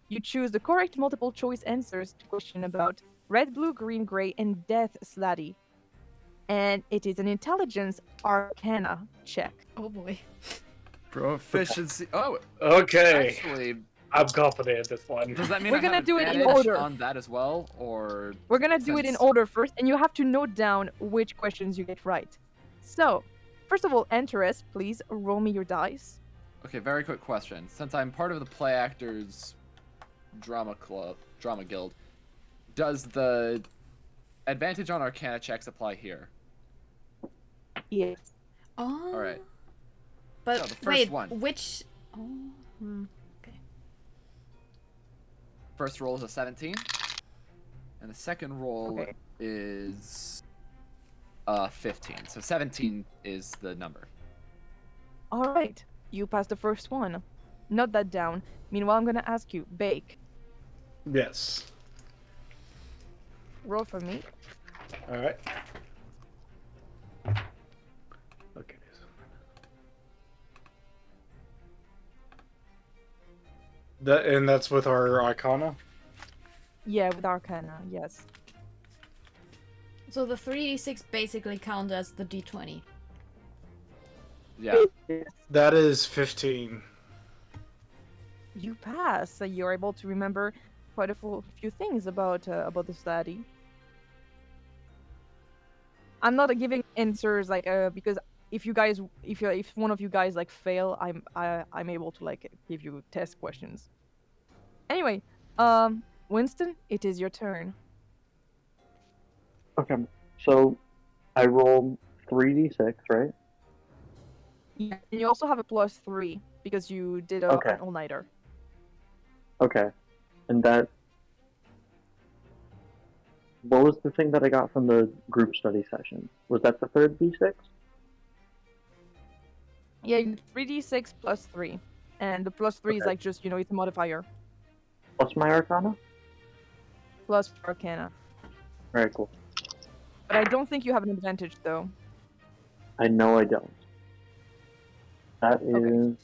You choose the correct multiple choice answers to question about red, blue, green, gray, and death sladdy. And it is an intelligence arcana check. Oh boy. Proficiency. Oh, Okay, actually, I'm confident in this one. does that mean We're I have gonna do it in advantage order. on that as well, or? We're gonna do it in Since- order first, and you have to note down which questions you get right. So, first of all, Antares, please roll me your dice. Okay, very quick question. Since I'm part of the Play Actors Drama Guild, does the advantage on Arcana checks apply here? Yes. Oh. All right. But So, the first wait, one. which? Oh. First roll is a 17, and the second roll Okay. is 15. So 17 is the number. All right, you passed the first one. Note that down. Meanwhile, I'm gonna ask you, Baek, Yes. roll for me. All right. Okay. That's with our Arcana? Yeah, with Arcana, yes. So the 3d6 basically count as the d20. Yeah. That is 15. You pass. So you're able to remember quite a few things about the study. I'm not giving answers like because if one of you guys like fail, I'm able to like give you test questions. Anyway, Winston, it is your turn. Okay, so I rolled 3d6, right? Yeah. And you also have a +3 because you did Okay. an all-nighter. Okay, and that. What was the thing that I got from the group study session? Was that the third d6? Yeah, 3d6 +3, and the +3 is Okay. like just it's a modifier What's my Arcana? plus Arcana. Very cool. But I don't think you have an advantage though. I know I don't. That is. Okay.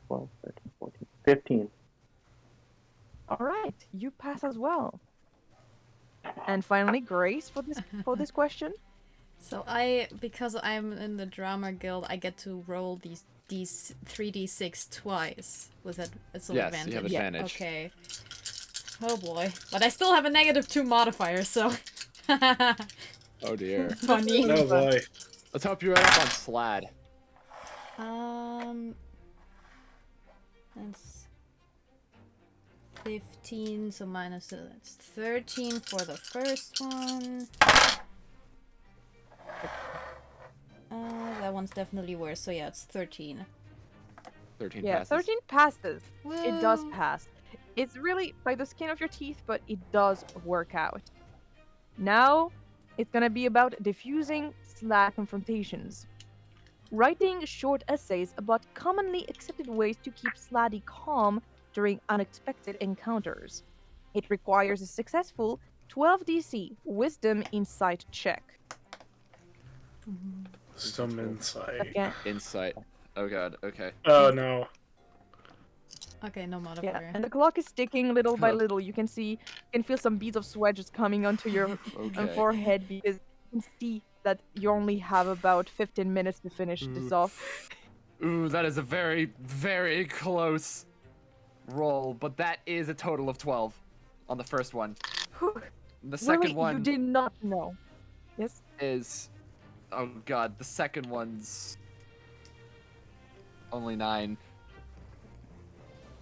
12, 13, 14, 15. All right, you pass as well. And finally, Grace for this question. So because I'm in the drama guild, I get to roll these 3d6 twice. Was that it's an Yes, advantage? you have Yeah, advantage. Okay. Oh boy, but I still have a -2 modifier, so. Oh dear. Funny. Oh boy. Let's hope you're up on SLAD. That's 15, so minus that's 13 for the first one. That one's definitely worse, so yeah, it's 13. 13 Yeah, passes. 13 passes. It does Woo. pass. It's really by the skin of your teeth, but it does work out. Now, it's gonna be about diffusing SLAD confrontations. Writing short essays about commonly accepted ways to keep Sladdy calm during unexpected encounters. It requires a successful 12 DC Wisdom Insight check. Some insight. Again, Insight. Oh god, okay. Oh no. Okay, no yeah, modifier. and the clock is ticking little by Oh. little. You can feel some beads of sweat just coming onto your Okay. forehead because you can see that you only have about 15 minutes to finish this off. Ooh, that is a very, very close roll, but that is a total of 12 on the first one. The Wait, second one you did not know. Yes? is... Oh god, the second one's... only 9.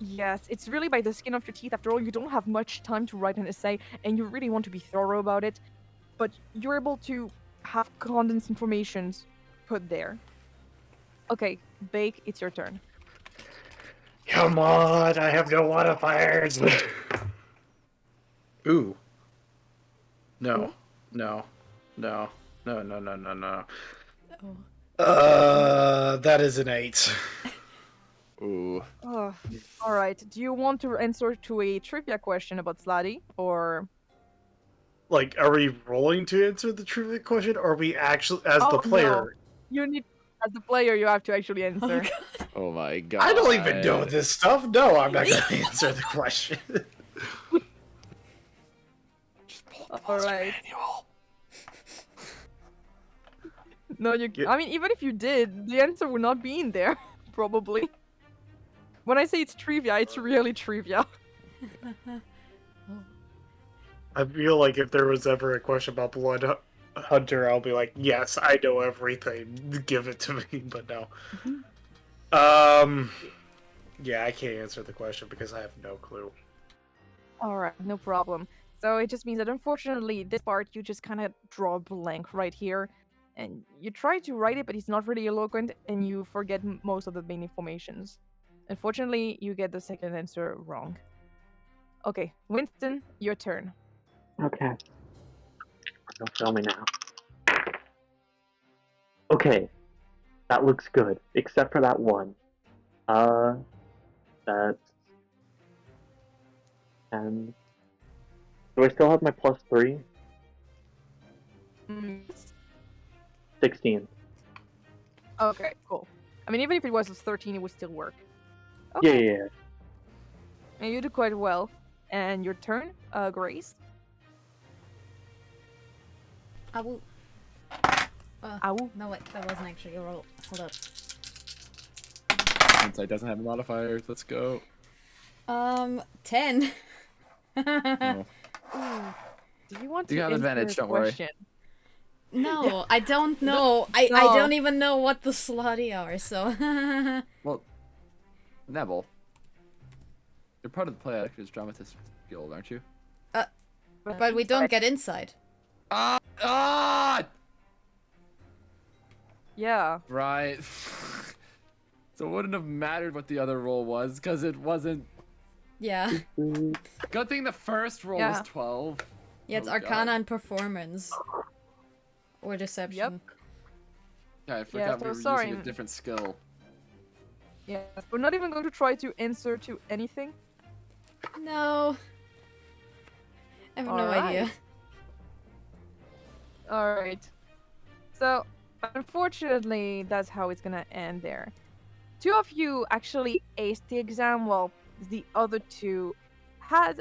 Yes, it's really by the skin of your teeth. After all, you don't have much time to write an essay, and you really want to be thorough about it. But you're able to have condensed informations put there. Okay, Baek, it's your turn. Come on, I have no modifiers. Ooh. No. No. No. No, no, no, no, no. That is an 8. Ooh. Oh, all right. Do you want to answer to a trivia question about Slutty, or? Like, are we rolling to answer the trivia question, or are we actually, as the player? No. You need, as the player, you have to actually answer. Oh my god. I don't even know this stuff. No, I'm not going to answer the question. Just pull All right. No, you. I mean, even if you did, the answer would not be in there, probably. When I say it's trivia, it's really trivia. I feel like if there was ever a question about Blood Hunter, I'll be like, yes, I know everything. Give it to me, but no. Yeah, I can't answer the question because I have no clue. Alright, no problem. So it just means that unfortunately, this part you just kind of draw a blank right here. And you try to write it, but it's not really eloquent, and you forget most of the main informations. Unfortunately, you get the second answer wrong. Okay, Winston, your turn. Okay. Don't tell me now. Okay. That looks good. Except for that one. That's... 10. Do I still have my +3? 16. Okay, cool. I mean, even if it was 13, it would still work. Yeah, Okay. yeah, yeah. And you did quite well. And your turn, Grace. I will. Ow. No, wait, that wasn't actually a roll. Hold up. Insight doesn't have modifiers. Let's go. 10. Oh. Do you want You to have answer advantage, the don't worry. question? No, I don't know. I No. don't even know what the slutty are, so. Well, Nebel, you're part of the play actors dramatist guild, aren't you? But we don't get inside. Ah! Yeah. Right. So it wouldn't have mattered what the other roll was, because it wasn't... Yeah. Good thing the first roll Yeah. was 12. Yeah, it's Oh, Arcana God. and Performance. Or Deception. Yep. Yeah, I forgot so we were sorry. using a different skill. Yeah. We're not even going to try to answer to anything. No. I have no Alright. idea. Alright. So, unfortunately, that's how it's gonna end there. 2 of you actually aced the exam, while the other 2 had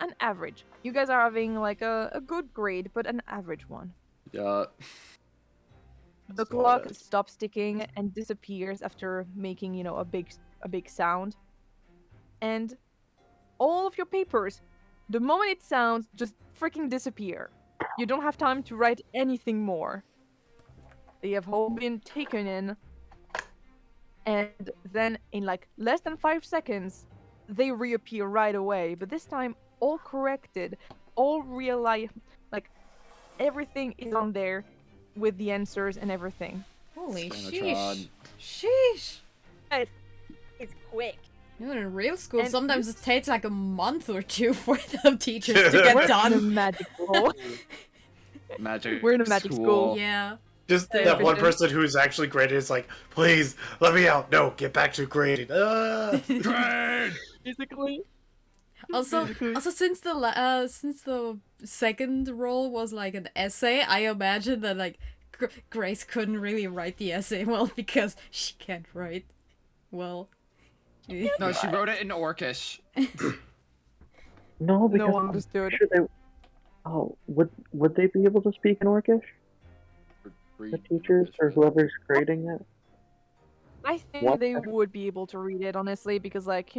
an average. You guys are having like a good grade, but an average one. Yeah. The Saw clock that. stops ticking and disappears after making, a big sound. And all of your papers, the moment it sounds, just freaking disappear. You don't have time to write anything more. They have all been taken in, and then in like less than 5 seconds, they reappear right away. But this time, all corrected, all realized, like everything is on there with the answers and everything. Holy Spanatron. sheesh. Sheesh. It's quick. You know, in real school, And sometimes it takes like a month or 2 for the teachers to get We're in a done. magic school. Magic We're in a magic school. Yeah. Just Stay that one efficient. person who's actually graded is like, please, let me out. No, get back to grading. Grade! Basically. Also, since the second role was like an essay, I imagine that like Grace couldn't really write the essay well because she can't write well. No, she wrote it in Orcish. No, because No one I'm understood. sure they... Oh, would they be able to speak in Orcish? The teachers or whoever's grading it? I think What? they would be able to read it, honestly, because, like,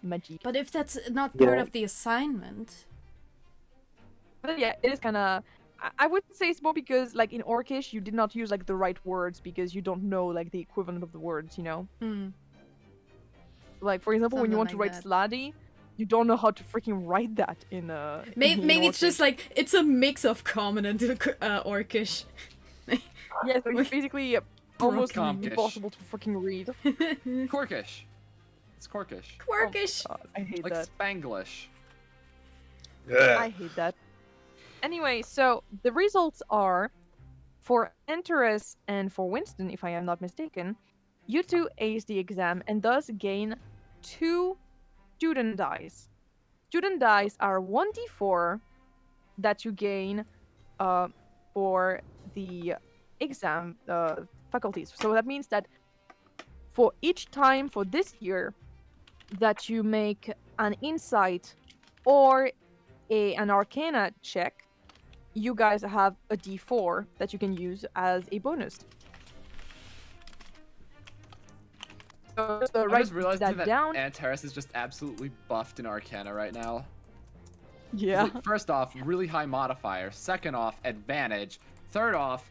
magic. But if that's not part Yeah. of the assignment, But yeah, it is kind of. I would say it's more because, like, in Orcish, you did not use like the right words because you don't know like the equivalent of the words, you know. Like, for example, when you want Something to like write that. slutty, you don't know how to freaking write that in maybe it's just Orcish. like it's a mix of common and Orcish. Yeah, so it's basically almost Comkish. impossible to freaking read. Corkish. It's Corkish. Quirkish. God, I hate Like that. Spanglish. I hate that. Anyway, so the results are for Antares and for Winston, if I am not mistaken, you two ace the exam and thus gain 2 student dice. Student dice are 1d4 that you gain for the exam faculties. So that means that for each time for this year that you make an insight or an arcana check, you guys have a d4 that you can use as a bonus. So I write just realized that that down. Antares is just absolutely buffed in Arcana right now. 'Cause, Yeah. like, first off, really high modifier. Second off, advantage. Third off,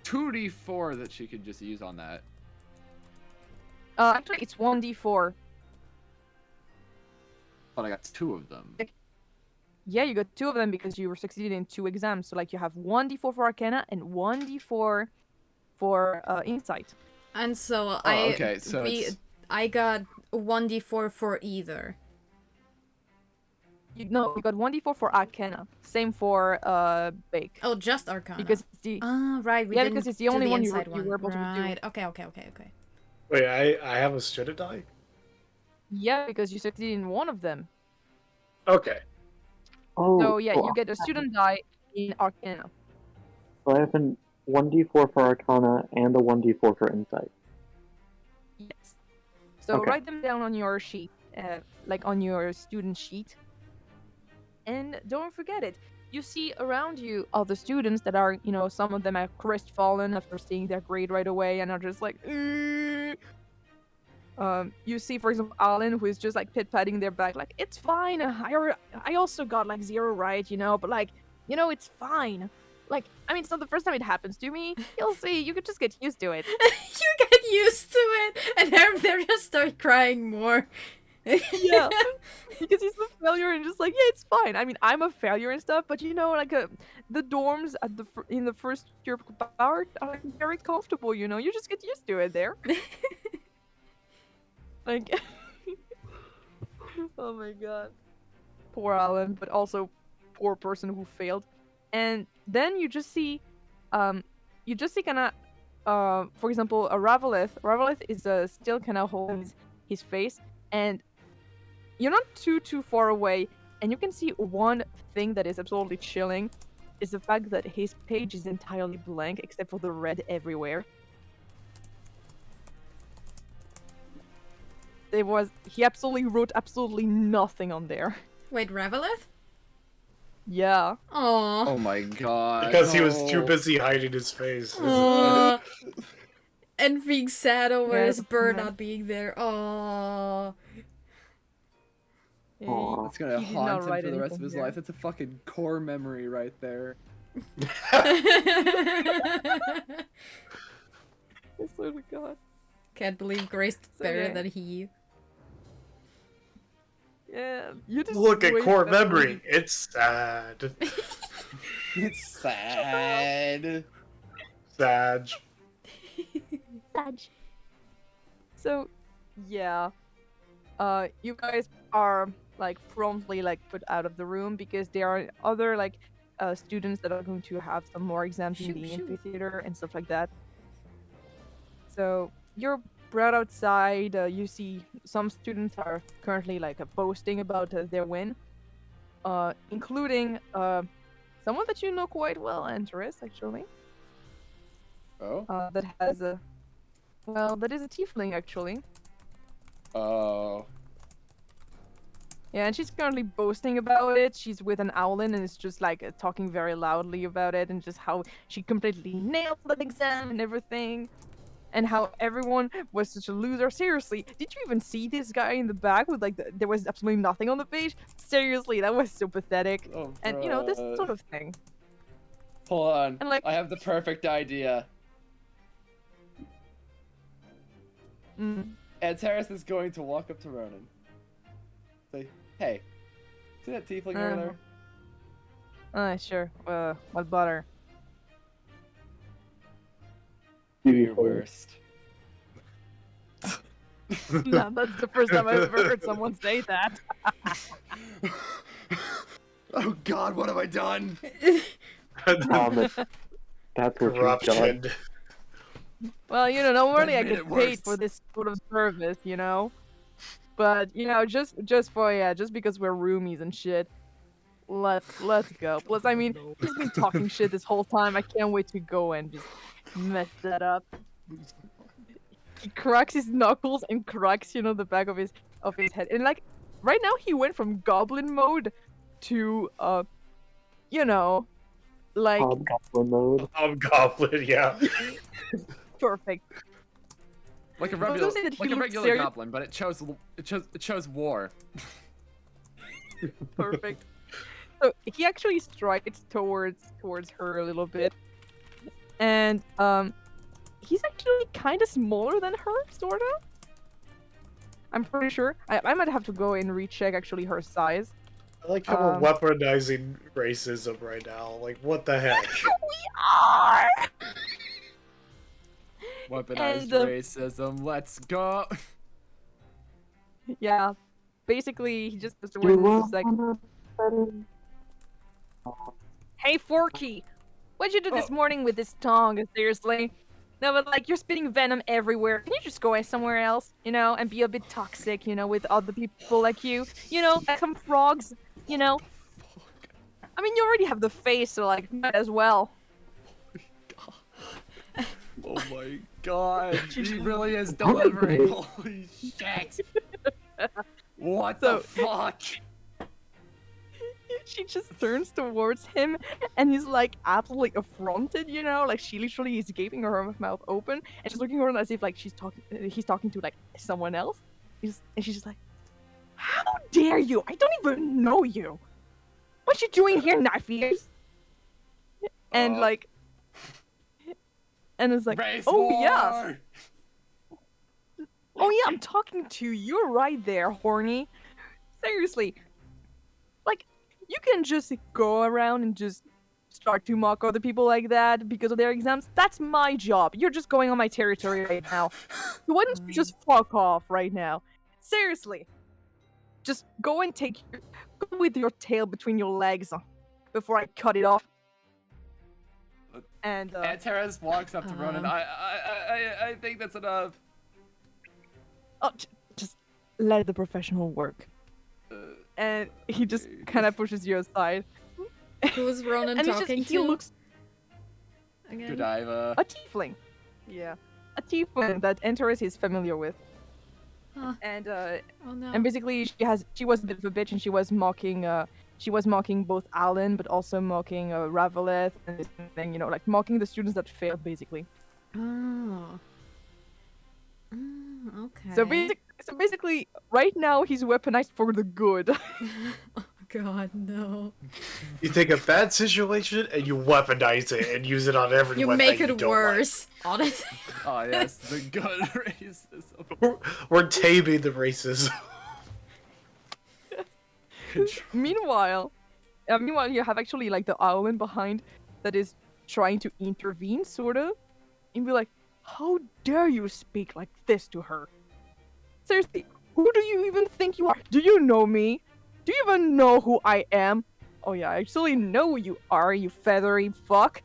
2d4 that she could just use on that. Actually, it's 1d4. But I got 2 of them. Yeah, you got 2 of them because you were succeeded in 2 exams. So like you have 1d4 for Arcana and 1d4 for Insight. And so okay, so it's- I got 1d4 for either. You got 1d4 for Arcana. Same for Baek. Oh, just Arcana. Because it's the Ah, right. We Yeah, didn't because it's the do only one you inside were able to do. Right. Okay. Wait, I have a student die? Yeah, because you succeeded in one of them. Okay. Oh, So yeah, well, you get a student die in Arcana. so I have a 1d4 for Arcana and a 1d4 for Insight. Yes. So Okay. write them down on your sheet, like on your student sheet. And don't forget it. You see around you other students that are, some of them are crestfallen after seeing their grade right away and are just like, "Ugh." You see, for example, Owlin, who is just like pit-patting their back, like, it's fine. I also got like 0 right, but like, it's fine. Like, I mean, it's not the first time it happens to me. You'll see. You could just get used to it. You get used to it, and they just start crying more. Yeah, because he's a failure and just like, yeah, it's fine. I mean, I'm a failure and stuff, but like the dorms at in the first year of power are like, very comfortable. You just get used to it there. Like, oh my god, poor Alan, but also poor person who failed. And then you just see kind of, for example, a Ravelith. Ravelith is still kind of holding his face, and you're not too far away, and you can see one thing that is absolutely chilling, is the fact that his page is entirely blank except for the red everywhere. He absolutely wrote absolutely nothing on there. Wait, Ravelith? Yeah. Aww. Oh my god. Because he was too no. busy hiding his face. Aww. And being sad over Yeah, his bird yeah. not being there. Aww. Yeah, Aw. It's gonna He did haunt not him write for the rest of anything his there. life. It's a fucking core memory right there. I swear to God. Can't believe Grace is So, better yeah. than he. Yeah, you just Look at wait core that memory. It's sad. It's sad. Sad. So, yeah. You guys are like promptly like put out of the room because there are other like students that are going to have some more exams in Shoot, the shoot. amphitheater and stuff like that. So you're brought outside. You see some students are currently like boasting about their win, including someone that you know quite well, Antares, actually. Oh? That has a that is a tiefling actually. Oh. Yeah, and she's currently boasting about it. She's with an owlin and is just like talking very loudly about it and just how she completely nailed that exam and everything. and how everyone was such a loser. Seriously, did you even see this guy in the back with like there was absolutely nothing on the page? Seriously, that was so pathetic. Oh, And you know, this sort of thing. Hold on. And, like- I have the perfect idea. Antares is going to walk up to Ronan. Say, hey, see that tiefling over there? Sure. What butter? Do your worst. No, that's the first time I've ever heard someone say that. Oh God, what have I done? Thomas, that's what you've done. Corruption. Well, you know, normally I made get it paid worse. for this sort of service, you know. But you know, just because we're roomies and shit. Let's go. Plus, I mean, he's been talking shit this whole time. I can't wait to go and just mess that up. He cracks his knuckles and cracks, you know, the back of his head. And like, right now he went from goblin mode to you know, like Hobgoblin mode. Goblin, yeah. perfect. Like a was gonna regular, say that he like a looked regular serious- goblin, but it chose war. Perfect. So he actually strides towards her a little bit, and he's actually kind of smaller than her, sorta. I'm pretty sure. I might have to go and recheck actually her size. I like how we're weaponizing racism right now. Like, what the heck? We are. Weaponized And, racism. Let's go. Yeah. Basically, he just Mr. You Winston's just like, wanna- "Hey, Forky, what'd you do this morning with this tongue? Seriously." No, but like, you're spitting venom everywhere. Can you just go somewhere else, you know, and be a bit toxic, you know, with other people like you? You know, like some frogs, you know? I mean, you already have the face, so like, might as well. Oh my God, he really is delivering. Holy shit! What the fuck? She just turns towards him, and he's like absolutely affronted, you know, like she literally is gaping her mouth open, and she's looking around as if like he's talking to like someone else. And she's just like, "How dare you? I don't even know you. What you doing here, knife ears?" And like, and it's like, Race "Oh war! yeah, oh yeah, I'm talking to you right there, horny. Seriously, like." You can just go around and just start to mock other people like that because of their exams. That's my job. You're just going on my territory right now. So why don't you just fuck off right now? Seriously. Just go and go with your tail between your legs before I cut it off. And Antares walks up to Ronan. I think that's enough. oh, just let the professional work. And he just kind of pushes you aside. Who was Ronan And talking he to? looks Again? Godiva. a tiefling. Yeah, a tiefling that Antares is familiar with. Huh. And Oh no. and basically she was a bit of a bitch, and she was mocking both owlin, but also mocking Raveleth and this kind of thing, you know, like mocking the students that failed basically. Oh. Okay. So basically, right now he's weaponized for the good. Oh God, no. You take a bad situation and you weaponize it and use it on everyone. You make that you it don't worse. Honestly. Oh yes, the good racism. Like. We're taming the racism. Meanwhile, you have actually like the owlin behind that is trying to intervene, sorta, and be like, "How dare you speak like this to her? Seriously, who do you even think you are? Do you know me? Do you even know who I am? Oh yeah, I actually know who you are, you feathery fuck.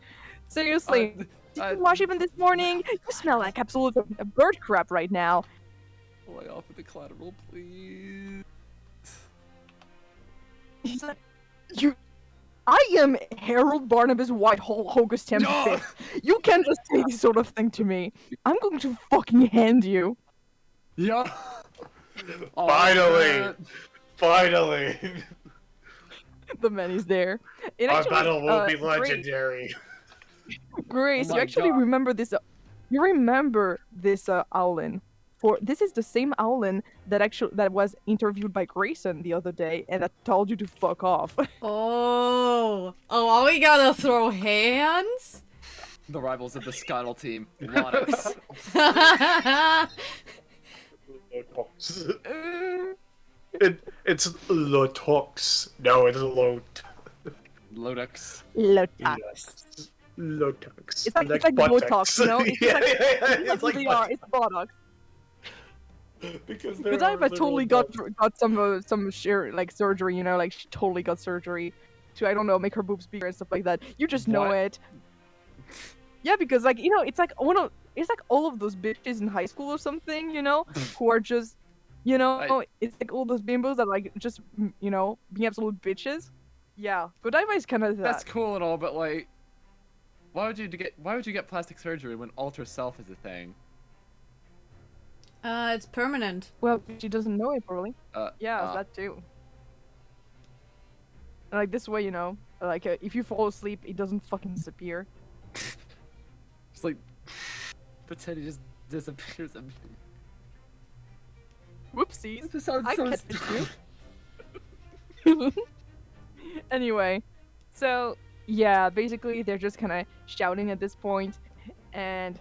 Seriously, did you wash even this morning? You smell like absolute bird crap right now." Lay off with the collateral, please. He's like, I am Harold Barnabas Whitehall Hogustem No! V. You can't just say this sort of thing to me. I'm going to fucking hand you. Yeah. Oh, Finally! man. Finally! The man is there. It Our actually, battle will be Grace, legendary. Grace, Oh you my actually God. remember this. You remember this owlin? This is the same owlin that was interviewed by Grayson the other day and that told you to fuck off. Oh, are we gonna throw hands? The rivals of the Scuttle team. Lotus. Lotox. It's Lotox. No, it's Lot. Lodux. Lotus. Yes. Lotox. It's like Botox, you know? It's yeah, like, yeah, yeah. it's like they are. It's Botox. Because Because I've totally got some sheer like surgery, you know, like she totally got surgery to, I don't know, make her boobs bigger and stuff like that. You just know What? it. Yeah, because like, you know, it's like it's like all of those bitches in high school or something, you know, who are just, you know, it's like all those bimbos that like just, you know, being absolute bitches. Yeah, Godiva is kind of that. That's cool and all, but like, why would you get plastic surgery when alter self is a thing? It's permanent. Well, she doesn't know it probably. Yeah, uh. that too. And, like this way, you know, like if you fall asleep, it doesn't fucking disappear. It's like the teddy just disappears. Whoopsies. This sounds I so catch stupid. you. Anyway, so yeah, basically they're just kind of shouting at this point, and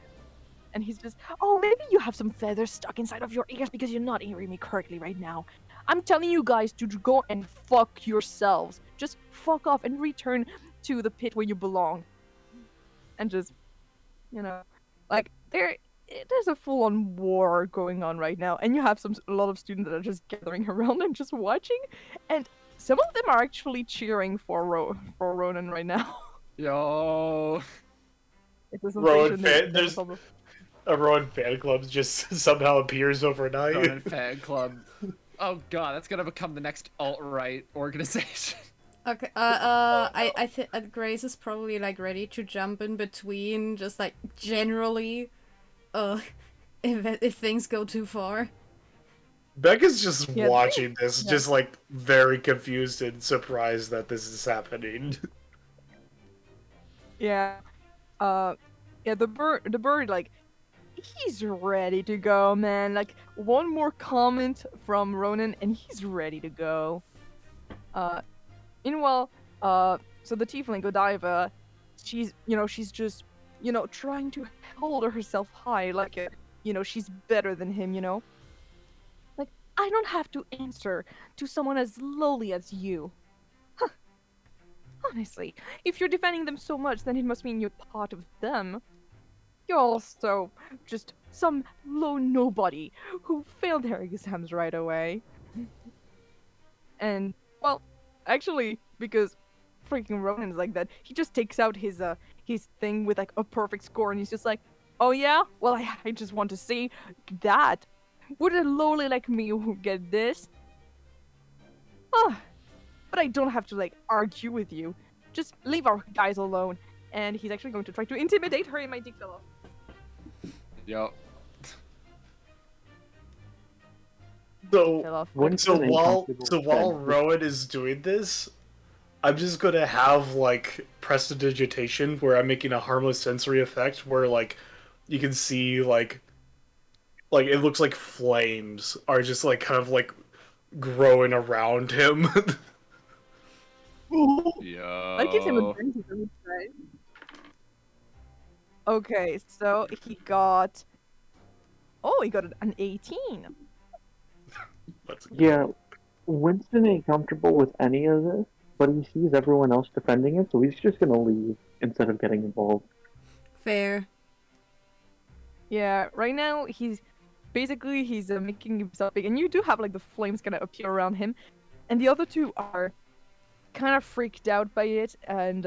he's just, oh, maybe you have some feathers stuck inside of your ears because you're not hearing me correctly right now. I'm telling you guys to go and fuck yourselves. Just fuck off and return to the pit where you belong. And just, you know, like there's a full-on war going on right now, and you have a lot of students that are just gathering around and just watching, and some of them are actually cheering for Ronan right now. Yo. It's a Ronan sensation fan, that some of- a Ronan fan club just somehow appears overnight. Ronan fan club. Oh god, that's gonna become the next alt-right organization. Okay, I think Grace is probably like ready to jump in between, just like generally, if things go too far. Becca's just Yeah, watching this, yeah. just like very confused and surprised that this is happening. Yeah. Yeah, the bird, like, he's ready to go, man. Like, one more comment from Ronan, and he's ready to go. Meanwhile, so the tiefling Godiva, she's just, trying to hold herself high, like, she's better than him, you know? Like, I don't have to answer to someone as lowly as you. Huh. Honestly, if you're defending them so much, then it must mean you're part of them. You're also just some low nobody who failed their exams right away. And, well, actually, because freaking Ronan's like that, he just takes out his thing with like a perfect score, and he's just like, oh yeah? Well, I just want to see that. Would a lowly like me who get this? But I don't have to like argue with you. Just leave our guys alone. And he's actually going to try to intimidate her, and my dick fell off. Yo. So, Fell off. while Rowan is doing this, I'm just gonna have like prestidigitation where I'm making a harmless sensory effect where like you can see like it looks like flames are just like kind of like growing around him. Yo. That gives him advantage, I would say. Okay, so he got an 18. Yeah, Winston ain't comfortable with any of this, but he sees everyone else defending it, so he's just gonna leave instead of getting involved. Fair. Yeah, right now he's making himself big, and you do have like the flames gonna appear around him, and the other two are kind of freaked out by it, and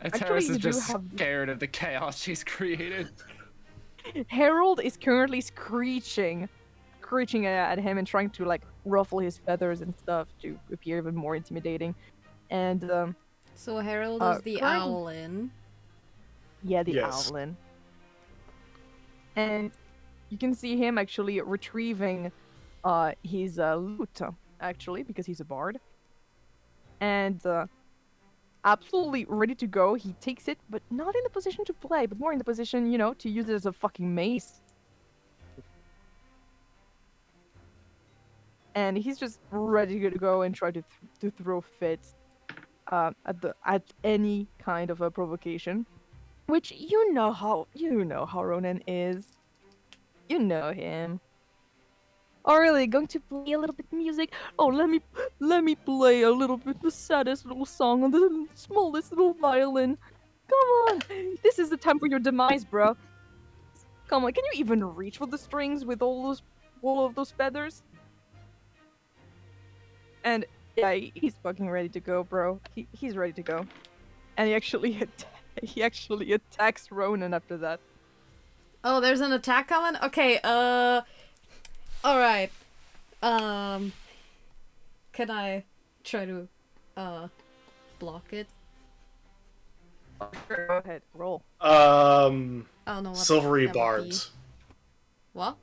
Antares you is do just have- scared of the chaos she's created. Harold is currently screeching at him and trying to like ruffle his feathers and stuff to appear even more intimidating, and So Harold is the currently- owlin. yeah, the Yes. owlin. And you can see him actually retrieving his lute, actually, because he's a bard. And absolutely ready to go. He takes it, but not in the position to play, but more in the position, you know, to use it as a fucking mace. And he's just ready to go and try to throw fits at any kind of a provocation. Which you know how Ronan is. You know him. Oh really? Going to play a little bit of music? Oh, let me play a little bit the saddest little song on the smallest little violin. Come on, this is the time for your demise, bro. Come on, can you even reach for the strings with all of those feathers? And yeah, he's fucking ready to go, bro. He's ready to go, and he actually attacks Ronan after that. Oh, there's an attack coming? Okay, alright. Can I try to, block it? Sure, go ahead, roll. I don't know what Silvery that would be. barbs. What?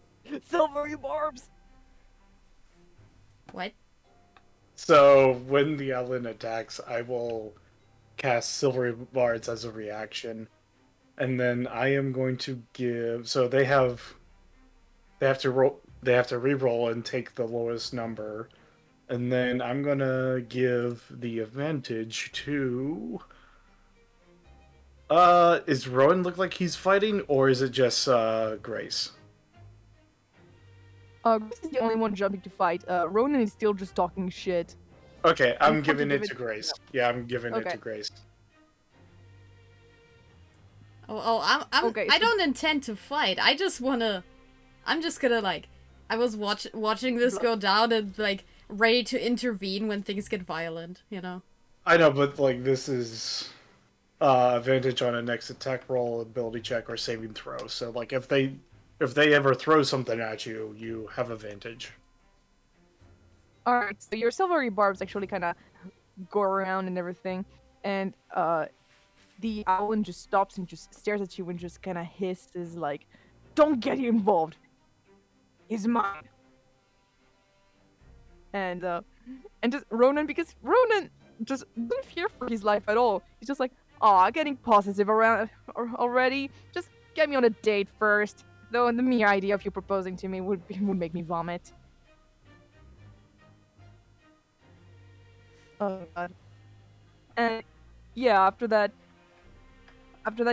Silvery barbs. What? So when the owlin attacks, I will cast silvery barbs as a reaction, and then I am going to give. So they have to roll. They have to re-roll and take the lowest number, and then I'm gonna give the advantage to. Is Rowan look like he's fighting, or is it just Grace? Grace is the only one jumping to fight. Ronan is still just talking shit. Okay, You I'm want giving to it give to it- Grace. Yeah, I'm giving it Okay. to Grace. I'm Okay, I so- don't intend to fight. I just wanna. I'm just gonna like. I was watching this go down and like ready to intervene when things get violent. You know. I know, but like this is advantage on a next attack roll, ability check, or saving throw. So like if they ever throw something at you, you have advantage. Alright, so your silvery barbs actually kind of go around and everything, and the owlin just stops and just stares at you and just kind of hisses like, "Don't get involved. He's mine." And just Ronan, because Ronan just doesn't fear for his life at all. He's just like, "Aw, getting possessive around already. Just get me on a date first." Though the mere idea of you proposing to me would make me vomit. Oh god. And yeah, after that,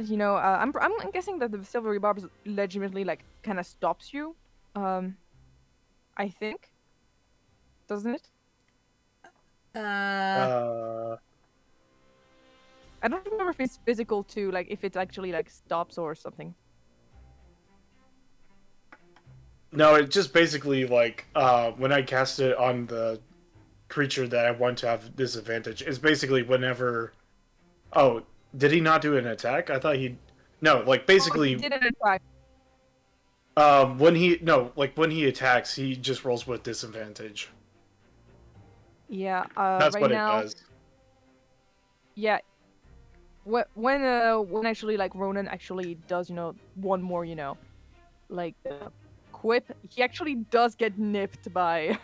you know, I'm guessing that the silvery barbs legitimately like kind of stops you. I think, doesn't it? Uh, I don't remember if it's physical too, like if it actually like stops or something. no, it just basically like when I cast it on the creature that I want to have disadvantage, it's basically whenever. Oh, did he not do an attack? I thought he. No, like basically. Oh, he did an attack. When he attacks, he just rolls with disadvantage. Yeah. That's right what now, it does. yeah. When actually like Ronan actually does, you know, one more, you know, like quip, he actually does get nipped by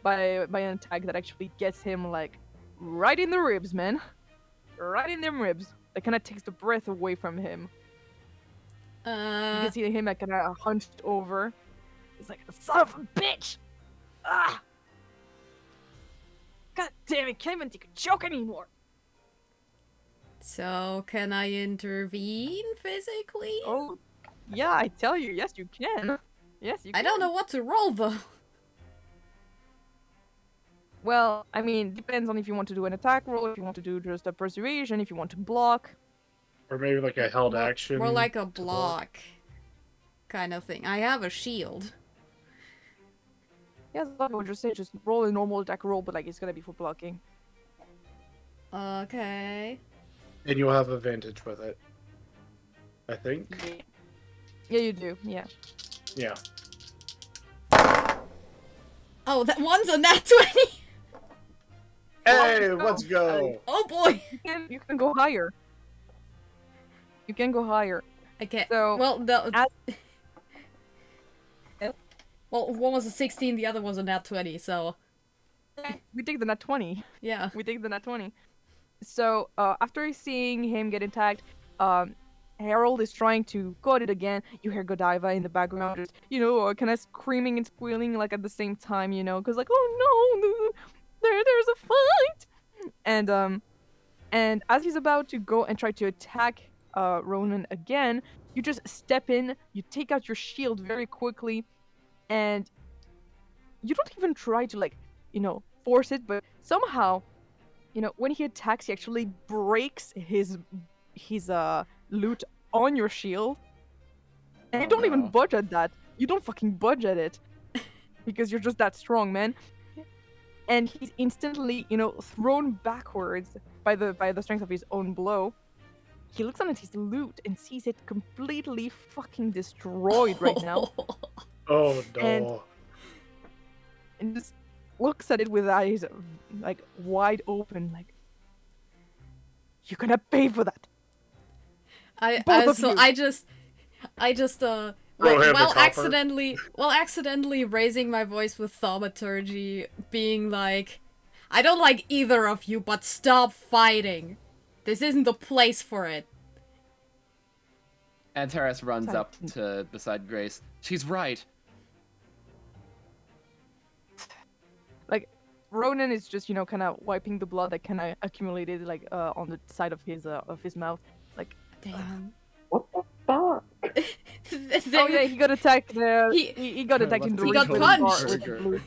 by an attack that actually gets him like right in the ribs, man. Right in them ribs. That kind of takes the breath away from him. You can see him like kind of hunched over. He's like, "Son of a bitch! Ah! God damn it! Can't even take a joke anymore." So can I intervene physically? Oh, yeah, I tell you, yes, you can. Yes, you can. I don't know what to roll though. Well, I mean, depends on if you want to do an attack roll, if you want to do just a persuasion, if you want to block. Or maybe like a held More- action. More like a to block. block kind of thing. I have a shield. Yes, I would just say just roll a normal attack roll, but like it's gonna be for blocking. Okay. And you'll have advantage with it. I think. Yeah, you do. Yeah. Yeah. Oh, that one's a nat 20! Hey, let's go! Oh boy! You can go higher. You can go higher. Okay. So Well, as- well, one was a 16, the other was a nat 20, so we take the nat 20. yeah. We take the nat 20. So after seeing him get attacked, Harold is trying to cut it again. You hear Godiva in the background, just kind of screaming and squealing like at the same time, because like, oh no, there's a fight, and as he's about to go and try to attack Ronan again, you just step in, you take out your shield very quickly, and you don't even try to like, force it, but somehow, when he attacks, he actually breaks his lute on your shield, and you don't even budge at that. You don't fucking budge at it because you're just that strong, man. And he's instantly, thrown backwards by the strength of his own blow. He looks on at his lute and sees it completely fucking destroyed right now. Oh no. And just looks at it with eyes like wide open, like, you're gonna pay for that. I just Throw him the while copper. accidentally raising my voice with thaumaturgy, being like, I don't like either of you, but stop fighting. This isn't the place for it. Antares runs up to beside Grace. She's right. Like, Ronan is just, kind of wiping the blood that kind of accumulated, like, on the side of his mouth. Like, Damn. What the fuck? oh yeah, he got attacked there. He got attacked in the He ribs. got with punched. with the loot.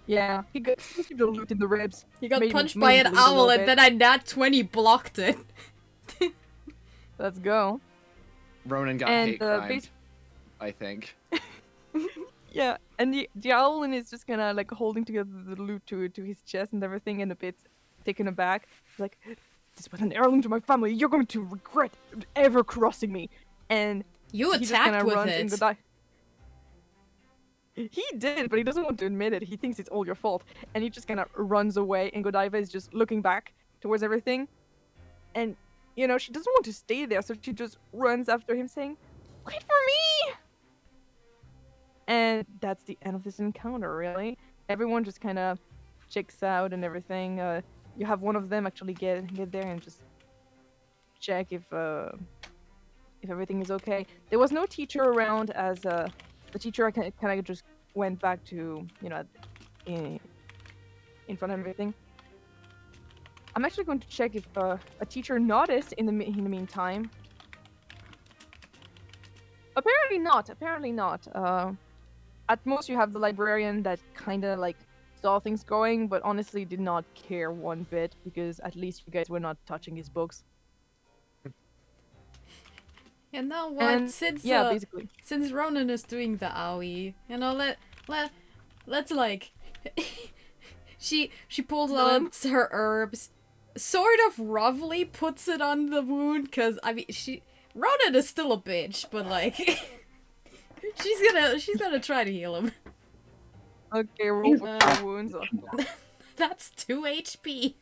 Yeah, he got the loot in the ribs. He got Made- punched made by him an bleed a little owl, and bit. then I nat 20 blocked it. Let's go. Ronan got And, hate crimed, bas- I think. Yeah, and the owlin is just kind of like holding together the loot to his chest and everything, and a bit taken aback. He's like, "This was an heirloom to my family. You're going to regret ever crossing me." And You he just attacked kinda with runs it. in the He did, but he doesn't want to admit it. He thinks it's all your fault, and he just kind of runs away. And Godiva is just looking back towards everything, and she doesn't want to stay there, so she just runs after him, saying, "Wait for me!" And that's the end of this encounter. Really, everyone just kind of checks out and everything. You have one of them actually get there and just check if everything is okay. There was no teacher around, as the teacher kind of just went back to in front of everything. I'm actually going to check if a teacher noticed in the meantime. Apparently not. At most, you have the librarian that kind of like saw things going, but honestly did not care one bit, because at least you guys were not touching his books. And now what? And yeah, basically. Since Ronan is doing the owie, let's like she pulls out her herbs, sort of roughly puts it on the wound, cause I mean Ronan is still a bitch, but like she's gonna try to heal him. Okay, roll for 2 wounds. That's 2 HP.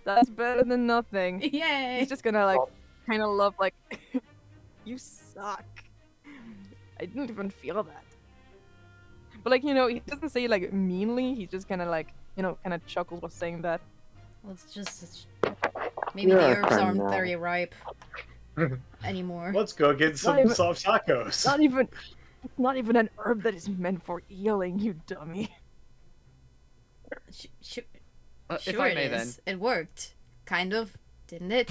That's better than nothing. Yay! He's just gonna like kind of love like, you suck. I didn't even feel that. But like, he doesn't say like meanly. He just kind of like, kind of chuckles while saying that. Well, it's just maybe the herbs aren't very ripe anymore. Let's go get some soft tacos. Not even an herb that is meant for healing, you dummy. Sure If I may, it is. It worked, kind of, didn't it?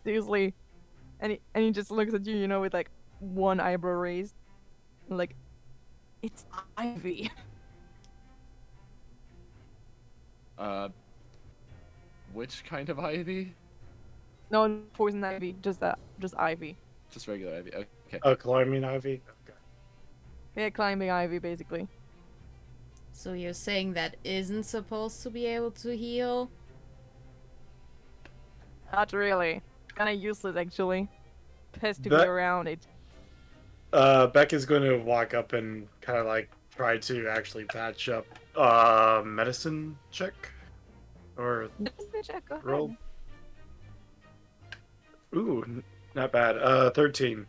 Seriously. And he just looks at you, with like one eyebrow raised. Like, it's ivy. Which kind of ivy? No poison ivy, just ivy. Just regular ivy. Okay. Oh, climbing ivy. Okay. Yeah, climbing ivy, basically. So you're saying that isn't supposed to be able to heal? Not really. Kinda useless, actually. Pest to That- be around it. Beck is going to walk up and kind of like try to actually patch up medicine check or Check, go ahead. roll. Ooh, not bad. 13.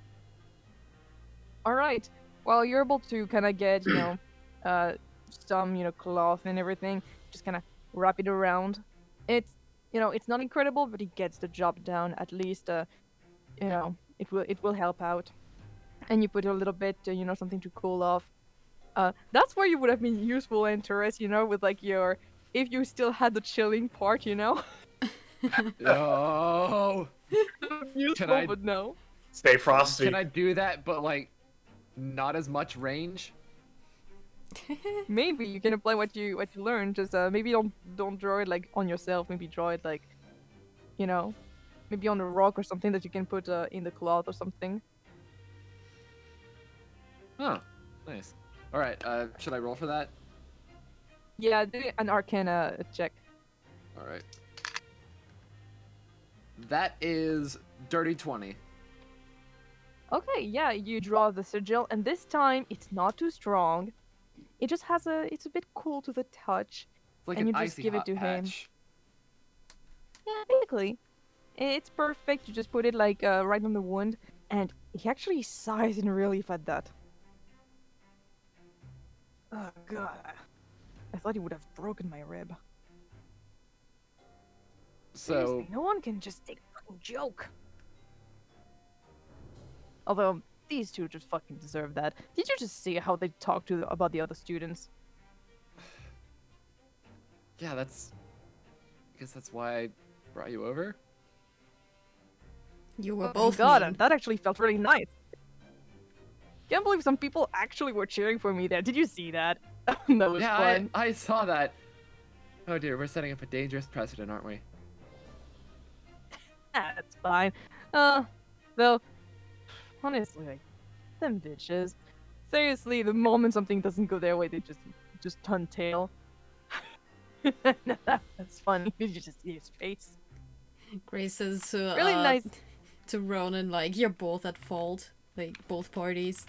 Alright. Well, you're able to kind of get, some, cloth and everything. Just kind of wrap it around. It's, it's not incredible, but it gets the job done. At least, it will help out. And you put a little bit, something to cool off. That's where you would have been useful, Antares, with like if you still had the chilling part, Oh, useful, but no. Stay frosty. can I do that? But like, not as much range. Maybe you can apply what you learned. Just maybe don't draw it like on yourself. Maybe draw it like, maybe on a rock or something that you can put in the cloth or something. Oh, nice. All right. Should I roll for that? Yeah, do an Arcana check. All right. That is dirty 20. Okay, yeah, you draw the sigil, and this time it's not too strong. It just has it's a bit cool to the touch, It's like and an you just icy give it hot to him. patch. Yeah, basically, it's perfect. You just put it like right on the wound, and he actually sighs in relief at that. Oh god, I thought he would have broken my rib. So Seriously, no one can just take a fucking joke. Although these two just fucking deserve that. Did you just see how they talked about the other students? yeah, I guess that's why I brought you over. You were Oh both god, mean. that actually felt really nice. Can't believe some people actually were cheering for me there. Did you see that? That was Yeah, fun. I saw that. Oh dear, we're setting up a dangerous precedent, aren't we? That's fine. Though, honestly, like, them bitches. Seriously, the moment something doesn't go their way, they just turn tail. That's funny. Did you just see his face? Grace says to Really nice. to Ronan, like, you're both at fault, like both parties.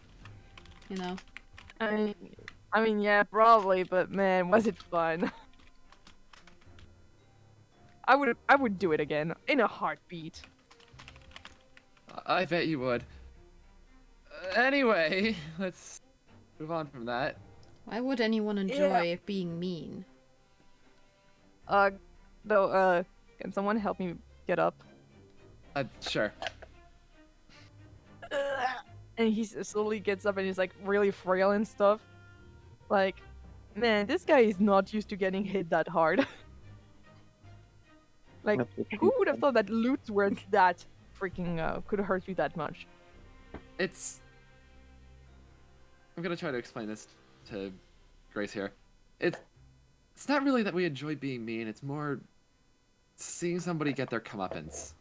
I mean, yeah, probably, but man, was it fun? I would do it again in a heartbeat. I bet you would. Anyway, let's move on from that. Why would anyone enjoy being mean? Though, can someone help me get up? Sure. And he slowly gets up and he's like really frail and stuff. Like, man, this guy is not used to getting hit that hard. Like, That's what she who would have said. thought that lutes were that freaking could hurt you that much? I'm gonna try to explain this to Grace here. It's not really that we enjoy being mean, it's more seeing somebody get their comeuppance.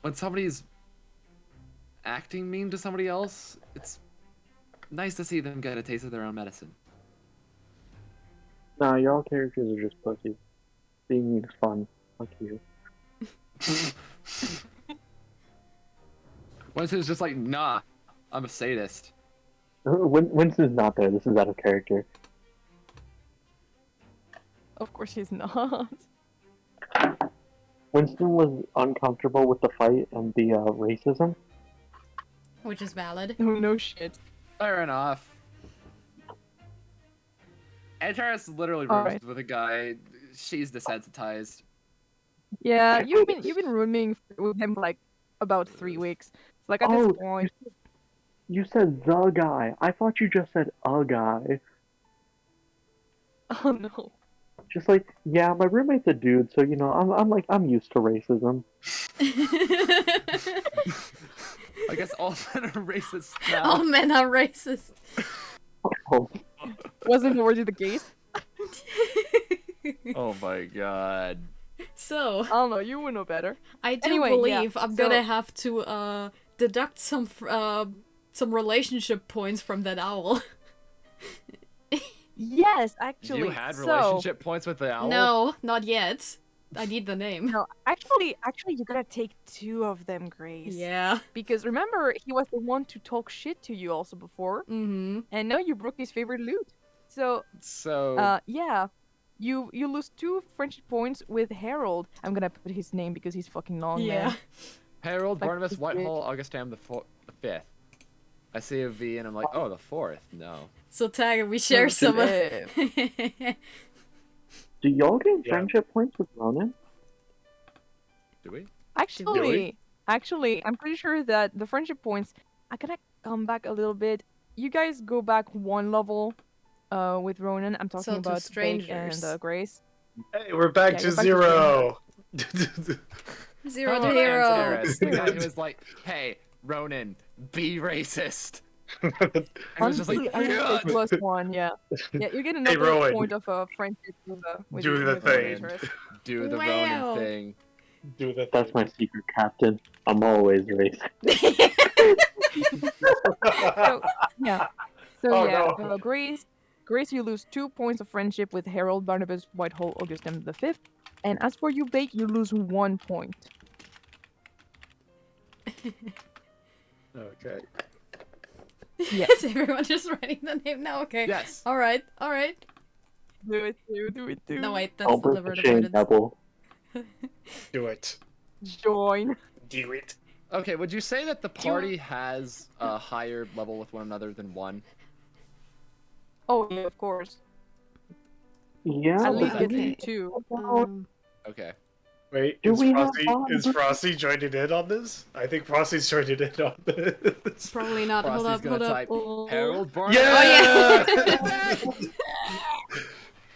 When somebody's acting mean to somebody else, it's nice to see them get a taste of their own medicine. Nah, y'all characters are just pussies. Being mean is fun. Fuck you. Winston's just like, nah, I'm a sadist. Winston's not there. This is out of character. Of course he's not. Winston was uncomfortable with the fight and the racism. Which is valid. Oh, no shit. Fair enough. Antares literally All rooms right. with a guy. She's desensitized. Yeah, you've been rooming with him for like about 3 weeks. Like at Oh, this point, You said the guy. I thought you just said a guy. oh no. Just like, yeah, my roommate's a dude, so I'm used to racism. I guess all men are racist now. All men are racist. Oh, Wasn't already the case. Oh my god. So, I don't know. You would know better. I do Anyway, yeah, believe I'm so- gonna have to deduct some relationship points from that owl. Yes, actually. You had so- relationship points with the owl? No, not yet. I need the name. No, actually, you gotta take 2 of them, Grace. Yeah. Because remember, he was the one to talk shit to you also before, Mm-hmm. and now you broke his favorite loot. So, So yeah, you lose 2 friendship points with Harold. I'm gonna put his name because he's fucking long. Yeah. Man. Harold Like Barnabas this Whitehall, Augustam the 5th. I see a V and I'm like, oh, the 4th. No. So Tag, we share some. Flip. Do y'all get Yeah. friendship points with Ronan? Do we? Actually, I'm pretty sure that the friendship points. I'm gonna come back a little bit. You guys go back 1 level, with Ronan. I'm talking So to about Baek strangers. and Grace. Hey, we're back Yeah, to you're back to 0. Zero How to about hero. Antares, the guy who was like, hey, Ronan, be racist. And it was just Honestly, like, I would say "Yeah." +1. Yeah, yeah. You get Hey, another Rowan. point of friendship with Do the with thing. Antares. Do the Wow. Ronan thing. Do the That's my secret, Captain. I'm always racist. So yeah, so Oh, yeah. no. Grace, you lose 2 points of friendship with Harold, Barnabas, Whitehall, Augustin V. And as for you, Baek, you lose 1 point. Okay. Yeah. Is everyone just writing the name now? Okay. Yes. All right. All right. Do it, do it. No wait, that's I'll break the deliberate chain, avoidance. Nebel. Do it. Join. Do it. Okay, would you say that the party has a higher level with one another than 1? Oh yeah, of course. Yeah, At Oh, least okay. get 2. Okay. Wait, Do is we have Frosty, one? is Frosty joining in on this? I think Frosty's joining in on this. Probably not. Hold Frosty's up. gonna Hold up. type Oh. Harold Barnabas. Yeah!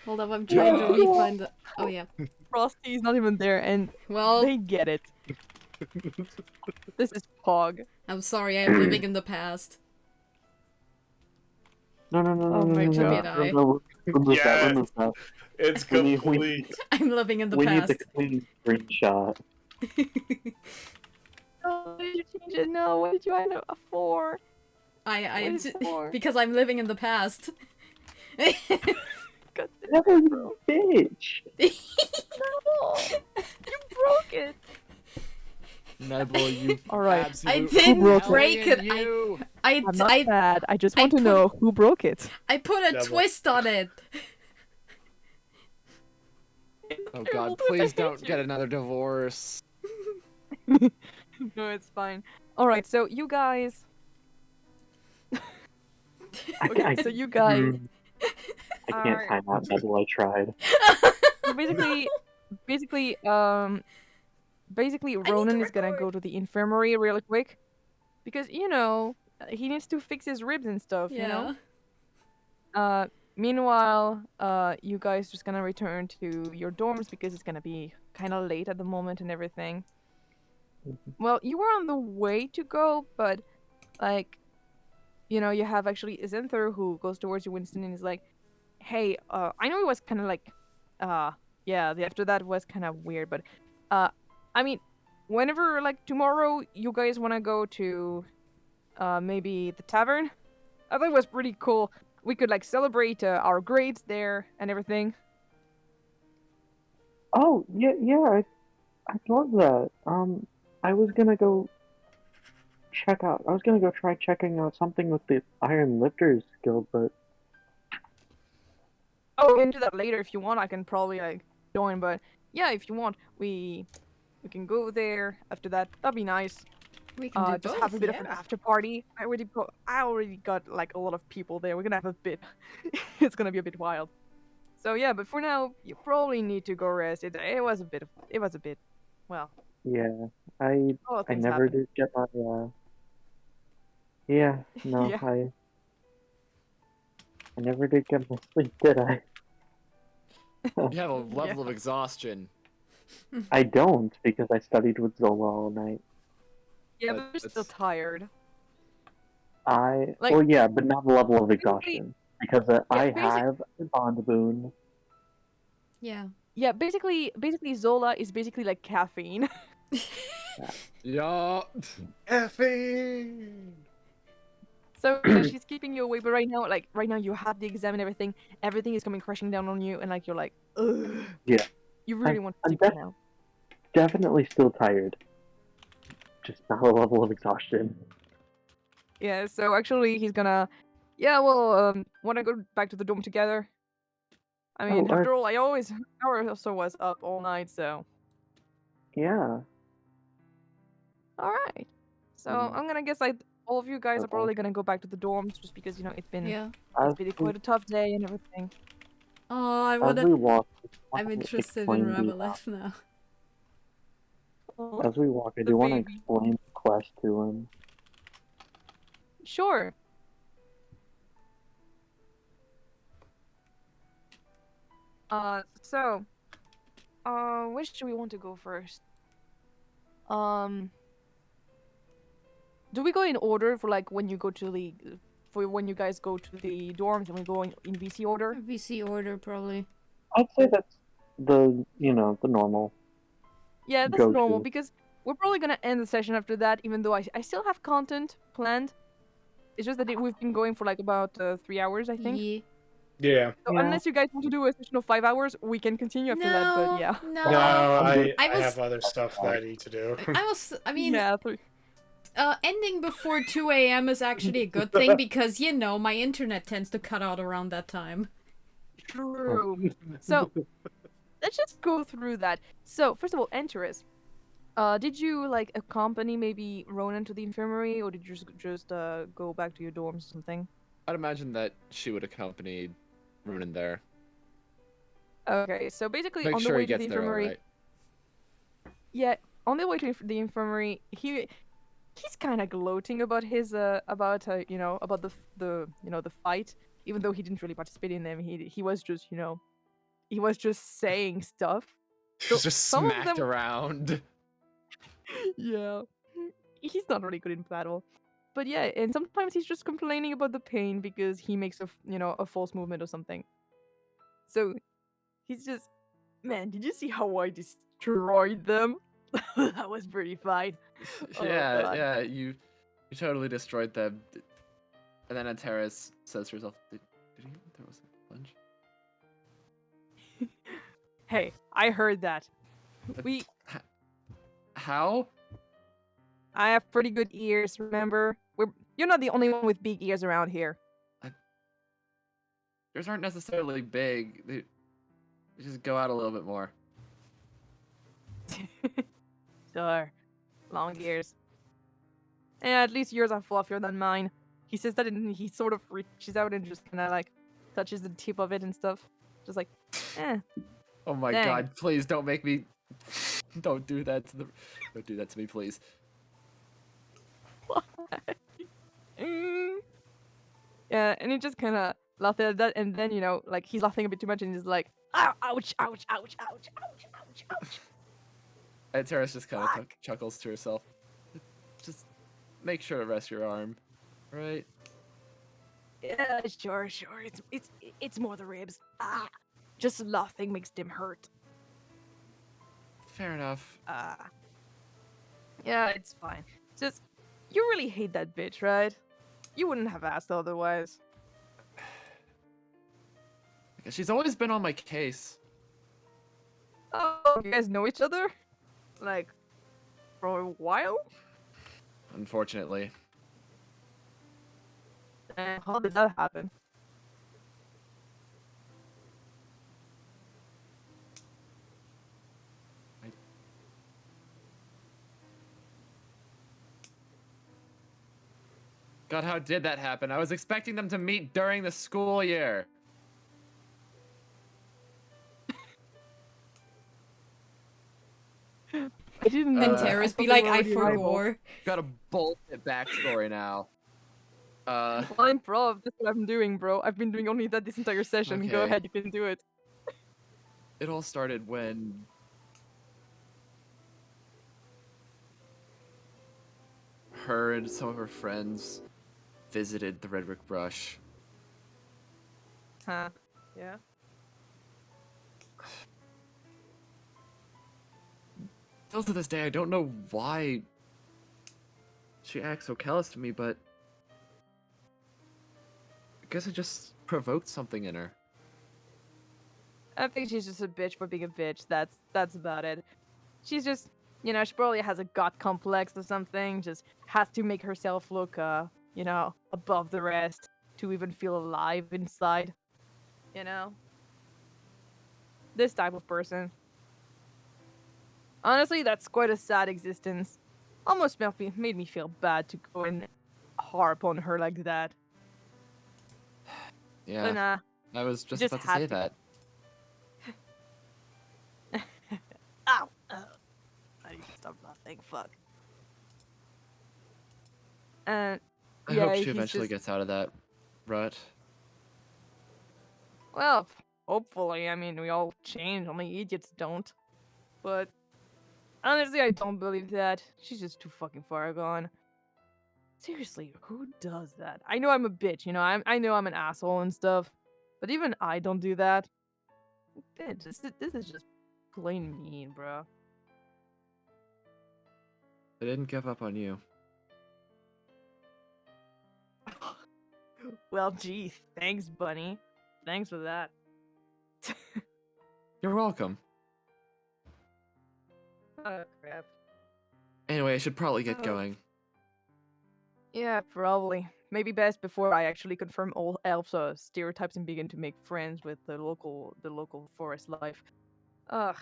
Hold up. I'm trying to re-find the. Oh yeah. Frosty's not even there, and Well, they get it. This is Pog. I'm sorry. I'm living in the past. No. Oh my God. Remove that, Yeah. remove that. It's We need- complete. I'm living in the We need past. the clean screenshot. No, why did you change it? No, what did you add a 4? I What is it for? because I'm living in the past. God damn Nebel, it, you bro. bitch! No! You broke it! Nebel, you Alright. absolute I didn't broke break it. You. I I'm not I bad. I just I want to put- know who broke it. I put a Devil. twist on it. Oh Terrible god, twist, I please hate don't you. get another divorce. No, it's fine. Alright, so you guys. Okay, so you guys. I can't time out, Nebel, I tried. So basically, Ronan is gonna go to the infirmary really quick. Because, he needs to fix his ribs and stuff, you know? Meanwhile, you guys just gonna return to your dorms because it's gonna be kind of late at the moment and everything. Well, you were on the way to go, but, like, you have actually Zenther who goes towards you, Winston, and is like, hey, I know it was kind of like, yeah, the after that was kind of weird, but, I mean, whenever, like, tomorrow you guys want to go to, maybe the tavern, I thought it was pretty cool. We could, like, celebrate our grades there and everything. Oh, yeah, I'd love that. I was gonna go try checking out something with the Iron Lifters Guild, but Oh, we can do that later if you want. I can probably, like, join, but yeah, if you want, we can go there after that. That'd be nice. We can do Just both, have a bit of yeah. an after party. I already got like a lot of people there. We're gonna have a bit. It's gonna be a bit wild. So yeah, but for now, you probably need to go rest. It was a bit. Well, yeah, I a lot of things never happened. did get my yeah, no, Yeah. I never did get my sleep, did I? You have a level of exhaustion. I don't, because I studied with Zola all night. Yeah, But but you're still it's- tired. Well, Like- yeah, but not the level of exhaustion, because I basic- have a bond boon. Yeah. Yeah, basically Zola is basically like caffeine. Yeah. Effing! So she's keeping you awake, but right now you have the exam and everything. Everything is coming crashing down on you, and like you're like, ugh. Yeah. You really want to I'm sleep right now. Definitely still tired. Just not a level of exhaustion. Yeah. So actually, he's gonna. Yeah. Well, want to go back to the dorm together? I mean, Oh, after all, I also was up all night, so. Yeah. All right. So Mm. I'm gonna guess like all of you guys are Okay. probably gonna go back to the dorms just because it's been Yeah. As it's been we, quite a tough day and everything. Oh, I as wanna. we walk, I'm wanna interested explain in the, Revelith now. Oh, as we walk, I the do want to baby. explain the quest to him. Sure. So, where should we want to go first? Do we go in order for like when you go to the, for when you guys go to the dorms and we go in VC order? VC order, probably. I'd say that's the normal Yeah, that's go-to. normal because we're probably gonna end the session after that, even though I still have content planned. It's just that we've been going for like about 3 hours, I think. Yeah. Yeah. So Yeah. unless you guys want to do a session of 5 hours, we can continue after that. But yeah. No, No. I I was- have other stuff that I need to do. I mean, yeah. ending before 2 a.m. is actually a good thing because, my internet tends to cut out around that time. True. So let's just go through that. So first of all, Antares, did you like accompany maybe Ronan to the infirmary, or did you just go back to your dorms or something? I'd imagine that she would accompany Ronan there. Okay, so basically Make on the sure way he to the gets there all infirmary, right. yeah, on the way to the infirmary, he's kind of gloating about his about about the fight, even though he didn't really participate in them. He was just he was just saying stuff. So He's just some of smacked them- around. Yeah, he's not really good in battle, but yeah, and sometimes he's just complaining about the pain because he makes a false movement or something. So he's just, man, did you see how I destroyed them? That was pretty fine. Oh, yeah, God. yeah, you totally destroyed them. And then Antares says to herself, did he throw us a lunch? Hey, I heard that. How? I have pretty good ears, remember? You're not the only one with big ears around here. Yours aren't necessarily big. They just go out a little bit more. Sure. Long ears. Yeah, at least yours are fluffier than mine. He says that and he sort of reaches out and just kind of like touches the tip of it and stuff. Just like, eh. Oh my Dang. god, please don't make me... Don't do that to Don't do that to me, please. Yeah, and he just kind of laughed at that, and then, like, he's laughing a bit too much, and he's like, ow, ouch, ouch, ouch, ouch, ouch, ouch, ouch. Antares just kind of Fuck. chuckles to herself. Just make sure to rest your arm, right? Yeah, sure. It's more the ribs. Ah, just laughing makes them hurt. Fair enough. Yeah, it's fine. Just, you really hate that bitch, right? You wouldn't have asked otherwise. She's always been on my case. Oh, you guys know each other? Like, for a while? Unfortunately. And how did that happen? God, how did that happen? I was expecting them to meet during the school year. I didn't know And that. Terrace thought be they like, were I already rivals. forgore. Got a bullshit backstory now. Well, I'm improv. That's what I'm doing, bro. I've been doing only that this entire session. Go Okay. ahead, you can do it. It all started when... her and some of her friends visited the Redrick Brush. Huh. Yeah. Still to this day, I don't know why she acts so callous to me, but I guess it just provoked something in her. I think she's just a bitch for being a bitch. That's about it. She's just, she probably has a god complex or something. Just has to make herself look, above the rest to even feel alive inside. This type of person. Honestly, that's quite a sad existence. Almost made me feel bad to go and harp on her like that. Yeah, But nah, I was just just about to had say to. that. Ow! I need to stop laughing. Fuck. And I yeah, hope she he's eventually just gets out of that rut. well, hopefully. I mean, we all change, only idiots don't. But honestly, I don't believe that. She's just too fucking far gone. Seriously, who does that? I know I'm a bitch, you know. I know I'm an asshole and stuff, but even I don't do that. Bitch, this is just plain mean, bro. I didn't give up on you. Well, gee, thanks, bunny. Thanks for that. You're welcome. Oh crap. Anyway, I should probably get Oh. going. Yeah, probably. Maybe best before I actually confirm all elves stereotypes and begin to make friends with the local forest life. Ugh.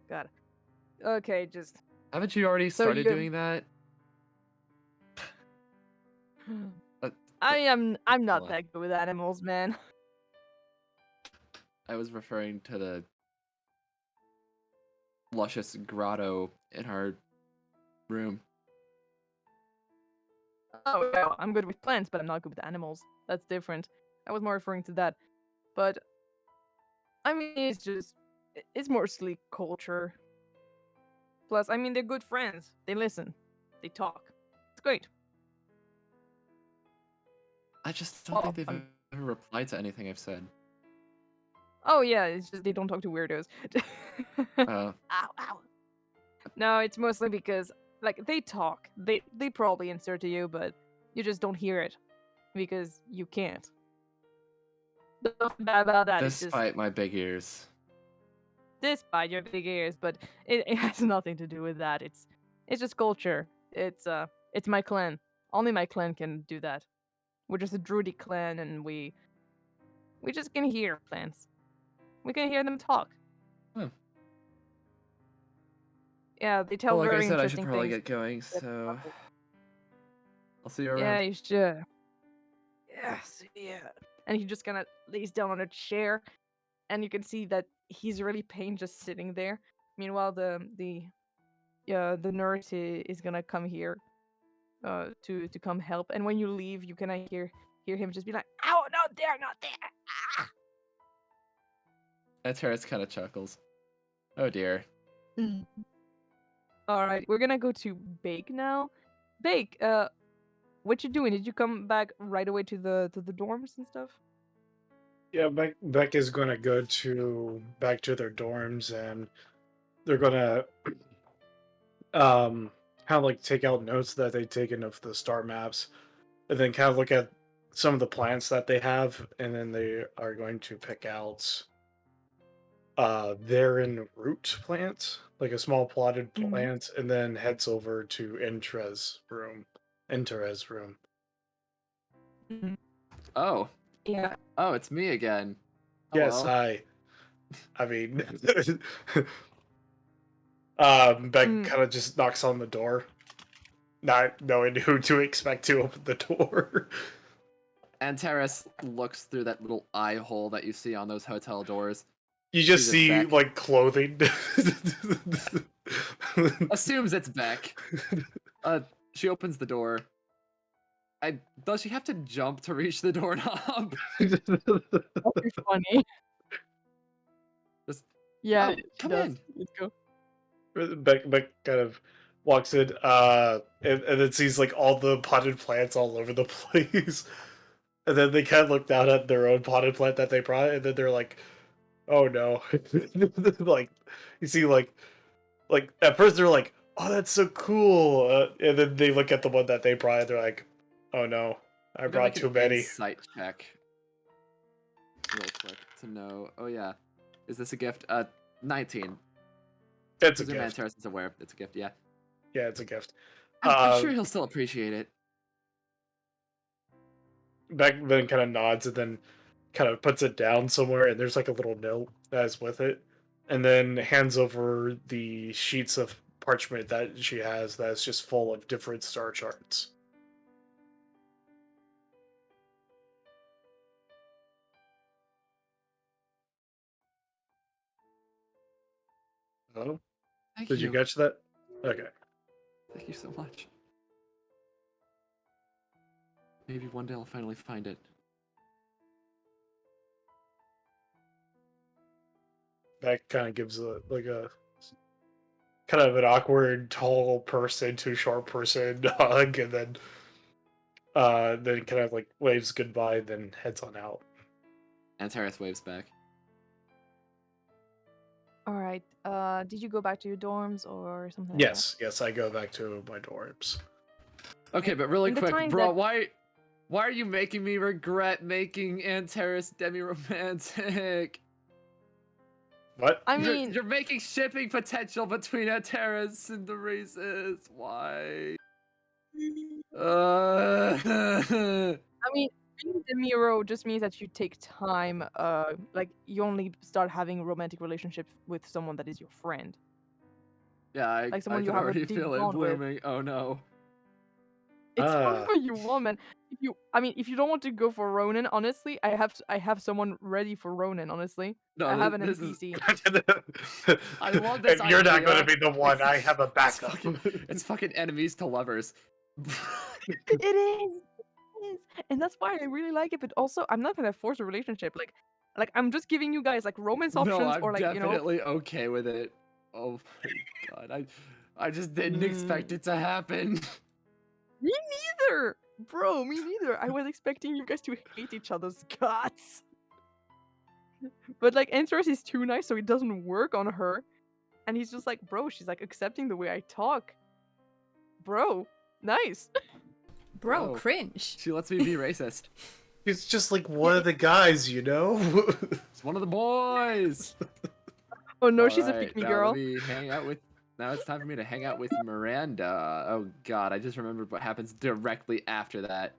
God. Okay, just. Haven't you already So started you- doing that? I'm not Hold on. that good with animals, man. I was referring to the luscious grotto in our room. Oh yeah, I'm good with plants, but I'm not good with animals. That's different. I was more referring to that. But I mean, it's mostly culture. Plus, I mean, they're good friends. They listen. They talk. It's great. I just don't Oh, think they've ever replied to anything I've said. Oh yeah, it's just they don't talk to weirdos. Uh, Ow, ow. No, it's mostly because like they talk. They probably insert to you, but you just don't hear it because you can't. Nothing bad about that. It's just despite my big ears. despite your big ears, but it has nothing to do with that. It's just culture. It's my clan. Only my clan can do that. We're just a druidic clan, and we just can hear plants. We can hear them talk. Hmm. Yeah, they tell Well, like I very said, I should interesting probably things. get going, so I'll see you around. Yeah, you should. Yes, yeah. And he just kind of lays down on a chair, and you can see that he's really pained just sitting there. Meanwhile, the nurse is gonna come here, to come help. And when you leave, you can hear him just be like, "Ow, not there, not there." Ah! Antares kind of chuckles. Oh dear. All right, we're gonna go to Baek now. Baek, what you doing? Did you come back right away to the dorms and stuff? Yeah, Beck is gonna go back to their dorms, and they're gonna kind of like take out notes that they've taken of the star maps, and then kind of look at some of the plants that they have, and then they are going to pick out therein root plant, like a small plotted Mhm. plant, and then heads over to Antares' room. Oh. Yeah. Oh, it's me again. Yes, Hello. hi. I mean, Beck kind of just knocks on the door, not knowing who to expect to open the door. Antares looks through that little eye hole that you see on those hotel doors. You just She's a see Beck. like clothing. Assumes it's Beck. She opens the door. Does she have to jump to reach the doorknob? That'd be funny. Just Yeah, oh, she come does. in. Let's go. Beck kind of walks in, and then sees like all the potted plants all over the place. And then they kind of look down at their own potted plant that they brought, and then they're like, "Oh no!" Like you see, like at first they're like, "Oh, that's so cool," and then they look at the one that they brought, and they're like, "Oh no, I I'm gonna brought make too an many." insight check real quick to know. Oh yeah, is this a gift? 19. It's a Presume gift. Antares is aware it's a gift. Yeah, Yeah, it's a gift. I'm sure he'll still appreciate it. Beck then kind of nods and then kind of puts it down somewhere, and there's like a little note that is with it, and then hands over the sheets of parchment that she has that's just full of different star charts. Oh, Thank did you you. catch that? Okay. Thank you so much. Maybe one day I'll finally find it. That kind of gives a kind of an awkward tall person to short person hug, and then kind of like waves goodbye, then heads on out. Antares waves back. All right. Did you go back to your dorms or something like Yes, I go back to my dorms. Okay, but really In the quick, time bro, that- why are you making me regret making Antares demi-romantic? What? I mean, You're making shipping potential between Antares and the races. Why? I mean, being the Miro just means that you take time. Like you only start having a romantic relationship with someone that is your friend, Yeah, I like someone can you have a already deep feel it bond with. blooming. Oh no. It's fun Ah. for you, woman. If you don't want to go for Ronan, honestly, I have someone ready for Ronan. Honestly, No, I have an this is- NPC. I love this If you're not going to idea. be the one, I have a It's backup. it's fucking enemies to lovers. It is. And that's why I really like it. But also, I'm not gonna force a relationship. Like I'm just giving you guys like romance options No, I'm or like definitely okay with it. Oh my god, I just didn't expect it to happen. Me neither, bro. Me neither. I was expecting you guys to hate each other's guts. But like Antares is too nice, so it doesn't work on her. And he's just like, bro, she's like accepting the way I talk. Bro, nice. Bro, Bro. cringe. She lets me be racist. He's just like one of the guys, you know? It's one of the boys. Oh no, she's a Alright, pick me now girl. let me hang out with. Now it's time for me to hang out with Miranda. Oh god, I just remembered what happens directly after that.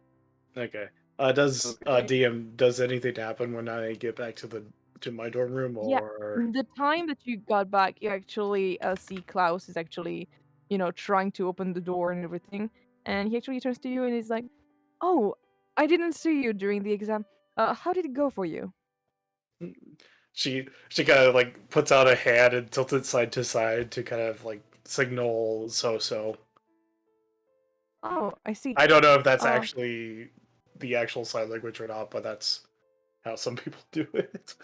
Okay. Does Okay. DM does anything happen when I get back to my dorm room, Yeah, or the time that you got back, you actually see Klaus is actually, trying to open the door and everything. And he actually turns to you and he's like, "Oh, I didn't see you during the exam. How did it go for you?" she kind of like puts out a hand and tilts it side to side to kind of like signal so. Oh, I see. I don't know if that's Uh, actually the actual sign language or not, but that's how some people do it.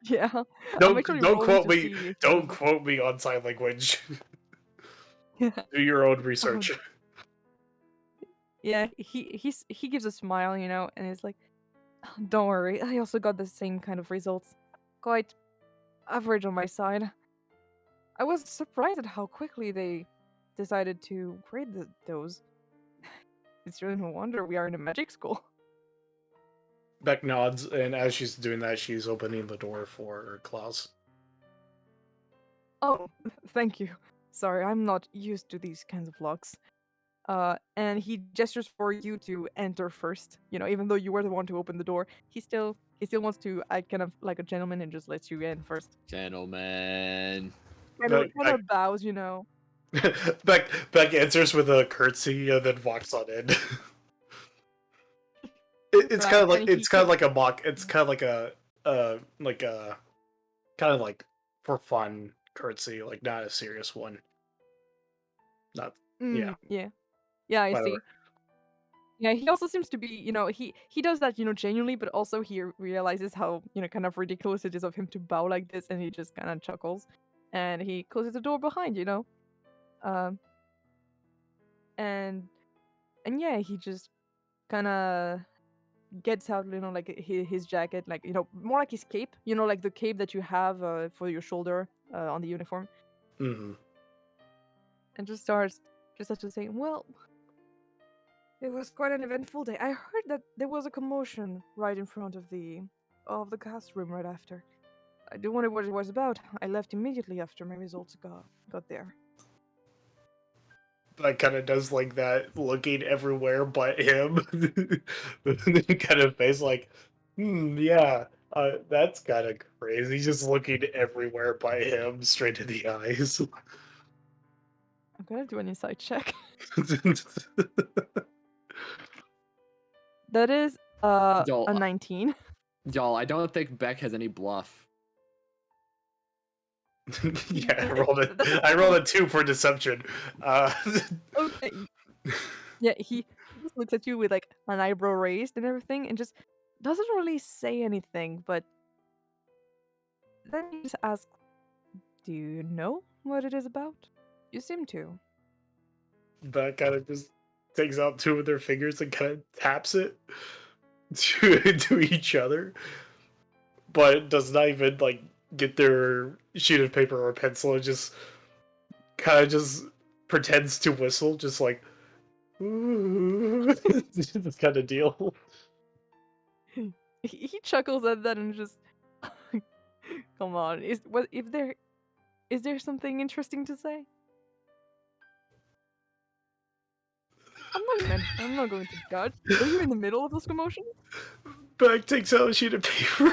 Yeah. I'm Don't actually don't rolling quote to me. see if Don't he- quote me on sign language. Yeah. Do your own Oh, research. yeah, he gives a smile, and he's like, "Don't worry, I also got the same kind of results. Quite average on my side. I was surprised at how quickly they decided to grade those. It's really no wonder we are in a magic school." Beck nods, and as she's doing that, she's opening the door for Klaus. Oh, thank you. Sorry, I'm not used to these kinds of locks. And he gestures for you to enter first. Even though you were the one to open the door, he still wants to act kind of like a gentleman and just lets you in first. Gentlemen. Kind of bows, Beck answers with a curtsy and then walks on in. It's Right, kind of like and he a mock. It's kind of like a kind of like for fun curtsy, like not a serious one. Not yeah, Yeah. Yeah, I whatever. see. Yeah, he also seems to be, he does that, genuinely, but also he realizes how, kind of ridiculous it is of him to bow like this, and he just kind of chuckles, and he closes the door behind, um, and yeah, he just kind of gets out, like his jacket, like more like his cape, like the cape that you have for your shoulder on the uniform, Hmm. and just starts to say, "Well, it was quite an eventful day. I heard that there was a commotion right in front of the cast room right after. I do wonder what it was about. I left immediately after my results got there." That kind of does like that, looking everywhere but him. Kind of face like, yeah, that's kind of crazy. Just looking everywhere but him, straight in the eyes. I'm gonna do an insight check. That is Y'all, a 19. y'all, I don't think Baek has any bluff. Yeah, That's I rolled a 2 for deception. okay. Yeah, he just looks at you with like an eyebrow raised and everything, and just doesn't really say anything. But then he just asks, "Do you know what it is about?" You seem to. That kind of just takes out 2 of their fingers and kind of taps it to each other, but does not even like get their sheet of paper or pencil. It just kind of just pretends to whistle, just like this kind of deal. He chuckles at that and just, come on. Is there something interesting to say? I'm not going to judge. Are you in the middle of this commotion? Back takes out a sheet of paper.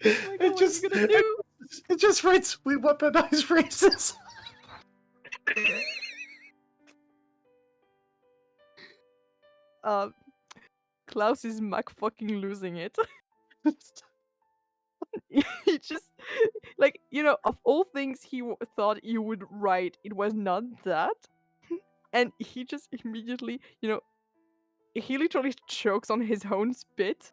Oh my god, what are you gonna do? It just writes, "We weaponize races." Klaus is Mac fucking losing it. He just, like, of all things he thought you would write, it was not that. And he just immediately, he literally chokes on his own spit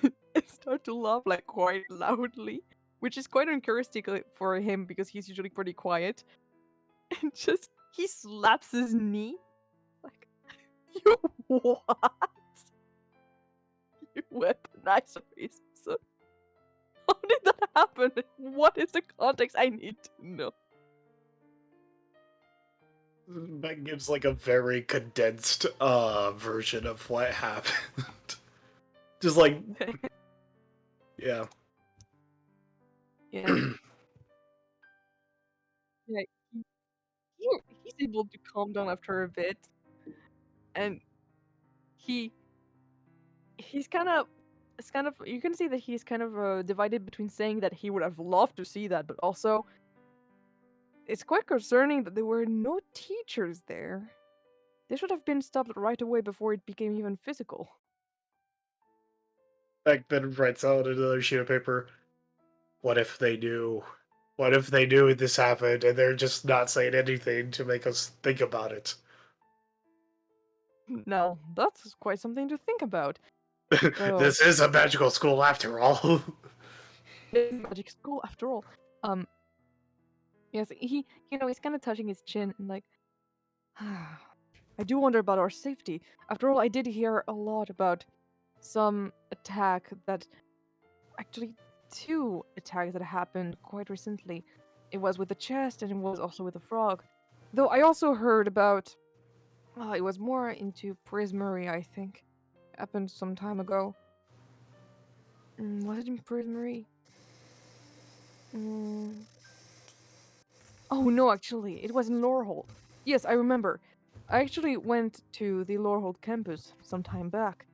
and start to laugh like quite loudly, which is quite uncharacteristic for him because he's usually pretty quiet. And just he slaps his knee, like, you what? You weaponize racism? How did that happen? What is the context? I need to know. That gives like a very condensed version of what happened. Just like yeah. Yeah. Yeah, he's able to calm down after a bit, and he's kind of it's kind of you can see that he's kind of divided between saying that he would have loved to see that, but also it's quite concerning that there were no teachers there. They should have been stopped right away before it became even physical. Back then writes out another sheet of paper. What if they knew? What if they knew this happened and they're just not saying anything to make us think about it? Now, that's quite something to think about. So, This is a magical school after all. it's magic school after all. Yes, he's kind of touching his chin and like, I do wonder about our safety. After all, I did hear a lot about some attack that, actually, 2 attacks that happened quite recently. It was with the chest and it was also with the frog. Though I also heard about, it was more into Prismary, I think. Happened some time ago. Was it in Prismary? Oh no, actually, it was in Lorehold. Yes, I remember. I actually went to the Lorehold campus some time back.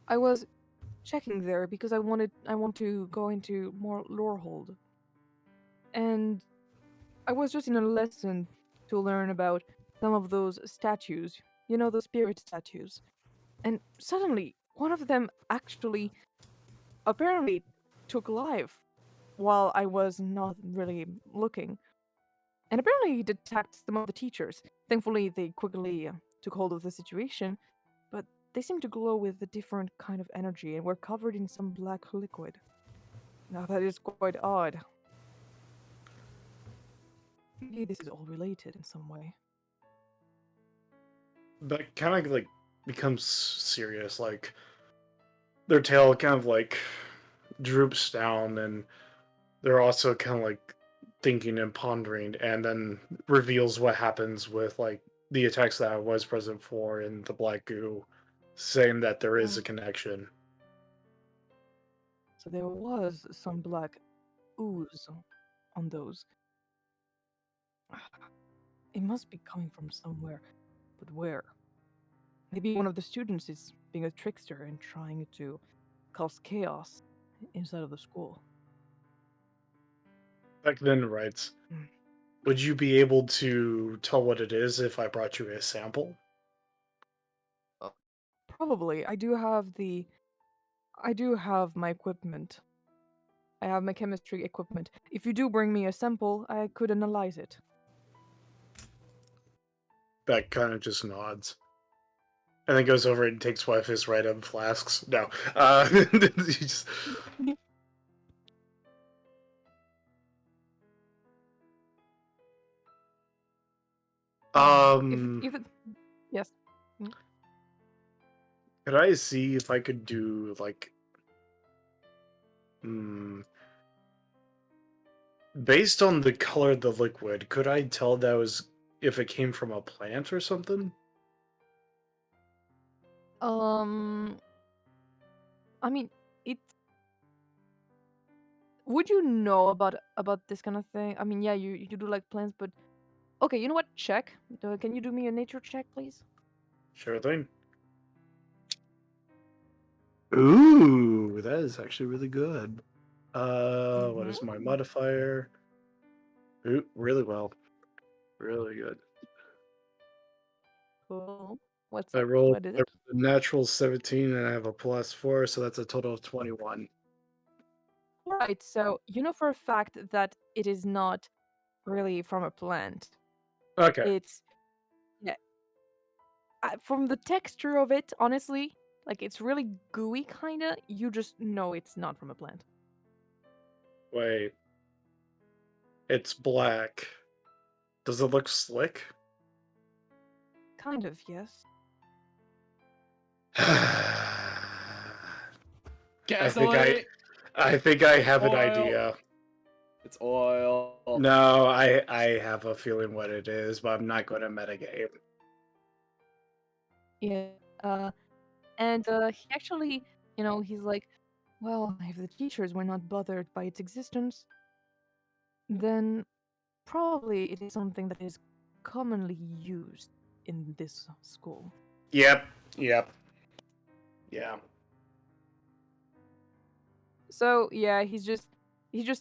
I was checking there because I want to go into more Lorehold. And I was just in a lesson to learn about some of those statues. You know, the spirit statues. And suddenly, one of them actually apparently took life while I was not really looking. And apparently it attacked some of the teachers. Thankfully, they quickly took hold of the situation, but they seemed to glow with a different kind of energy and were covered in some black liquid. Now that is quite odd. Maybe this is all related in some way. That kind of like becomes serious. Like their tail kind of like droops down, and they're also kind of like thinking and pondering, and then reveals what happens with like the attacks that I was present for in the black goo, saying that there is a connection. So there was some black ooze on those. It must be coming from somewhere, but where? Maybe one of the students is being a trickster and trying to cause chaos inside of the school. Back then writes, would you be able to tell what it is if I brought you a sample? Probably. I do have my equipment. I have my chemistry equipment. If you do bring me a sample, I could analyze it. Beck kind of just nods. And then goes over and takes one of his right-up flasks. No. He just... If it, yes. Could I see if I could do, like... Based on the color of the liquid, could I tell that was... if it came from a plant or something? I mean, it. Would you know about this kind of thing? I mean, yeah, you do like plants, but okay, you know what? Check. Can you do me a nature check, please? Sure thing. Ooh, that is actually really good. What is my modifier? Ooh, really well. Really good. Cool. What's I up? rolled What is a it? natural 17 and I have a +4, so that's a total of 21. Right. So you know for a fact that it is not really from a plant. Okay. It's yeah. From the texture of it, honestly, like it's really gooey, kinda. You just know it's not from a plant. Wait. It's black. Does it look slick? Kind of, yes. Gasoline. I think I have an Oil. idea. It's oil. No, I have a feeling what it is, but I'm not going to metagame. Yeah. And he actually, he's like, well, if the teachers were not bothered by its existence, then probably it is something that is commonly used in this school. Yep. Yeah. So yeah, he just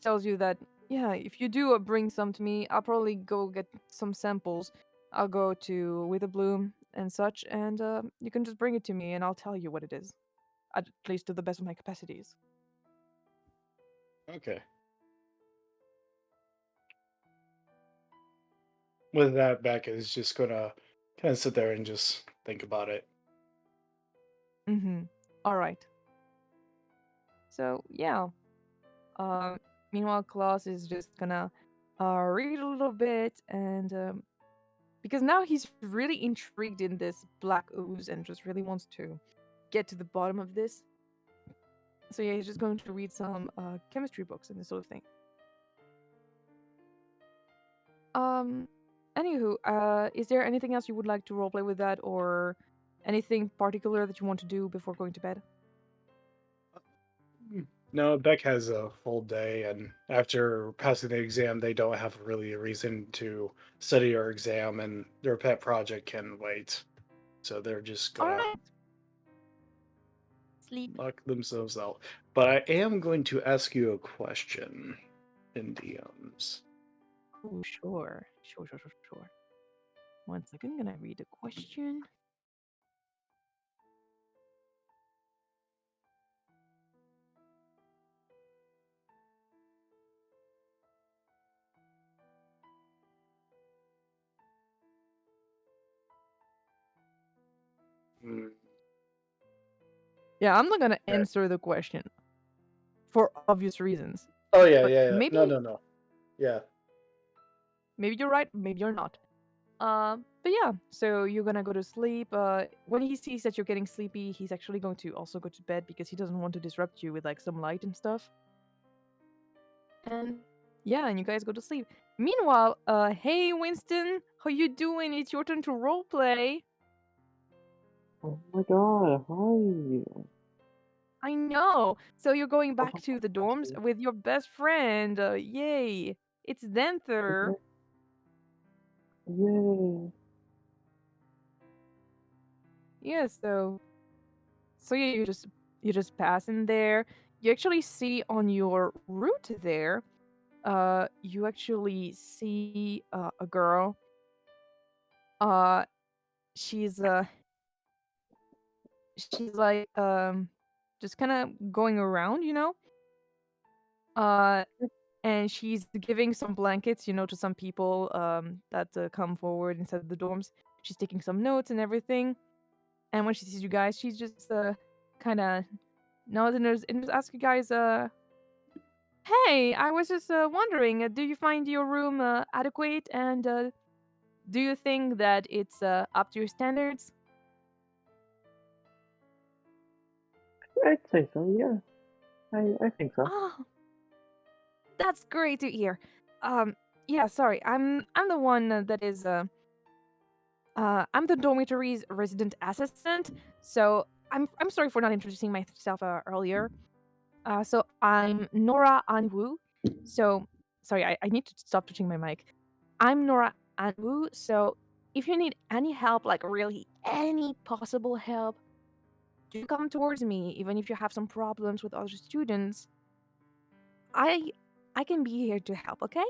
tells you that yeah, if you do bring some to me, I'll probably go get some samples. I'll go to Witherbloom and such, and you can just bring it to me, and I'll tell you what it is, at least to the best of my capacities. Okay. With that, Beck is just gonna kind of sit there and just think about it. All right. So yeah. Meanwhile, Klaus is just gonna read a little bit, and because now he's really intrigued in this black ooze and just really wants to get to the bottom of this. So yeah, he's just going to read some chemistry books and this sort of thing. Anywho, is there anything else you would like to roleplay with that, or anything particular that you want to do before going to bed? No, Beck has a full day, and after passing the exam, they don't have really a reason to study or exam, and their pet project can wait. So they're just All gonna right. Sleep. knock themselves out. But I am going to ask you a question in DMs. Oh, sure. Sure. 1 second, gonna read the question. Yeah, I'm not gonna answer the question for obvious reasons. Oh yeah, But yeah. maybe No. Yeah. maybe you're right, maybe you're not. But yeah, so you're gonna go to sleep. When he sees that you're getting sleepy, he's actually going to also go to bed because he doesn't want to disrupt you with like some light and stuff. And yeah, and you guys go to sleep. Meanwhile, hey Winston, how you doing? It's your turn to roleplay. Oh my god, hi. I know. So you're going back to the dorms with your best friend. Yay! It's Denther. Yay. Yeah. So yeah, you just pass in there. You actually see on your route there you actually see a girl. Uh, she's like just kind of going around, Uh, and she's giving some blankets, to some people that come forward inside the dorms. She's taking some notes and everything. And when she sees you guys, she's just kind of nods and just asks you guys, "Hey, I was just wondering, do you find your room adequate? And do you think that it's up to your standards?" I'd say so, yeah. I think so. Oh, that's great to hear. Yeah, sorry, I'm the one that is I'm the dormitory's resident assistant. So I'm sorry for not introducing myself earlier. So I'm Nora Anwu. So sorry, I need to stop touching my mic. I'm Nora Anwu. So if you need any help, like really any possible help, do come towards me. Even if you have some problems with other students, I can be here to help. Okay?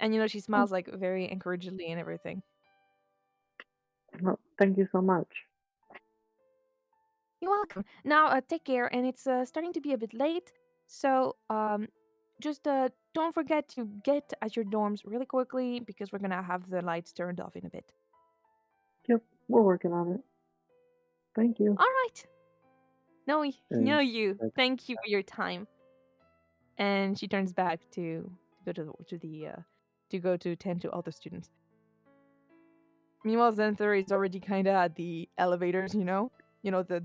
And she smiles like very encouragingly and everything. Well, thank you so much. You're welcome. Now, take care, and it's starting to be a bit late, so just don't forget to get at your dorms really quickly because we're gonna have the lights turned off in a bit. Yep, we're working on it. Thank you. All right. No, And you. like- Thank you for your time. And she turns back to go to go to tend to other students. Meanwhile, Zenther is already kind of at the elevators, the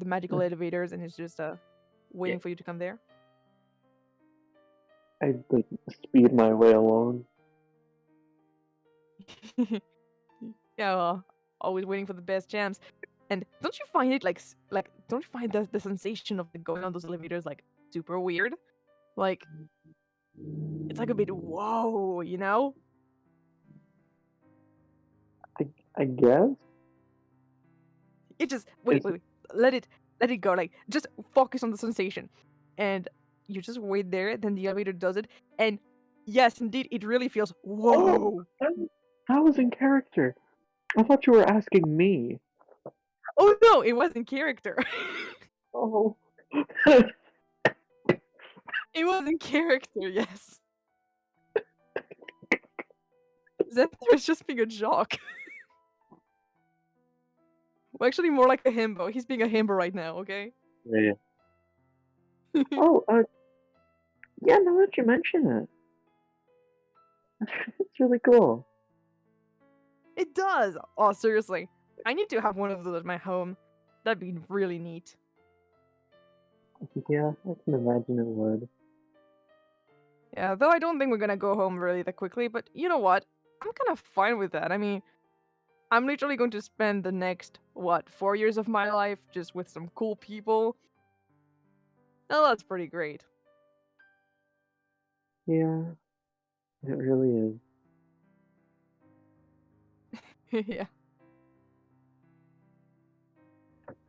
magical elevators, and is just waiting for you to come there. I like speed my way along. Yeah, well, always waiting for the best chance. And don't you find it like don't you find the sensation of going on those elevators like super weird? Like it's like a bit whoa, I guess. It just wait. Let it go. Like just focus on the sensation. And you just wait there, then the elevator does it, and yes, indeed, it really feels whoa. That was in character. I thought you were asking me. Oh no, it wasn't character. Oh. It wasn't character, yes. Zenther is just being a jock. Well, actually, more like a himbo. He's being a himbo right now, okay? Yeah. Oh, yeah, now that you mention it. It's really cool. It does! Oh, seriously. I need to have one of those at my home. That'd be really neat. Yeah, I can imagine it would. Yeah, though I don't think we're gonna go home really that quickly, but you know what? I'm kind of fine with that. I mean, I'm literally going to spend the next, 4 years of my life just with some cool people. Oh, that's pretty great. Yeah, it really is. Yeah.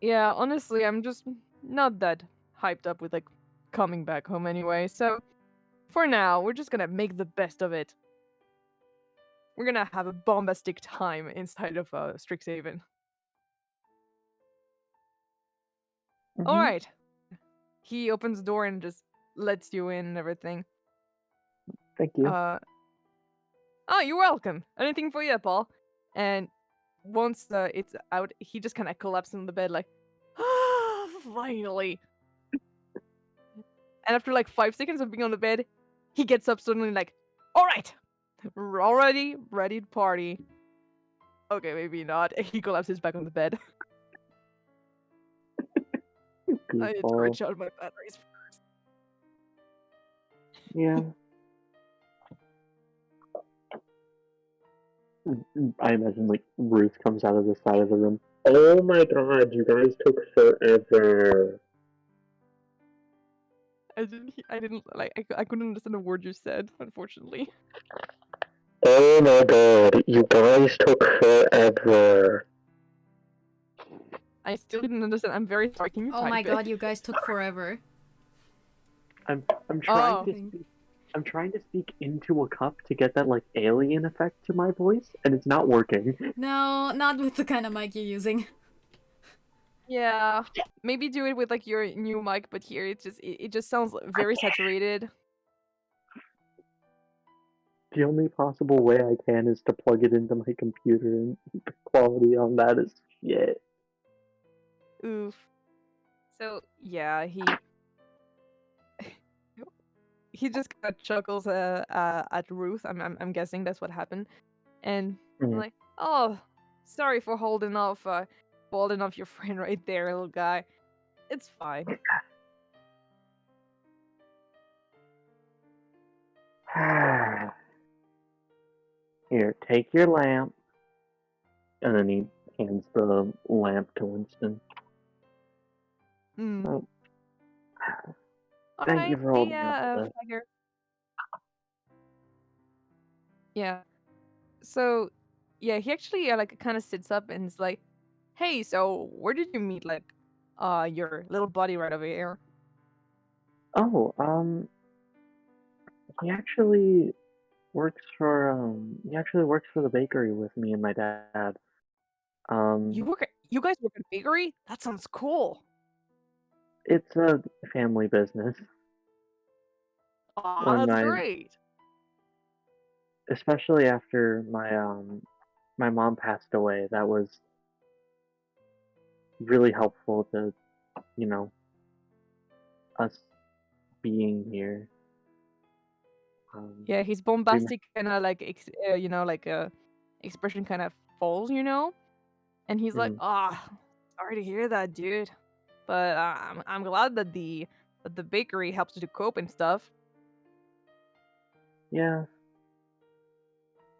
Yeah, honestly, I'm just not that hyped up with, coming back home anyway, so for now, we're just gonna make the best of it. We're gonna have a bombastic time inside of Strixhaven. Mhm. Alright. He opens the door and just lets you in and everything. Thank you. Oh, you're welcome. Anything for you, Paul. And once it's out, he just kind of collapses on the bed like, ah, finally. And after 5 seconds of being on the bed, he gets up suddenly like, all right, we're already ready to party. Okay, maybe not. He collapses back on the bed. I need to Goofball. recharge my batteries first. Yeah. I imagine Ruth comes out of the side of the room. Oh my god, you guys took forever. I couldn't understand a word you said, unfortunately. Oh my god, you guys took forever. I still didn't understand. I'm very sorry. Can you Oh type my it? god, you guys took forever. I'm trying Oh. to speak. I'm trying to speak into a cup to get that like alien effect to my voice, and it's not working. No, not with the kind of mic you're using. Yeah, maybe do it with like your new mic, but here it just sounds very saturated. The only possible way I can is to plug it into my computer, and the quality on that is shit. Oof. So yeah, he just kind of chuckles at Ruth. I'm guessing that's what happened, and I'm Mhm. like, oh, sorry for holding off your friend right there, little guy. It's fine. Here, take your lamp. And then he hands the lamp to Winston. Mm. Oh, All thank you right, for see holding up ya, with us. Fagger. Yeah. So, yeah, he actually like kind of sits up and is like, "Hey, so where did you meet like your little buddy right over here?" Oh, he actually he actually works for the bakery with me and my dad. Um, You guys work at a bakery? That sounds cool. it's a family business. Aw, When that's my great. Especially after my mom passed away, that was really helpful to, you know, us being here. Um, Yeah, his we bombastic kind of like expression kind of falls, and he's like, mm, "Ah, sorry to hear that, dude. But I'm glad that the bakery helps you to cope and stuff." yeah,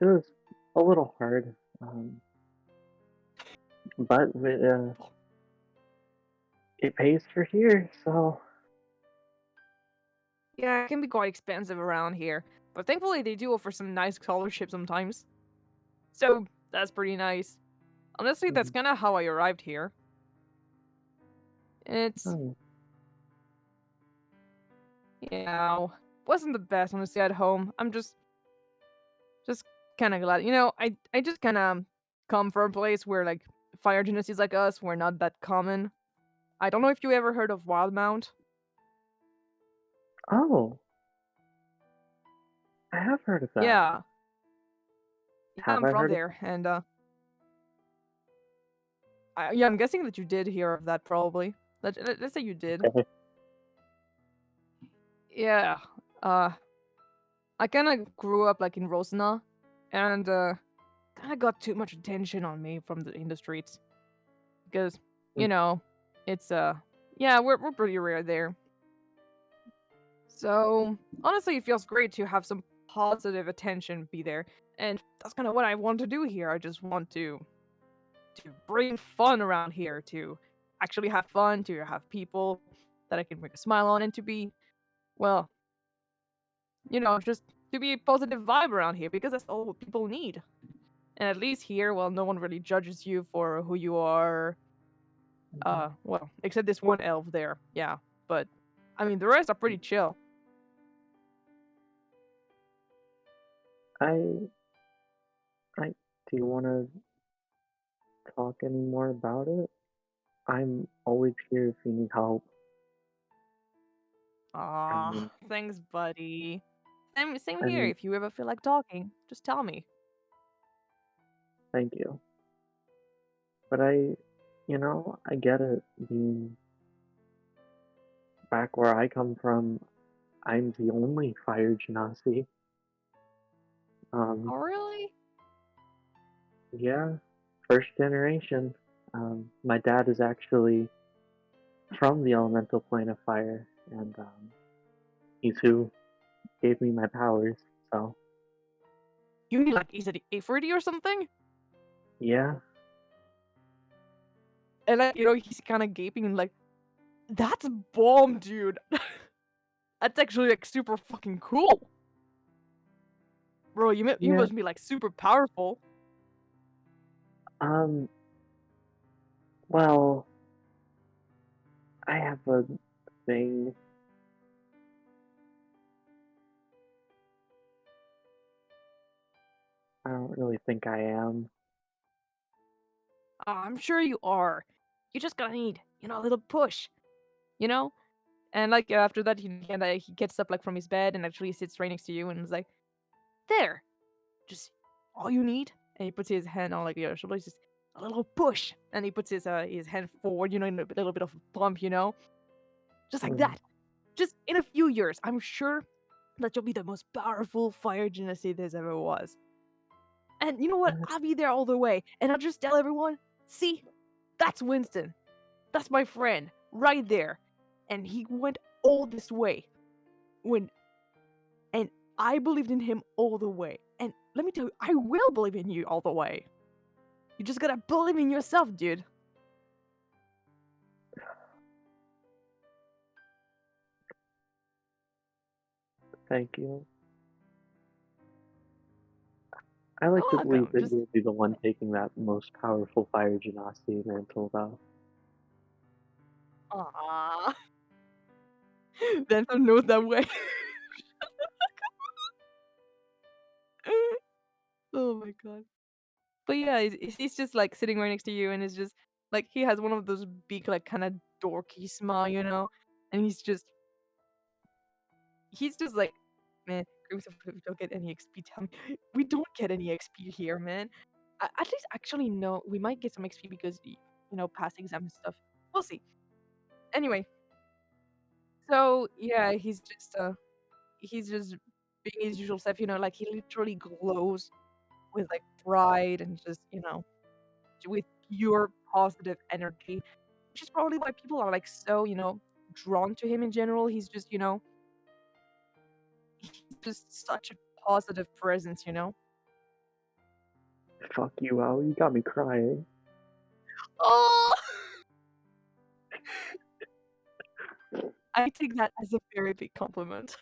it was a little hard. But it pays for here, so Yeah, it can be quite expensive around here, but thankfully they do offer some nice scholarships sometimes. So that's pretty nice. Honestly, that's mm, kind of how I arrived here. It's oh, yeah, wasn't the best honestly at home. I'm just kind of glad. I just kind of come from a place where like fire dynasties like us were not that common. I don't know if you ever heard of Wildmount. oh, I have heard of that. Yeah, yeah, Have I'm I from heard of? there, and yeah, I'm guessing that you did hear of that probably. Let's say you did. Okay. Yeah. Uh, I kind of grew up like in Rosna, and kind of got too much attention on me from in the streets because Mm, it's yeah, we're pretty rare there. So honestly, it feels great to have some positive attention be there, and that's kind of what I want to do here. I just want to bring fun around here, to actually have fun, to have people that I can bring a smile on, and to be well, just to be a positive vibe around here because that's all what people need. And at least here, well, no one really judges you for who you are. mhm. Well, except this one elf there, yeah. But I mean, the rest are pretty chill. I I do you want to talk any more about it? I'm always here if you need help. I Ah, mean, thanks, buddy. Same I here. mean, If you ever feel like talking, just tell me. thank you. But I get it. Being back where I come from, I'm the only fire genasi. Oh, Um, really? yeah, first generation. My dad is actually from the elemental plane of fire, and he's who gave me my powers. So You need like, is it A40 or something? yeah, And like, he's kind of gaping and like, that's bomb, dude. That's actually like super fucking cool, bro. You yeah. must be like super powerful. Um, well, I have a thing. I don't really think I am. Oh, I'm sure you are. You just gotta need, a little push, you know? And like after that, he gets up like from his bed and actually sits right next to you and is like, "There, just all you need." And he puts his hand on like your shoulder, just a little push, and he puts his hand forward, in a little bit of a bump, just like that. Just in a few years, I'm sure that you'll be the most powerful fire genasi there ever was. And you know what? I'll be there all the way, and I'll just tell everyone, "See, that's Winston. That's my friend, right there. And he went all this way. And I believed in him all the way. And let me tell you, I will believe in you all the way. You just gotta believe in yourself, dude." Thank you. I like to You're believe welcome. that Just you'll be the one taking that most powerful fire genasi mantle, though. aww. Then who knows that way? Oh my god. But yeah, he's just like sitting right next to you, and it's just like he has one of those big, like kind of dorky smile, and he's just like, "Man, Grimms, if we don't get any XP, tell me." We don't get any XP here, man. At least, actually, no, we might get some XP because, past exams and stuff. We'll see. Anyway, so yeah, he's just being his usual self, like he literally glows with like pride and just, with pure positive energy, which is probably why people are like so, drawn to him in general. He's just such a positive presence. Fuck you, Al. You got me crying. Oh, I take that as a very big compliment.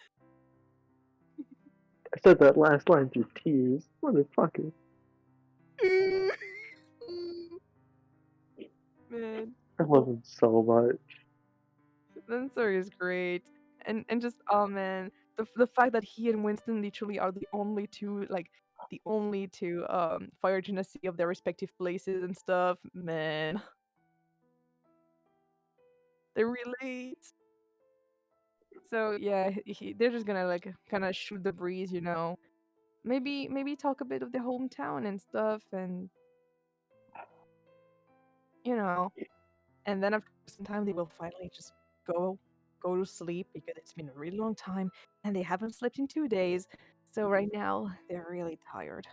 I said that last line through tears. Motherfucker. Man, I love him so much. that story is great, and just, oh man, the fact that he and Winston literally are the only two fire genasi of their respective places and stuff, man, they relate. So yeah, they're just gonna like kind of shoot the breeze. Maybe talk a bit of the hometown and stuff, and you know, and then after some time they will finally just go go to sleep because it's been a really long time and they haven't slept in 2 days. So right now they're really tired.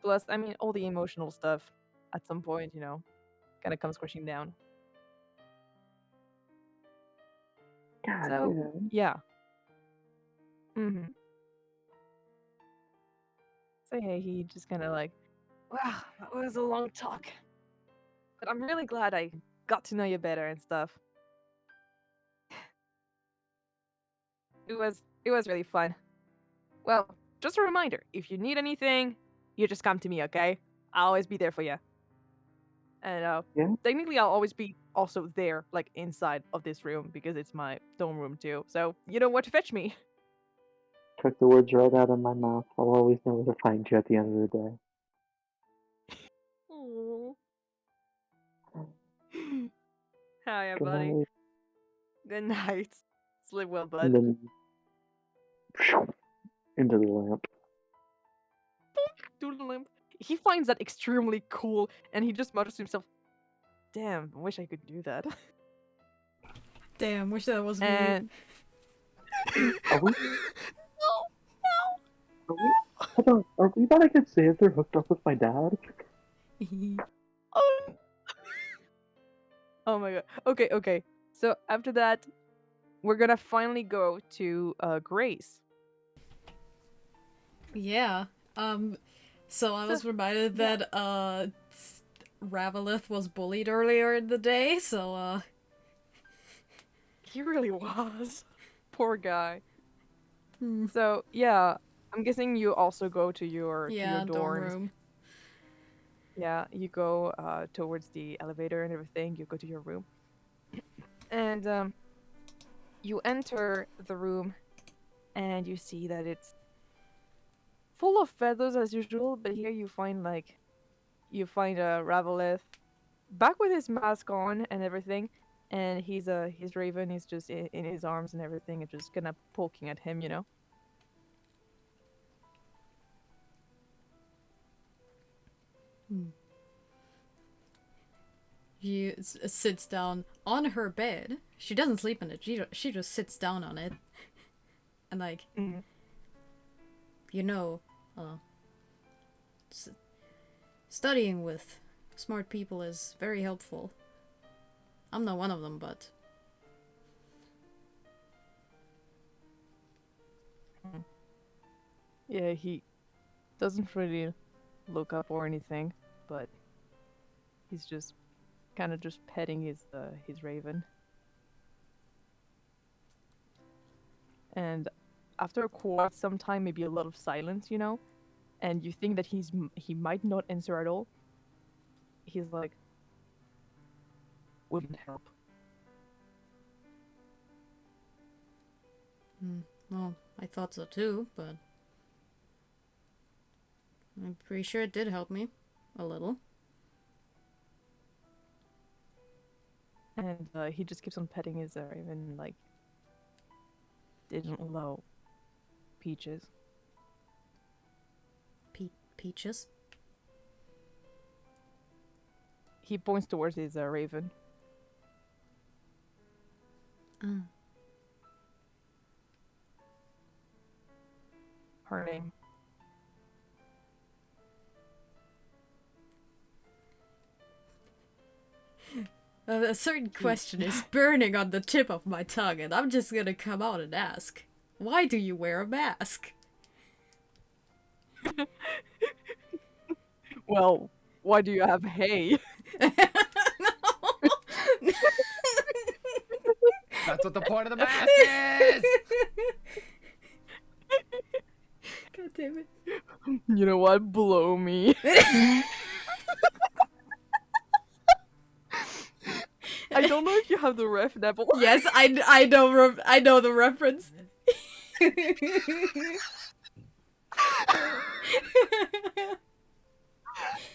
Plus, I mean, all the emotional stuff at some point, kind of comes crashing down. God So damn. yeah. hmm So yeah, he just kind of like, wow, that was a long talk. But I'm really glad I got to know you better and stuff. It was really fun. Well, just a reminder, if you need anything, you just come to me, okay? I'll always be there for you. And Yeah? technically I'll always be also there, like inside of this room because it's my dorm room too. So you know where to fetch me. Took the words right out of my mouth. I'll always know where to find you at the end of the Aww. Hiya, day. Good buddy. night. Good night. Sleep well, And bud. then into the lamp. Doodle limp. He finds that extremely cool, and he just mutters to himself, "Damn, I wish I could do that." Damn, wish that was me. And Are we? no, Are we? Hold on. Are we about to get saved or hooked up with my dad? oh, oh my god. Okay. So after that, we're gonna finally go to Grace. Yeah. So I was reminded yeah. that Ravelith was bullied earlier in the day, so He really was. Poor guy. Hmm. So yeah, I'm guessing you also go to your yeah, dorm dorms. room. Yeah, you go towards the elevator and everything. You go to your room, and you enter the room, and you see that it's full of feathers as usual, but here you find Raveleth back with his mask on and everything, and his Raven is just in his arms and everything, and just kind of poking at him, you know. She sits down on her bed. She doesn't sleep in it. She just sits down on it, and like, you know, studying with smart people is very helpful. I'm not one of them, but Yeah, he doesn't really look up or anything, but he's just kind of just petting his Raven. And after quite some time, maybe a lot of silence, you know, and you think that he might not answer at all, he's like, "Wouldn't help." well, I thought so too, but I'm pretty sure it did help me a little. And he just keeps on petting his Raven, like, didn't allow Peaches. Peaches? He points towards his Raven. Her name. A certain question is burning on the tip of my tongue, and I'm just gonna come out and ask, why do you wear a mask? Well, why do you have hay? That's what the point of the mask is! God damn it. You know what? Blow me. I don't know if you have the ref, Nebel. Yes, I know the reference.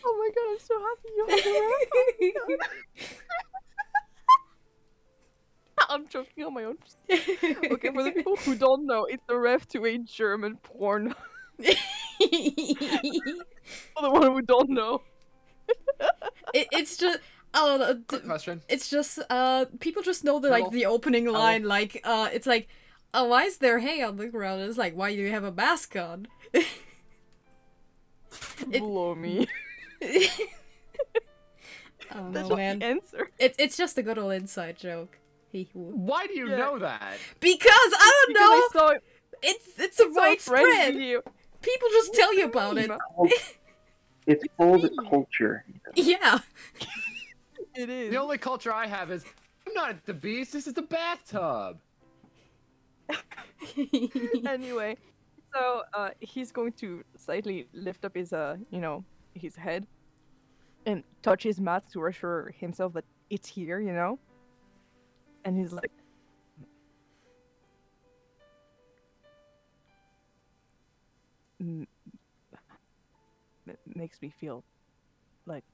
Oh my god, I'm so happy you have the ref. I'm joking on my own. Okay, for the people who don't know, it's the ref to a German porn. For the one who don't know. It's just I don't know. Quick question. It's just people just know the Neville. the opening line, like it's like, oh, why is there hay on the ground? It's like, why do you have a mask on? Blow me. Oh That's no, just man. the answer. It's just a good old inside joke. Why do you Yeah. know that? Because I don't Because I know. saw it. It's a It's a Friends widespread. video. People just tell you about it. It's old culture. Yeah. It is. The only culture I have is, I'm not at the beach, this is the bathtub. Anyway, so he's going to slightly lift up his his head and touch his mask to reassure himself that it's here, you know. And he's like, it makes me feel like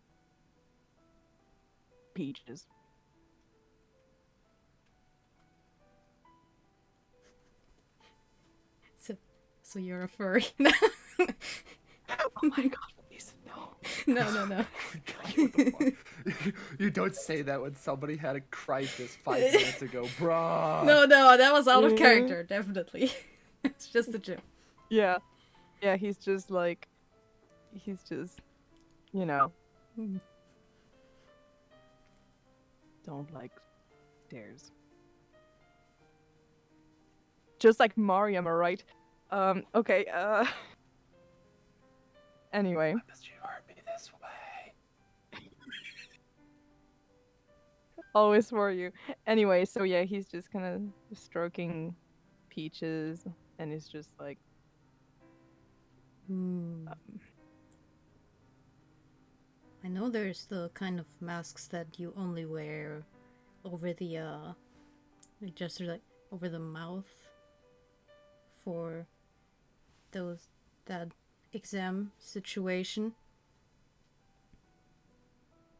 Peaches. So you're a furry. Oh my god, please, no. No. You don't say that when somebody had a crisis 5 minutes ago, bruh. No, that was out of character, definitely. It's just a joke. Yeah. Yeah, he's just, you know, don't like stairs. Just like Mario, am I right? Okay, anyway. Why must you hurt me this way? Always for you. Anyway, so yeah, he's just kind of stroking Peaches, and he's just like, I know there's the kind of masks that you only wear over the just like over the mouth for those that exam situation?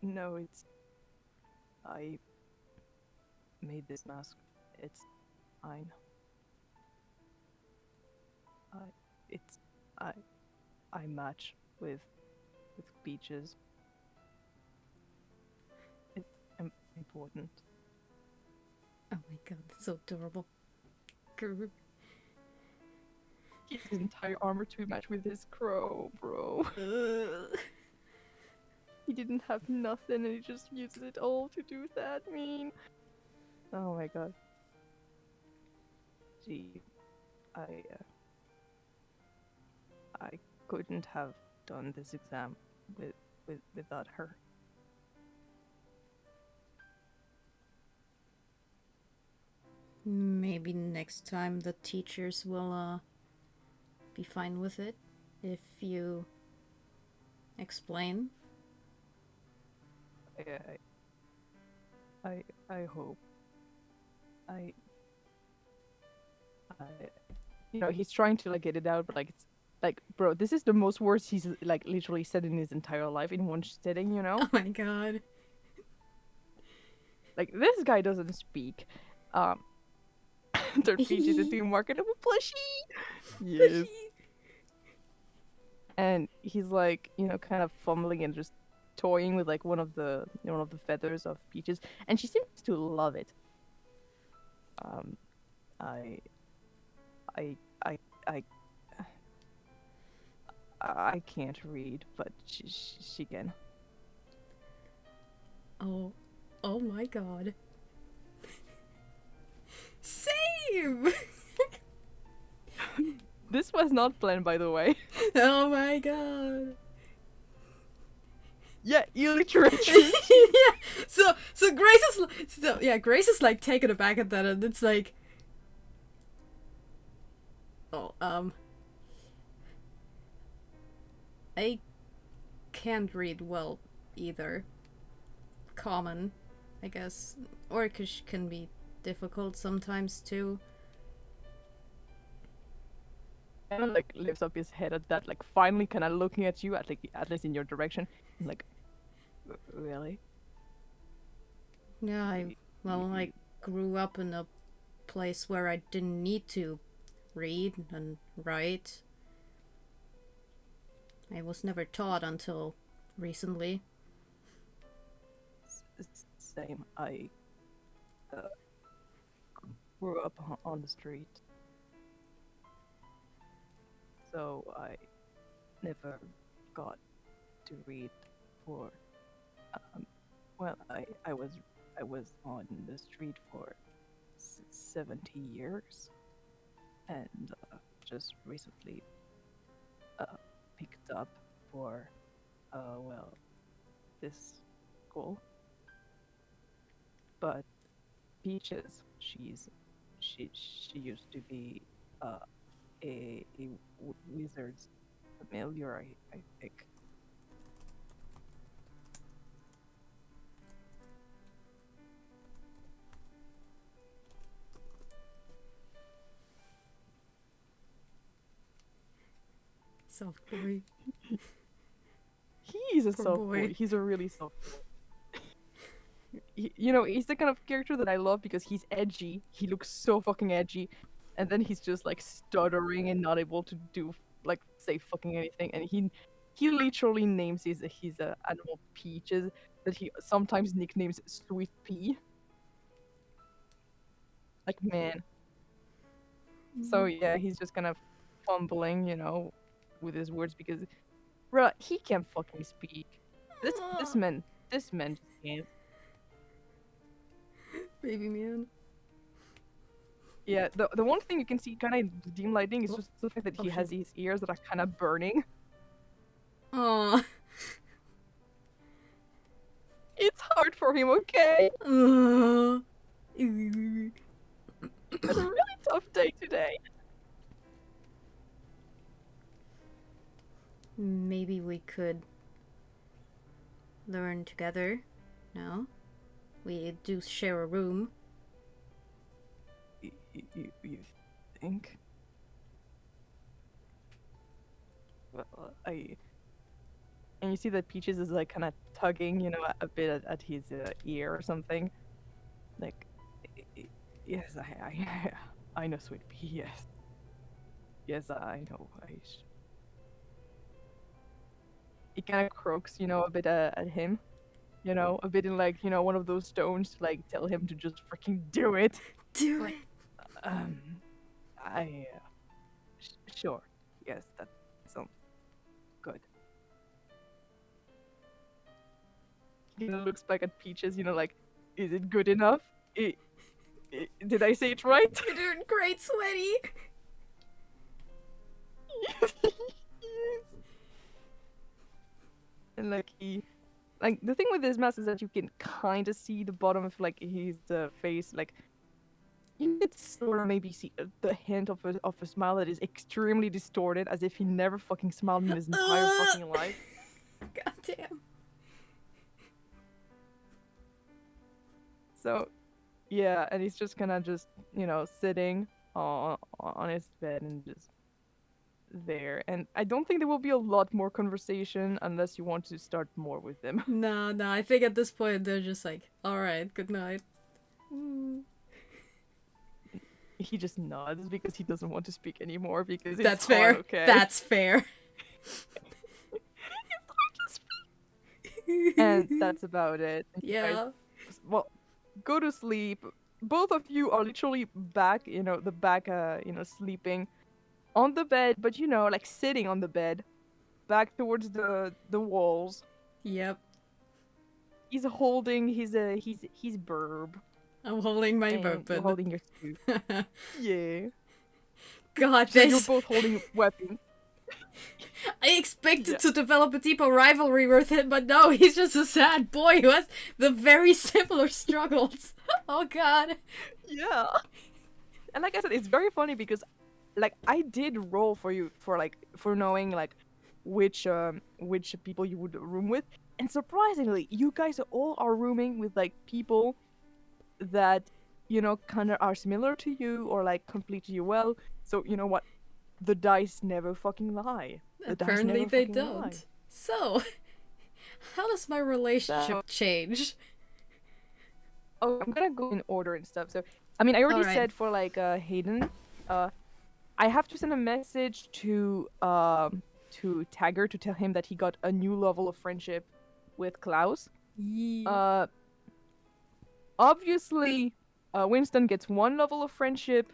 No, it's. I made this mask. It's mine. It's. I. I match with Peaches. It's important. Oh my god, that's so adorable. Grr. His entire armor to match with his crow, bro. He didn't have nothing and he just uses it all to do that mean. Oh my god. Gee, I couldn't have done this exam without her. Maybe next time the teachers will be fine with it if you explain. I hope. You know, he's trying to like get it out, but like it's like, bro, this is the most words he's like literally said in his entire life in one sitting, you know? Oh my god. Like this guy doesn't speak. Third Peaches is doing marketable plushie. Yes. And he's like, you know, kind of fumbling and just toying with like one of the feathers of Peaches, and she seems to love it. I can't read, but she can. Oh my god. Same! This was not planned, by the way. Oh my god. Yeah, illiterate. Yeah. So Grace is like taken aback at that, and it's like, I can't read well either. Common, I guess. Orcish can be difficult sometimes too. Kind of like lifts up his head at that, like finally kind of looking at you, at least in your direction. I'm like, really? Yeah, I grew up in a place where I didn't need to read and write. I was never taught until recently. Same. I grew up on the street, so I never got to read for. Well, I was on the street for 70 years, and just recently picked up for this school. But Peaches, she used to be a wizard's familiar, I think. Soft boy. He's a Poor soft boy. boy. He's a really soft boy. You know, he's the kind of character that I love because he's edgy. He looks so fucking edgy, and then he's just like stuttering and not able to do like say fucking anything. And he literally names his animal Peaches that he sometimes nicknames Sweet Pea. Like, man. So yeah, he's just kind of fumbling, you know, with his words because, bruh, he can't fucking speak. This man just can't. Baby man. Yeah, the one thing you can see kind of dim lighting is just the fact that he has these ears that are kind of burning. Aww. It's hard for him, okay? It's a really tough day today. Maybe we could learn together. No? We do share a room. You think? And you see that Peaches is like kind of tugging, you know, a bit at his ear or something. Like, yes, I know, sweet pea. Yes, yes, I know. He kind of croaks, you know, a bit at him. You know, a bit in like, you know, one of those tones to like tell him to just freaking do it. Do it. Um, sure. Yes, that sounds good. He looks back at Peaches, you know, like, is it good enough? Did I say it right? You're doing great, Sweaty. Yes. And like the thing with his mask is that you can kind of see the bottom of like his face, like you could sort of maybe see the hint of a smile that is extremely distorted, as if he never fucking smiled in his entire fucking life. God damn. So, yeah, and he's just kind of just, you know, sitting on his bed and just there. And I don't think there will be a lot more conversation unless you want to start more with them. No, I think at this point they're just like, alright, good night. He just nods because he doesn't want to speak anymore because it's That's fair. hard, okay? That's fair. And that's about it. Yeah. Guys, well, go to sleep. Both of you are literally back, you know, sleeping on the bed, but you know, like sitting on the bed, back towards the walls. Yep. He's holding his burb. I'm holding my And weapon. you're holding your spoon. Yeah. God, So you're this. both holding weapons. I expected Yeah. to develop a deeper rivalry with him, but no, he's just a sad boy who has the very similar struggles. Oh god. Yeah. And like I said, it's very funny because like I did roll for you for knowing like which people you would room with. And surprisingly, you guys all are rooming with like people that, you know, kinda are similar to you or like complete you well. So you know what? The dice never fucking lie. The dice Apparently never they fucking don't. lie. So, how does my relationship change? Oh, I'm gonna go in order and stuff. So, I mean, I already Alright. said for like Hayden, I have to send a message to Tagger to tell him that he got a new level of friendship with Klaus. Obviously, Winston gets one level of friendship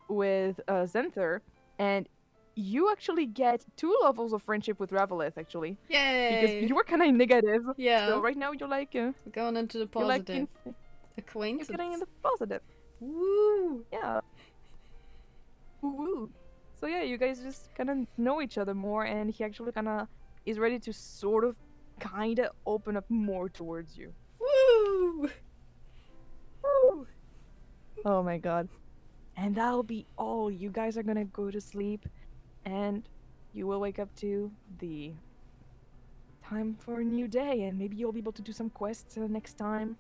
with Zenther, and you actually get 2 levels of friendship with Ravelith, actually. Yay! Because you were kind of negative. Yeah. So right now you're like, We're going into the you're like positive. you're Acquaintance. getting in the positive. Woo! Yeah. Woo. So yeah, you guys just kind of know each other more, and he actually kind of is ready to sort of, kind of open up more towards you. Woo! Woo. Oh my god. And that'll be all. You guys are gonna go to sleep, and you will wake up to the time for a new day, and maybe you'll be able to do some quests next time.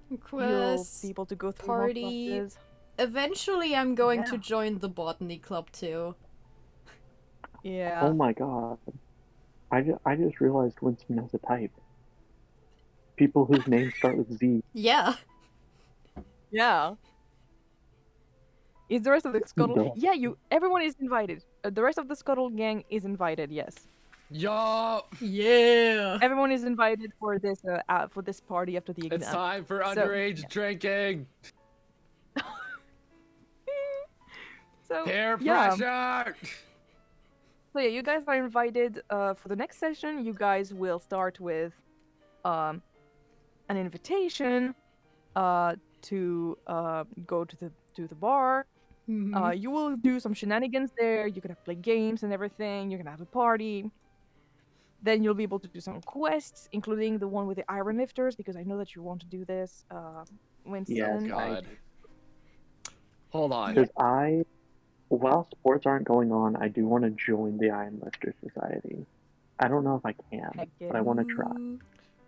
You'll Quests. be able to go through more party. classes. Eventually, I'm going to Yeah. join the botany club too. Yeah. Oh my god. I just realized Winston has a type. People whose names start with Z. Yeah. Yeah. Is the rest of the Scuttle? No. Yeah, everyone is invited. The rest of the Scuttle gang is invited. Yes, Yo! Yeah. everyone is invited for this party after the exam. It's time for So, underage yeah. drinking! So Peer yeah. pressure! So yeah, you guys are invited. For the next session, you guys will start with, an invitation, to go to the bar. Mhm. You will do some shenanigans there. You're gonna play games and everything. You're gonna have a party. Then you'll be able to do some quests, including the one with the iron lifters, because I know that you want to do this. Winston. Yes, God. Hold on. Because while sports aren't going on, I do want to join the Iron Lifter Society. I don't know if I can, Heck but I want to try.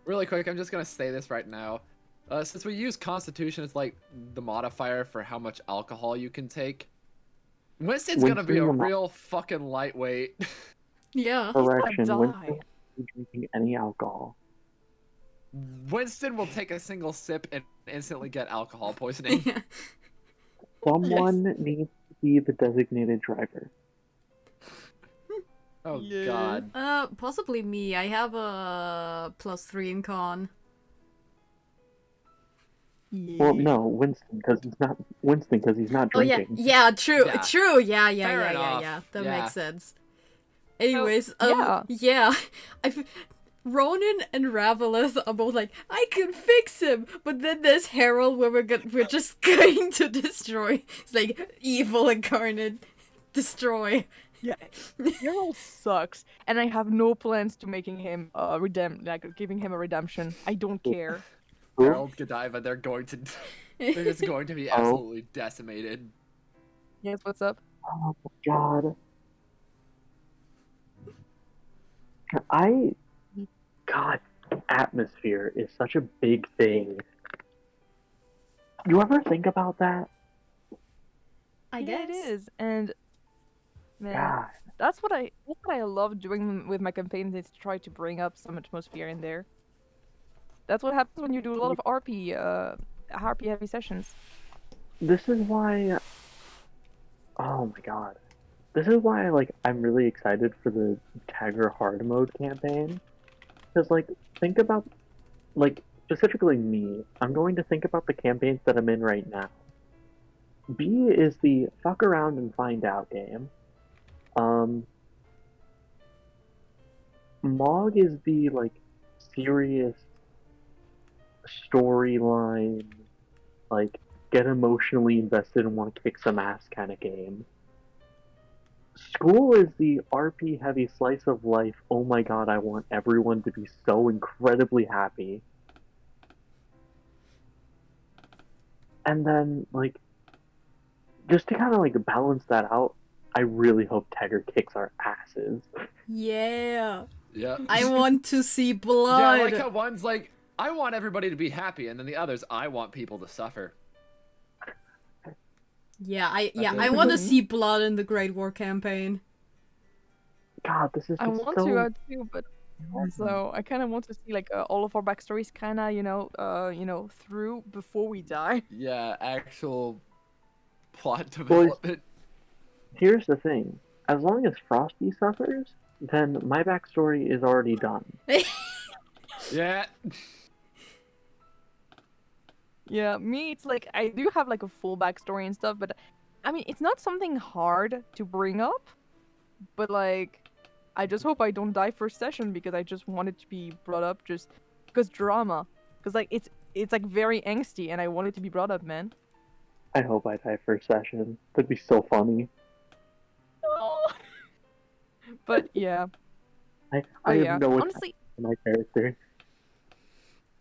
Really quick, I'm just gonna say this right now. Since we use Constitution as like the modifier for how much alcohol you can take, Winston's gonna be a Winston will not- real fucking lightweight. Yeah. Correction, die. Winston isn't drinking any alcohol. Winston will take a single sip and instantly get alcohol poisoning. Someone needs to be the designated driver. Oh Yeah. god. Possibly me. I have a +3 in con. Well, no, Winston, because he's not Oh yeah, drinking. yeah, true, Yeah. true, yeah, Fair enough. yeah. That Yeah. makes sense. Anyways, yeah. yeah. Ronan and Raveleth are both like, I can fix him, but then there's Harold where we're just going to destroy. It's like evil incarnate, destroy. Yeah, Hero sucks, and I have no plans to making him giving him a redemption. I don't care. Who? Harold, Godiva, they're just going to be absolutely decimated. Yes, what's up? Oh my god. God, atmosphere is such a big thing. You ever think about that? I Yeah, guess. it is, and man, God. that's what I love doing with my campaigns is to try to bring up some atmosphere in there. That's what happens when you do a lot of RP heavy sessions. This is why. Oh my god. This is why I'm really excited for the Tagger hard mode campaign. Because think about specifically me. I'm going to think about the campaigns that I'm in right now. B is the fuck around and find out game. Mog is the serious storyline, get emotionally invested and want to kick some ass kind of game. School is the RP heavy slice of life. Oh my god, I want everyone to be so incredibly happy. And then just to kind of balance that out, I really hope Tagger kicks our asses. Yeah. Yeah. I want to see Yeah, blood. like how one's like, I want everybody to be happy, and then the others, I want people to suffer. I want to see blood in the Great War campaign. God, this is just I want so... to too, but also I kind of want to see all of our backstories kind of through before we die. Yeah, actual plot development. Here's the thing. As long as Frosty suffers, then my backstory is already done. Yeah. Yeah, me, it's I do have a full backstory and stuff, but I mean, it's not something hard to bring up, but I just hope I don't die first session because I just want it to be brought up just because drama, because it's very angsty and I want it to be brought up, man. I hope I die first session. That'd be so funny. But yeah. I yeah. have no Honestly, in my character.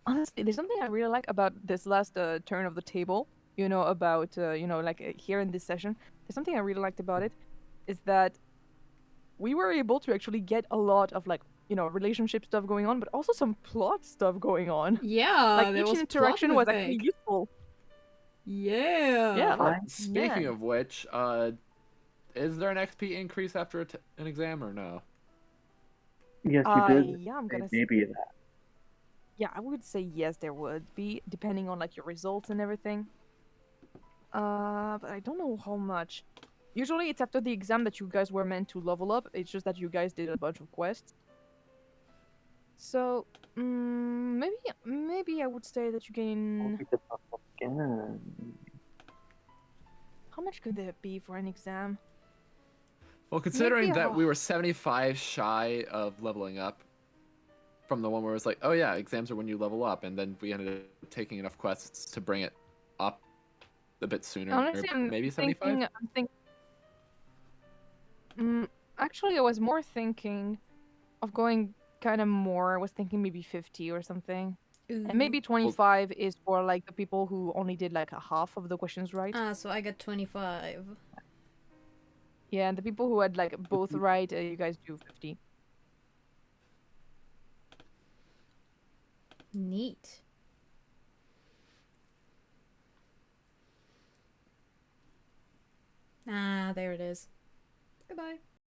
Honestly, there's something I really like about this last turn of the table. About here in this session. There's something I really liked about it, is that we were able to actually get a lot of relationship stuff going on, but also some plot stuff going on. Yeah, there each was interaction plot was with actually Baek. useful. Yeah. Yeah. Speaking Yeah. of which, is there an XP increase after an exam or no? Yes, you did. Yeah, I'm gonna Maybe that. Yeah, I would say yes, there would be, depending on your results and everything. But I don't know how much. Usually it's after the exam that you guys were meant to level up. It's just that you guys did a bunch of quests. So, maybe I would say that you gain. Again. How much could there be for an exam? Well, considering Maybe that we were 75 shy of leveling up from the one where it was oh yeah, exams are when you level up, and then we ended up taking enough quests to bring it up a bit sooner. Honestly, or maybe 75? Actually, I was more thinking of going kind of more. I was thinking maybe 50 or something. And maybe 25 is for the people who only did a half of the questions right. So I got 25. Yeah, and the people who had both right, you guys do 50. Neat. Ah, there it is. Goodbye.